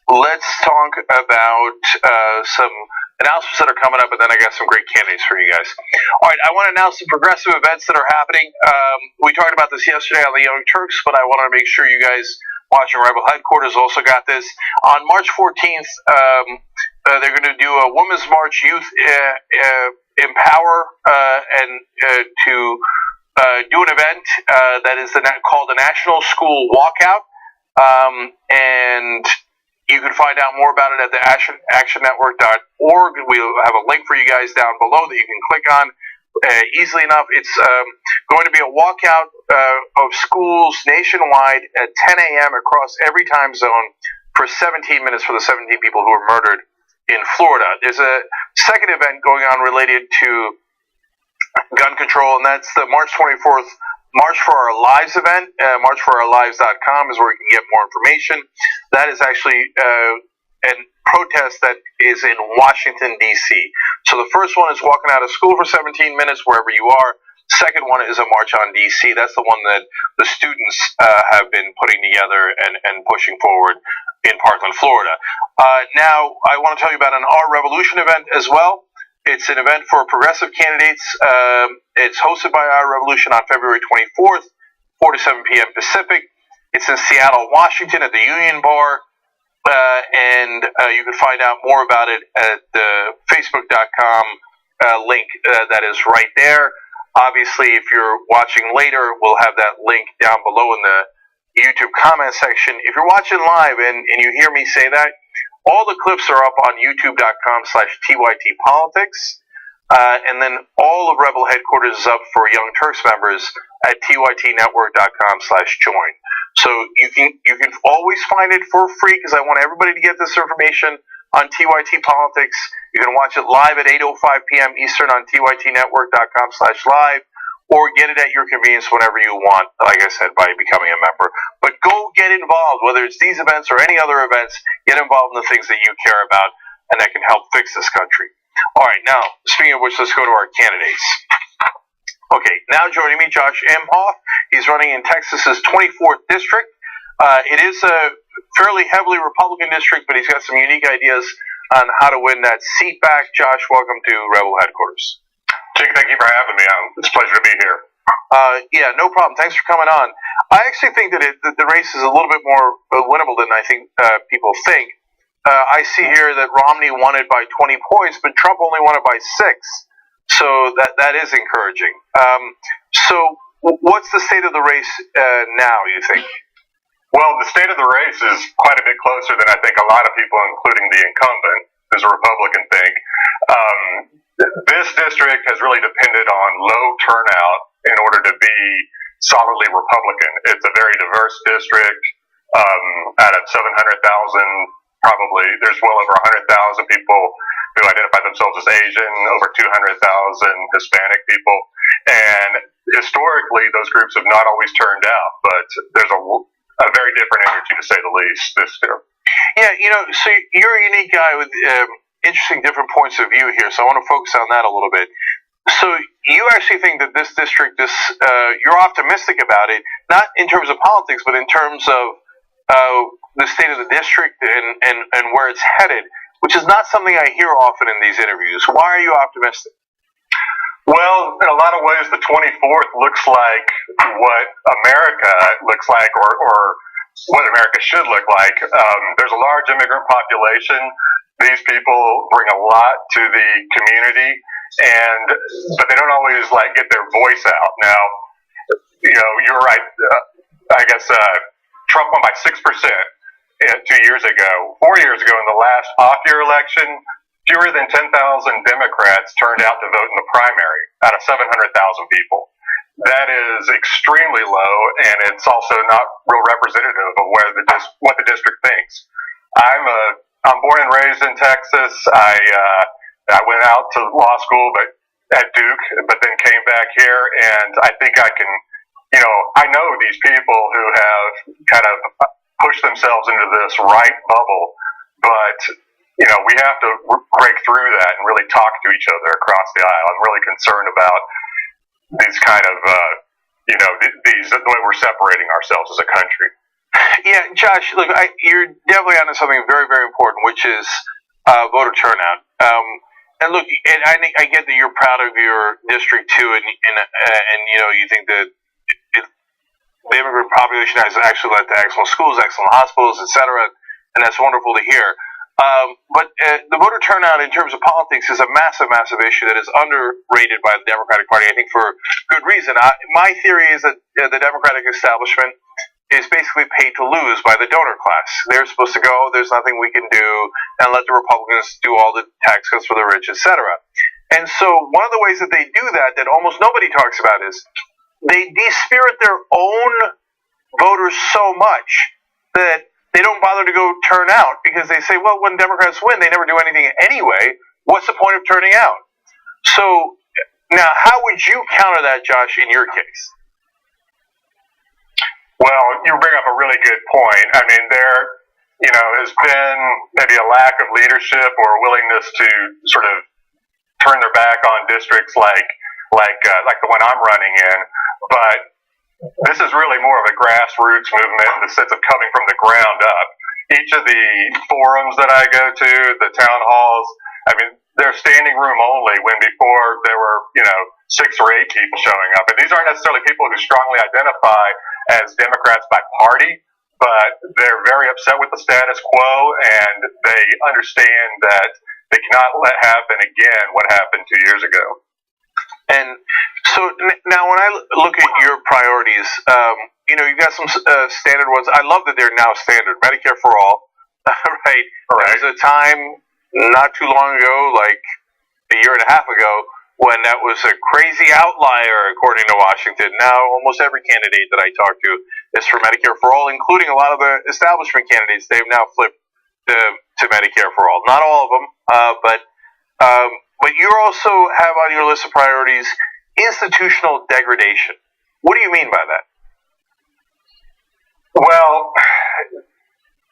Let's talk about some announcements that are coming up, and then I got some great candidates for you guys. All right, I want to announce some progressive events that are happening. We talked about this yesterday on the Young Turks, but I want to make sure you guys watching Rebel Headquarters also got this. On March 14th, they're going to do a Women's March Youth Empower and to do an event that is called the National School Walkout. And you can find out more about it at the actionnetwork.org. We'll have a link for you guys down below that you can click on easily enough. It's going to be a walkout of schools nationwide at 10 a.m. across every time zone for 17 minutes for the 17 people who were murdered in Florida. There's a second event going on related to gun control, and that's the March 24th March for Our Lives event. Marchforourlives.com is where you can get more information. That is actually a protest that is in Washington, D.C. So the first one is walking out of school for 17 minutes wherever you are. Second one is a march on D.C. That's the one that the students have been putting together and pushing forward in Parkland, Florida. Now, I want to tell you about an Our Revolution event as well. It's an event for progressive candidates. It's hosted by Our Revolution on February 24th, 4 to 7 p.m. Pacific. It's in Seattle, Washington at the Union Bar. And you can find out more about it at the facebook.com link that is right there. Obviously, if you're watching later, we'll have that link down below in the YouTube comment section. If you're watching live and you hear me say that, all the clips are up on youtube.com/TYTpolitics. And then all of Rebel Headquarters is up for Young Turks members at tytnetwork.com/join. So you can always find it for free because I want everybody to get this information on TYT Politics. You can watch it live at 8:05 p.m. Eastern on tytnetwork.com/live, or get it at your convenience whenever you want, like I said, by becoming a member. But go get involved, whether it's these events or any other events. Get involved in the things that you care about and that can help fix this country. All right, now, speaking of which, let's go to our candidates. Okay, now joining me, Josh Emhoff. He's running in Texas's 24th district. It is a fairly heavily Republican district, but he's got some unique ideas on how to win that seat back. Josh, welcome to Rebel Headquarters. Jake, thank you for having me. It's a pleasure to be here. Yeah, no problem. Thanks for coming on. I actually think that the race is a little bit more winnable than I think people think. I see here that Romney won it by 20 points, but Trump only won it by 6. So that is encouraging. So what's the state of the race now, you think? Well, the state of the race is quite a bit closer than I think a lot of people, including the incumbent, who's a Republican, think. This district has really depended on low turnout in order to be solidly Republican. It's a very diverse district. Out of 700,000, probably there's well over 100,000 people who identify themselves as Asian, over 200,000 Hispanic people, and historically those groups have not always turned out. But there's a very different energy, to say the least, this year. Yeah, so you're a unique guy with interesting different points of view here, so I want to focus on that a little bit. So you actually think that this district, you're optimistic about it, not in terms of politics, but in terms of the state of the district and where it's headed, which is not something I hear often in these interviews. Why are you optimistic? Well, in a lot of ways, the 24th looks like what America looks like, or what America should look like. There's a large immigrant population. These people bring a lot to the community, but they don't always get their voice out. Now, you're right. I guess Trump won by 6% 2 years ago. 4 years ago, in the last off-year election, fewer than 10,000 Democrats turned out to vote in the primary out of 700,000 people. That is extremely low, and it's also not real representative of what the district thinks. I'm born and raised in Texas. I went out to law school, at Duke, but then came back here, and I think I can, I know these people who have kind of pushed themselves into this right bubble, but we have to break through that and really talk to each other across the aisle. I'm really concerned about these kind of, the way we're separating ourselves as a country. Yeah, Josh, look, you're definitely onto something very, very important, which is voter turnout. And look, and I get that you're proud of your district too, and you know you think that the immigrant population has actually led to excellent schools, excellent hospitals, etc., and that's wonderful to hear. But the voter turnout in terms of politics is a massive, massive issue that is underrated by the Democratic Party, I think for good reason. My theory is that the Democratic establishment is basically paid to lose by the donor class. They're supposed to go, there's nothing we can do, and let the Republicans do all the tax cuts for the rich, etc. And so one of the ways that they do that almost nobody talks about is they despirit their own voters so much that they don't bother to go turn out because they say, well, when Democrats win, they never do anything anyway. What's the point of turning out? So now, how would you counter that, Josh, in your case? Well, you bring up a really good point. I mean, there, has been maybe a lack of leadership or willingness to sort of turn their back on districts like the one I'm running in. But this is really more of a grassroots movement in the sense of coming from the ground up. Each of the forums that I go to, the town halls, I mean, they're standing room only when before there were, 6 or 8 people showing up. And these aren't necessarily people who strongly identify as Democrats by party, but they're very upset with the status quo, and they understand that they cannot let happen again what happened 2 years ago. And so now when I look at your priorities, you've got some standard ones. I love that they're now standard. Medicare for all, right? There was a time not too long ago, like a year and a half ago, when that was a crazy outlier, according to Washington. Now, almost every candidate that I talk to is for Medicare for all, including a lot of the establishment candidates. They've now flipped to Medicare for all. Not all of them, but you also have on your list of priorities institutional degradation. What do you mean by that? Well,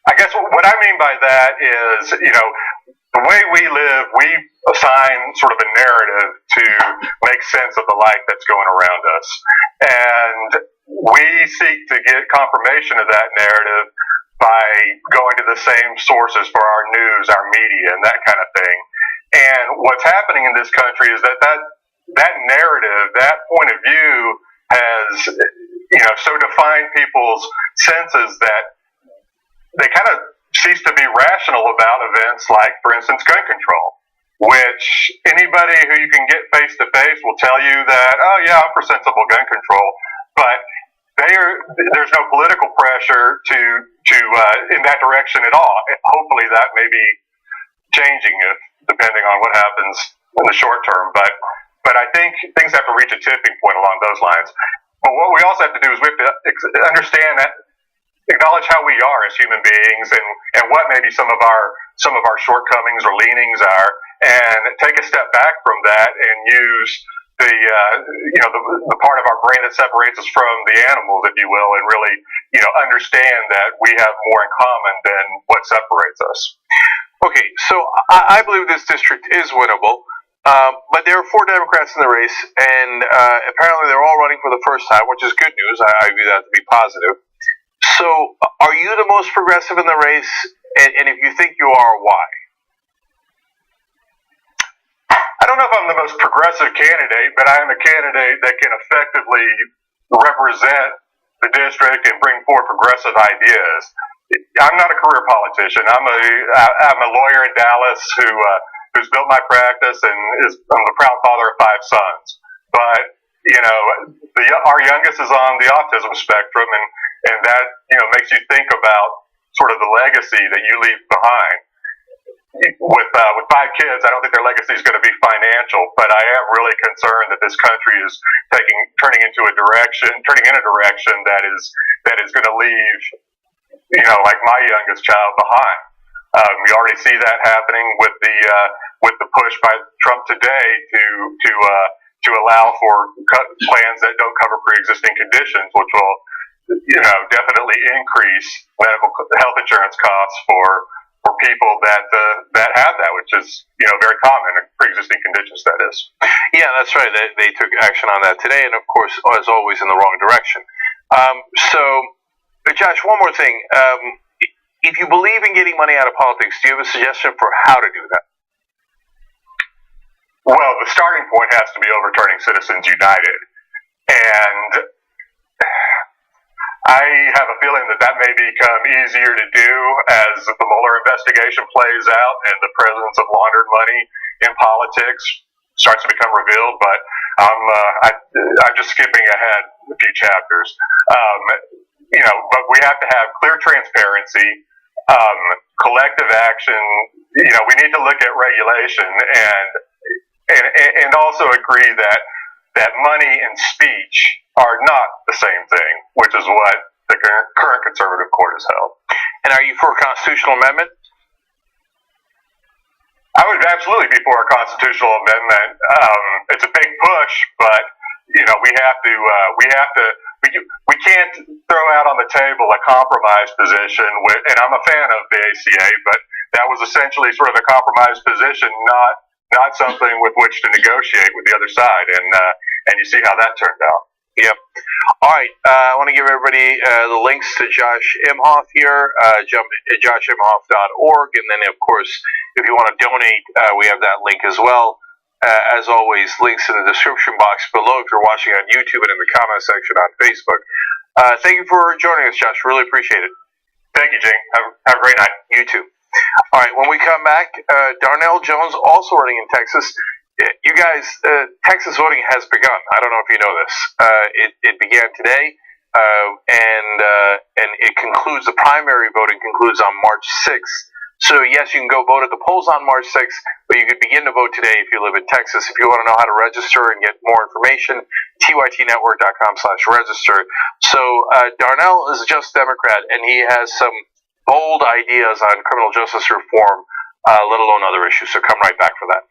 I guess what I mean by that is, the way we live, we assign sort of a narrative to make sense of the life that's going around us. And we seek to get confirmation of that narrative by going to the same sources for our news, our media, and that kind of thing. And what's happening in this country is that narrative, that point of view has, so defined people's senses that they kind of cease to be rational about events like, for instance, gun control, which anybody who you can get face to face will tell you that, oh yeah, I'm for sensible gun control, but there's no political pressure to in that direction at all. Hopefully that may be changing depending on what happens in the short term, but I think things have to reach a tipping point along those lines. But what we also have to do is we have to understand that, acknowledge how we are as human beings and what maybe some of our shortcomings or leanings are, and take a step back from that and use the part of our brain that separates us from the animals, if you will, and really understand that we have more in common than what separates us. Okay, so I believe this district is winnable. But there are 4 Democrats in the race, and apparently they're all running for the first time, which is good news. I view that to be positive. So, are you the most progressive in the race? And if you think you are, why? I don't know if I'm the most progressive candidate, but I am a candidate that can effectively represent the district and bring forth progressive ideas. I'm not a career politician. I'm a lawyer in Dallas who's built my practice, and I'm the proud father of 5 sons. But our youngest is on the autism spectrum, and that makes you think about sort of the legacy that you leave behind. With 5 kids, I don't think their legacy is going to be financial, but I am really concerned that this country is turning in a direction that is going to leave, like my youngest child behind. We already see that happening with the push by Trump today to allow for plans that don't cover pre-existing conditions, which will definitely increase medical health insurance costs for people that have that, which is very common in pre-existing conditions. That is. Yeah, that's right. They took action on that today, and of course, as always, in the wrong direction. So Josh, one more thing. If you believe in getting money out of politics, do you have a suggestion for how to do that? Well, the starting point has to be overturning Citizens United. And I have a feeling that may become easier to do as the Mueller investigation plays out and the presence of laundered money in politics starts to become revealed. But I'm just skipping ahead a few chapters. But we have to have clear transparency, collective action. We need to look at regulation and also agree that money and speech are not the same thing, which is what the current conservative court has held. And are you for a constitutional amendment? I would absolutely be for a constitutional amendment. It's a big push, but we can't throw out on the table a compromise position. And I'm a fan of the ACA, but that was essentially sort of a compromise position, not something with which to negotiate with the other side. And you see how that turned out. Yep. All right. I want to give everybody the links to Josh Imhoff here. Jump at joshimhoff.org. And then, of course, if you want to donate, we have that link as well. As always, links in the description box below if you're watching on YouTube and in the comment section on Facebook. Thank you for joining us, Josh. Really appreciate it. Thank you, Gene. Have a great night. You too. All right. When we come back, Darnell Jones also running in Texas. You guys, Texas voting has begun. I don't know if you know this. It began today, and it concludes. The primary voting concludes on March 6th. So yes, you can go vote at the polls on March 6th, but you could begin to vote today if you live in Texas. If you want to know how to register and get more information, tytnetwork.com/register. So Darnell is a just Democrat, and he has some bold ideas on criminal justice reform, let alone other issues. So come right back for that.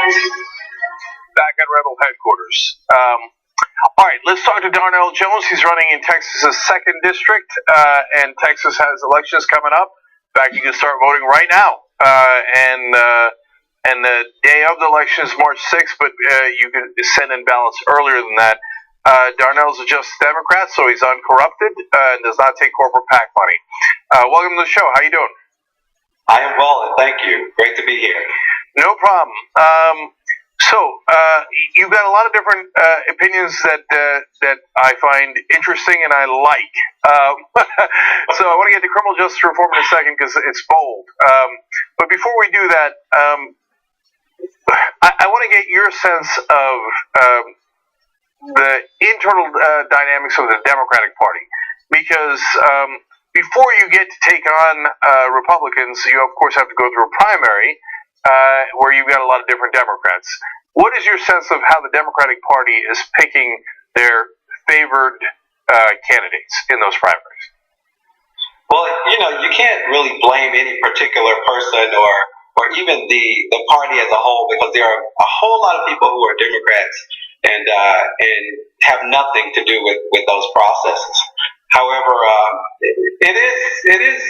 Back at Rebel headquarters. All right, let's talk to Darnell Jones. He's running in Texas's 2nd district, and Texas has elections coming up. In fact, you can start voting right now. And the day of the election is March 6th, but you can send in ballots earlier than that. Darnell's a Justice Democrat, so he's uncorrupted and does not take corporate PAC money. Welcome to the show. How you doing? I am well, and thank you. Great to be here. No problem. You've got a lot of different opinions that I find interesting and I like. So I want to get to criminal justice reform in a second because it's bold. But before we do that, I want to get your sense of the internal dynamics of the Democratic Party, because before you get to take on Republicans, you of course have to go through a primary where you've got a lot of different Democrats. What is your sense of how the Democratic Party is picking their favored candidates in those primaries? Well, you can't really blame any particular person or even the party as a whole, because there are a whole lot of people who are Democrats and have nothing to do with those processes. However, it is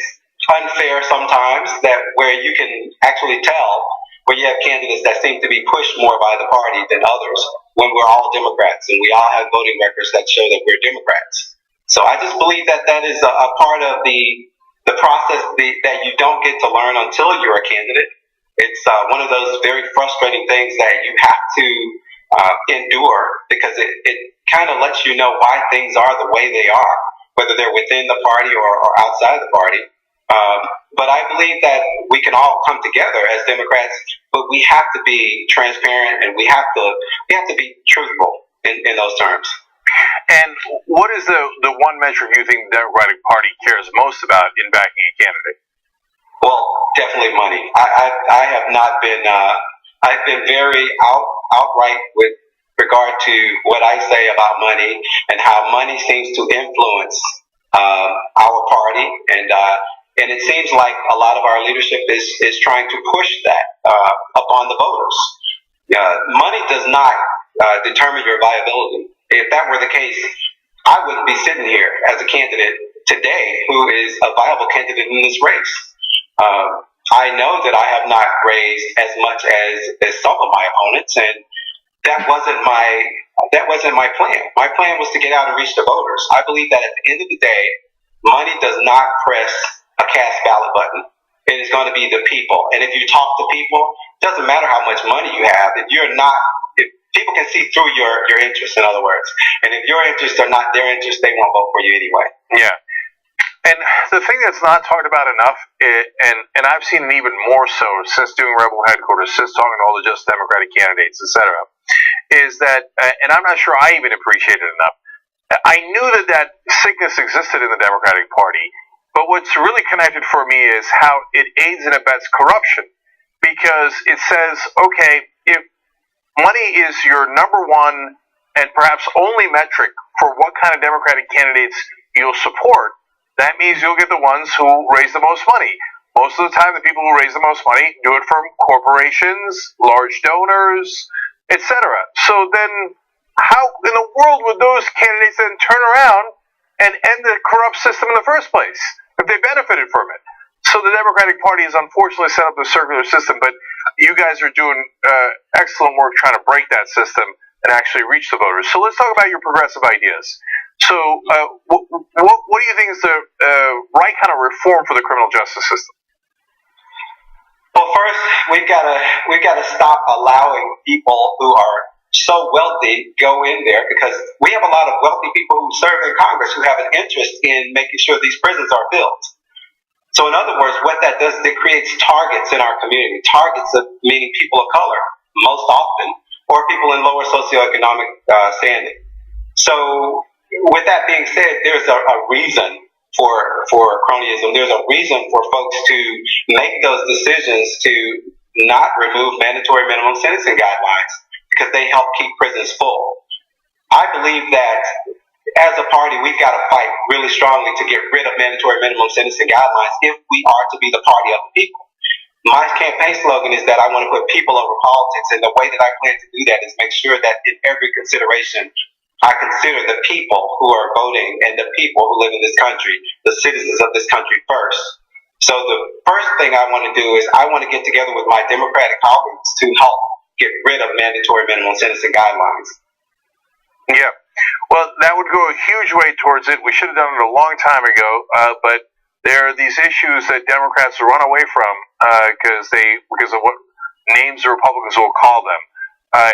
unfair sometimes that where you can actually tell where you have candidates that seem to be pushed more by the party than others when we're all Democrats and we all have voting records that show that we're Democrats. So I just believe that is a part of the process that you don't get to learn until you're a candidate. It's one of those very frustrating things that you have to endure, because it kind of lets you know why things are the way they are, whether they're within the party or outside the party. But I believe that we can all come together as Democrats, but we have to be transparent and we have to be truthful in those terms. And what is the one metric you think the Democratic Party cares most about in backing a candidate? Well, definitely money. I have not been. I've been very outright with regard to what I say about money and how money seems to influence our party, and it seems like a lot of our leadership is trying to push that upon the voters. Money does not determine your viability. If that were the case, I wouldn't be sitting here as a candidate today who is a viable candidate in this race. I know that I have not raised as much as some of my opponents, and that wasn't my plan. My plan was to get out and reach the voters. I believe that at the end of the day, money does not press a cast ballot button. It is going to be the people. And if you talk to people, it doesn't matter how much money you have. If people can see through your interests, in other words. And if your interests are not their interests, they won't vote for you anyway. Yeah. And the thing that's not talked about enough, and I've seen it even more so since doing Rebel headquarters, since talking to all the Just Democratic candidates, etc., is that, and I'm not sure I even appreciate it enough, I knew that sickness existed in the Democratic Party, but what's really connected for me is how it aids and abets corruption, because it says, okay, if money is your number one and perhaps only metric for what kind of Democratic candidates you'll support, that means you'll get the ones who raise the most money. Most of the time, the people who raise the most money do it from corporations, large donors, etc. So then, how in the world would those candidates then turn around and end the corrupt system in the first place, if they benefited from it? So the Democratic Party has unfortunately set up the circular system, but you guys are doing excellent work trying to break that system and actually reach the voters. So let's talk about your progressive ideas. So what do you think is the right kind of reform for the criminal justice system? Well, first we've got to stop allowing people who are so wealthy go in there, because we have a lot of wealthy people who serve in Congress who have an interest in making sure these prisons are built. So in other words, what that does is it creates targets in our community, targets of meaning people of color most often, or people in lower socioeconomic standing. So with that being said, there's a reason for cronyism. There's a reason for folks to make those decisions to not remove mandatory minimum sentencing guidelines, because they help keep prisons full. I believe that as a party, we've got to fight really strongly to get rid of mandatory minimum sentencing guidelines if we are to be the party of the people. my campaign slogan is that I want to put people over politics, and the way that I plan to do that is make sure that in every consideration, I consider the people who are voting and the people who live in this country, the citizens of this country first. So the first thing I want to do is I want to get together with my Democratic colleagues to help get rid of mandatory minimum sentencing guidelines. Yeah. Well, that would go a huge way towards it. We should have done it a long time ago, but there are these issues that Democrats run away from because of what names the Republicans will call them.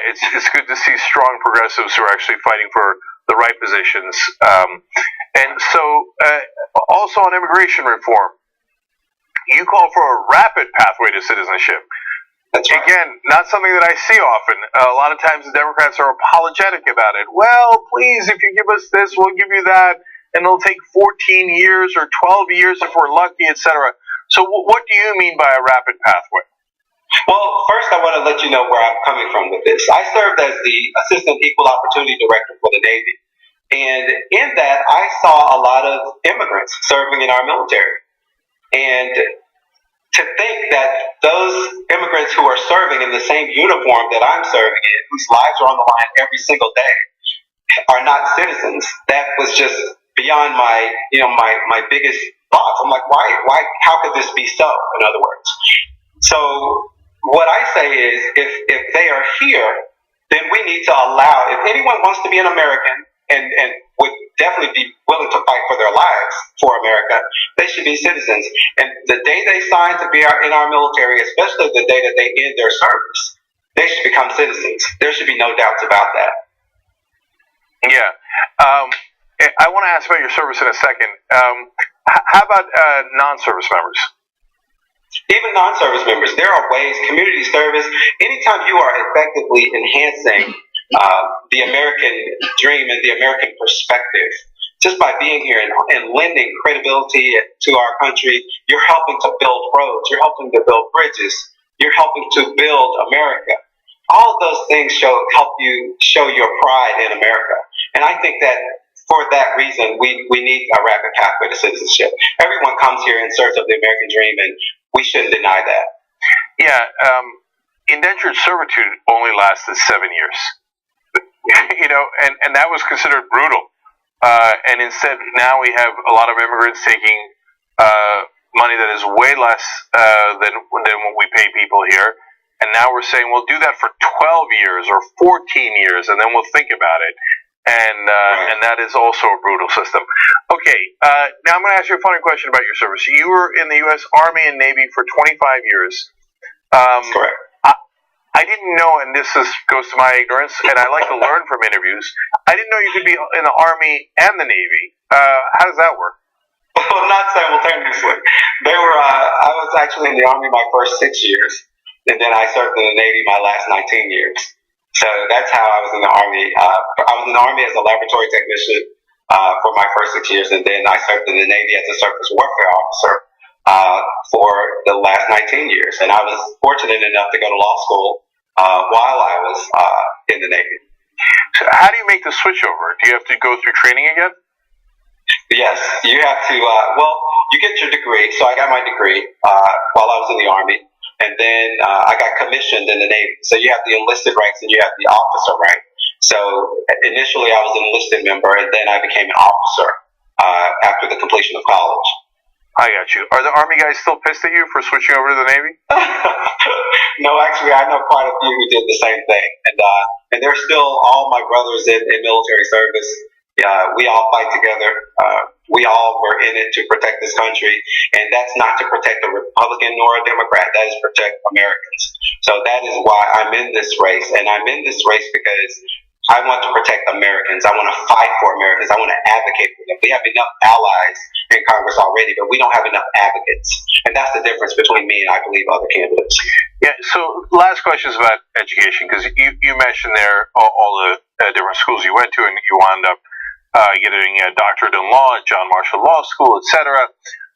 It's good to see strong progressives who are actually fighting for the right positions. And so, also on immigration reform, you call for a rapid pathway to citizenship. That's right. Again, not something that I see often. A lot of times the Democrats are apologetic about it. Well, please, if you give us this, we'll give you that. And it'll take 14 years or 12 years if we're lucky, etc. So what do you mean by a rapid pathway? Well, first I want to let you know where I'm coming from with this. I served as the Assistant Equal Opportunity Director for the Navy. And in that, I saw a lot of immigrants serving in our military. And to think that those immigrants who are serving in the same uniform that I'm serving in, whose lives are on the line every single day, are not citizens, that was just beyond my biggest thoughts. I'm like, why, how could this be so, in other words? So what I say is, if they are here, then we need to allow, if anyone wants to be an American and would definitely be willing to fight for their lives for America, they should be citizens. And the day they sign to be in our military, especially the day that they end their service, they should become citizens. There should be no doubts about that. Yeah. I want to ask about your service in a second. How about non-service members? Even non-service members, there are ways, community service, anytime you are effectively enhancing the American dream and the American perspective, just by being here and lending credibility to our country, you're helping to build roads, you're helping to build bridges, you're helping to build America. All of those things help you show your pride in America. And I think that for that reason, we need a rapid pathway to citizenship. Everyone comes here in search of the American dream, and we shouldn't deny that. Yeah, indentured servitude only lasted 7 years. And that was considered brutal. And instead, now we have a lot of immigrants taking money that is way less than what we pay people here. And now we're saying we'll do that for 12 years or 14 years, and then we'll think about it. And that is also a brutal system. Okay, now I'm going to ask you a funny question about your service. You were in the U.S. Army and Navy for 25 years. Correct. I didn't know, and this goes to my ignorance, and I like to learn from interviews. I didn't know you could be in the Army and the Navy. How does that work? Well, not simultaneously. I was actually in the Army my first 6 years, and then I served in the Navy my last 19 years. So that's how I was in the Army. I was in the Army as a laboratory technician for my first 6 years, and then I served in the Navy as a surface warfare officer for the last 19 years. And I was fortunate enough to go to law school while I was in the Navy. So how do you make the switch over? Do you have to go through training again? Yes, you have to. You get your degree. So I got my degree while I was in the Army. And then I got commissioned in the Navy. So you have the enlisted ranks and you have the officer rank. So initially I was an enlisted member, and then I became an officer after the completion of college. I got you. Are the Army guys still pissed at you for switching over to the Navy? No, actually, I know quite a few who did the same thing. And they're still all my brothers in military service. We all fight together. We all were in it to protect this country. And that's not to protect a Republican nor a Democrat. That is to protect Americans. So that is why I'm in this race. And I'm in this race because I want to protect Americans. I want to fight for Americans. I want to advocate for them. We have enough allies in Congress already, but we don't have enough advocates. And that's the difference between me and I believe other candidates. Yeah, so last question is about education, because you mentioned there all the different schools you went to, and you wound up getting a doctorate in law at John Marshall Law School, etc.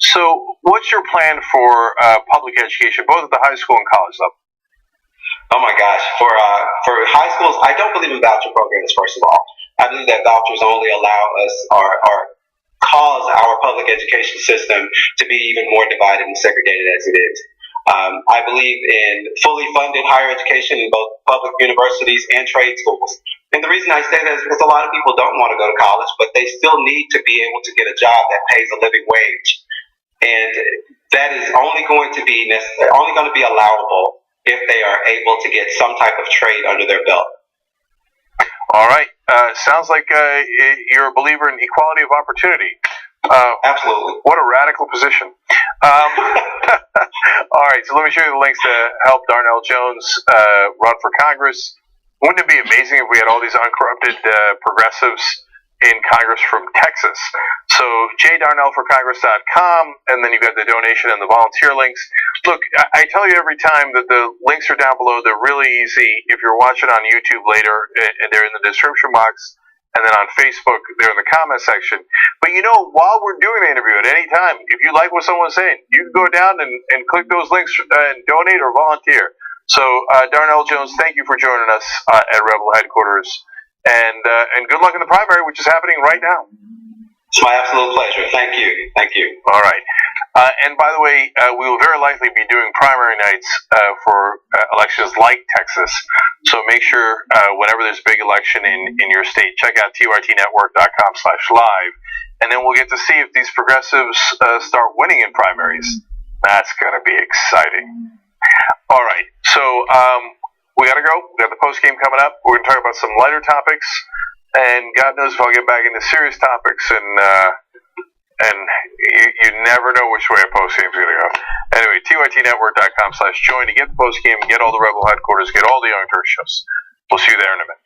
So what's your plan for public education, both at the high school and college level? Oh my gosh, for high schools, I don't believe in voucher programs, first of all. I believe that vouchers only allow us or cause our public education system to be even more divided and segregated as it is. I believe in fully funded higher education in both public universities and trade schools. And the reason I say that is because a lot of people don't want to go to college, but they still need to be able to get a job that pays a living wage. And that is only going to be allowable if they are able to get some type of trade under their belt. All right. Sounds like you're a believer in equality of opportunity. Absolutely. What a radical position. All right, so let me show you the links to help Darnell Jones run for Congress. Wouldn't it be amazing if we had all these uncorrupted progressives in Congress from Texas? So jdarnellforcongress.com, and then you've got the donation and the volunteer links. Look, I tell you every time that the links are down below. They're really easy. If you're watching on YouTube later, and they're in the description box. And then on Facebook, they're in the comment section. But while we're doing the interview at any time, if you like what someone's saying, you can go down and click those links and donate or volunteer. So, Darnell Jones, thank you for joining us at Rebel Headquarters. And good luck in the primary, which is happening right now. It's my absolute pleasure. Thank you. Thank you. All right. And by the way, we will very likely be doing primary nights for elections like Texas. So make sure whenever there's a big election in your state, check out tyrtnetwork.com/live. And then we'll get to see if these progressives start winning in primaries. That's going to be exciting. All right. So we got to go. We got the post game coming up. We're going to talk about some lighter topics. And God knows if I'll get back into serious topics and you never know which way a post game is going to go. Anyway, tytnetwork.com/join to get the post game, get all the Rebel Headquarters, get all the Young Turks shows. We'll see you there in a minute.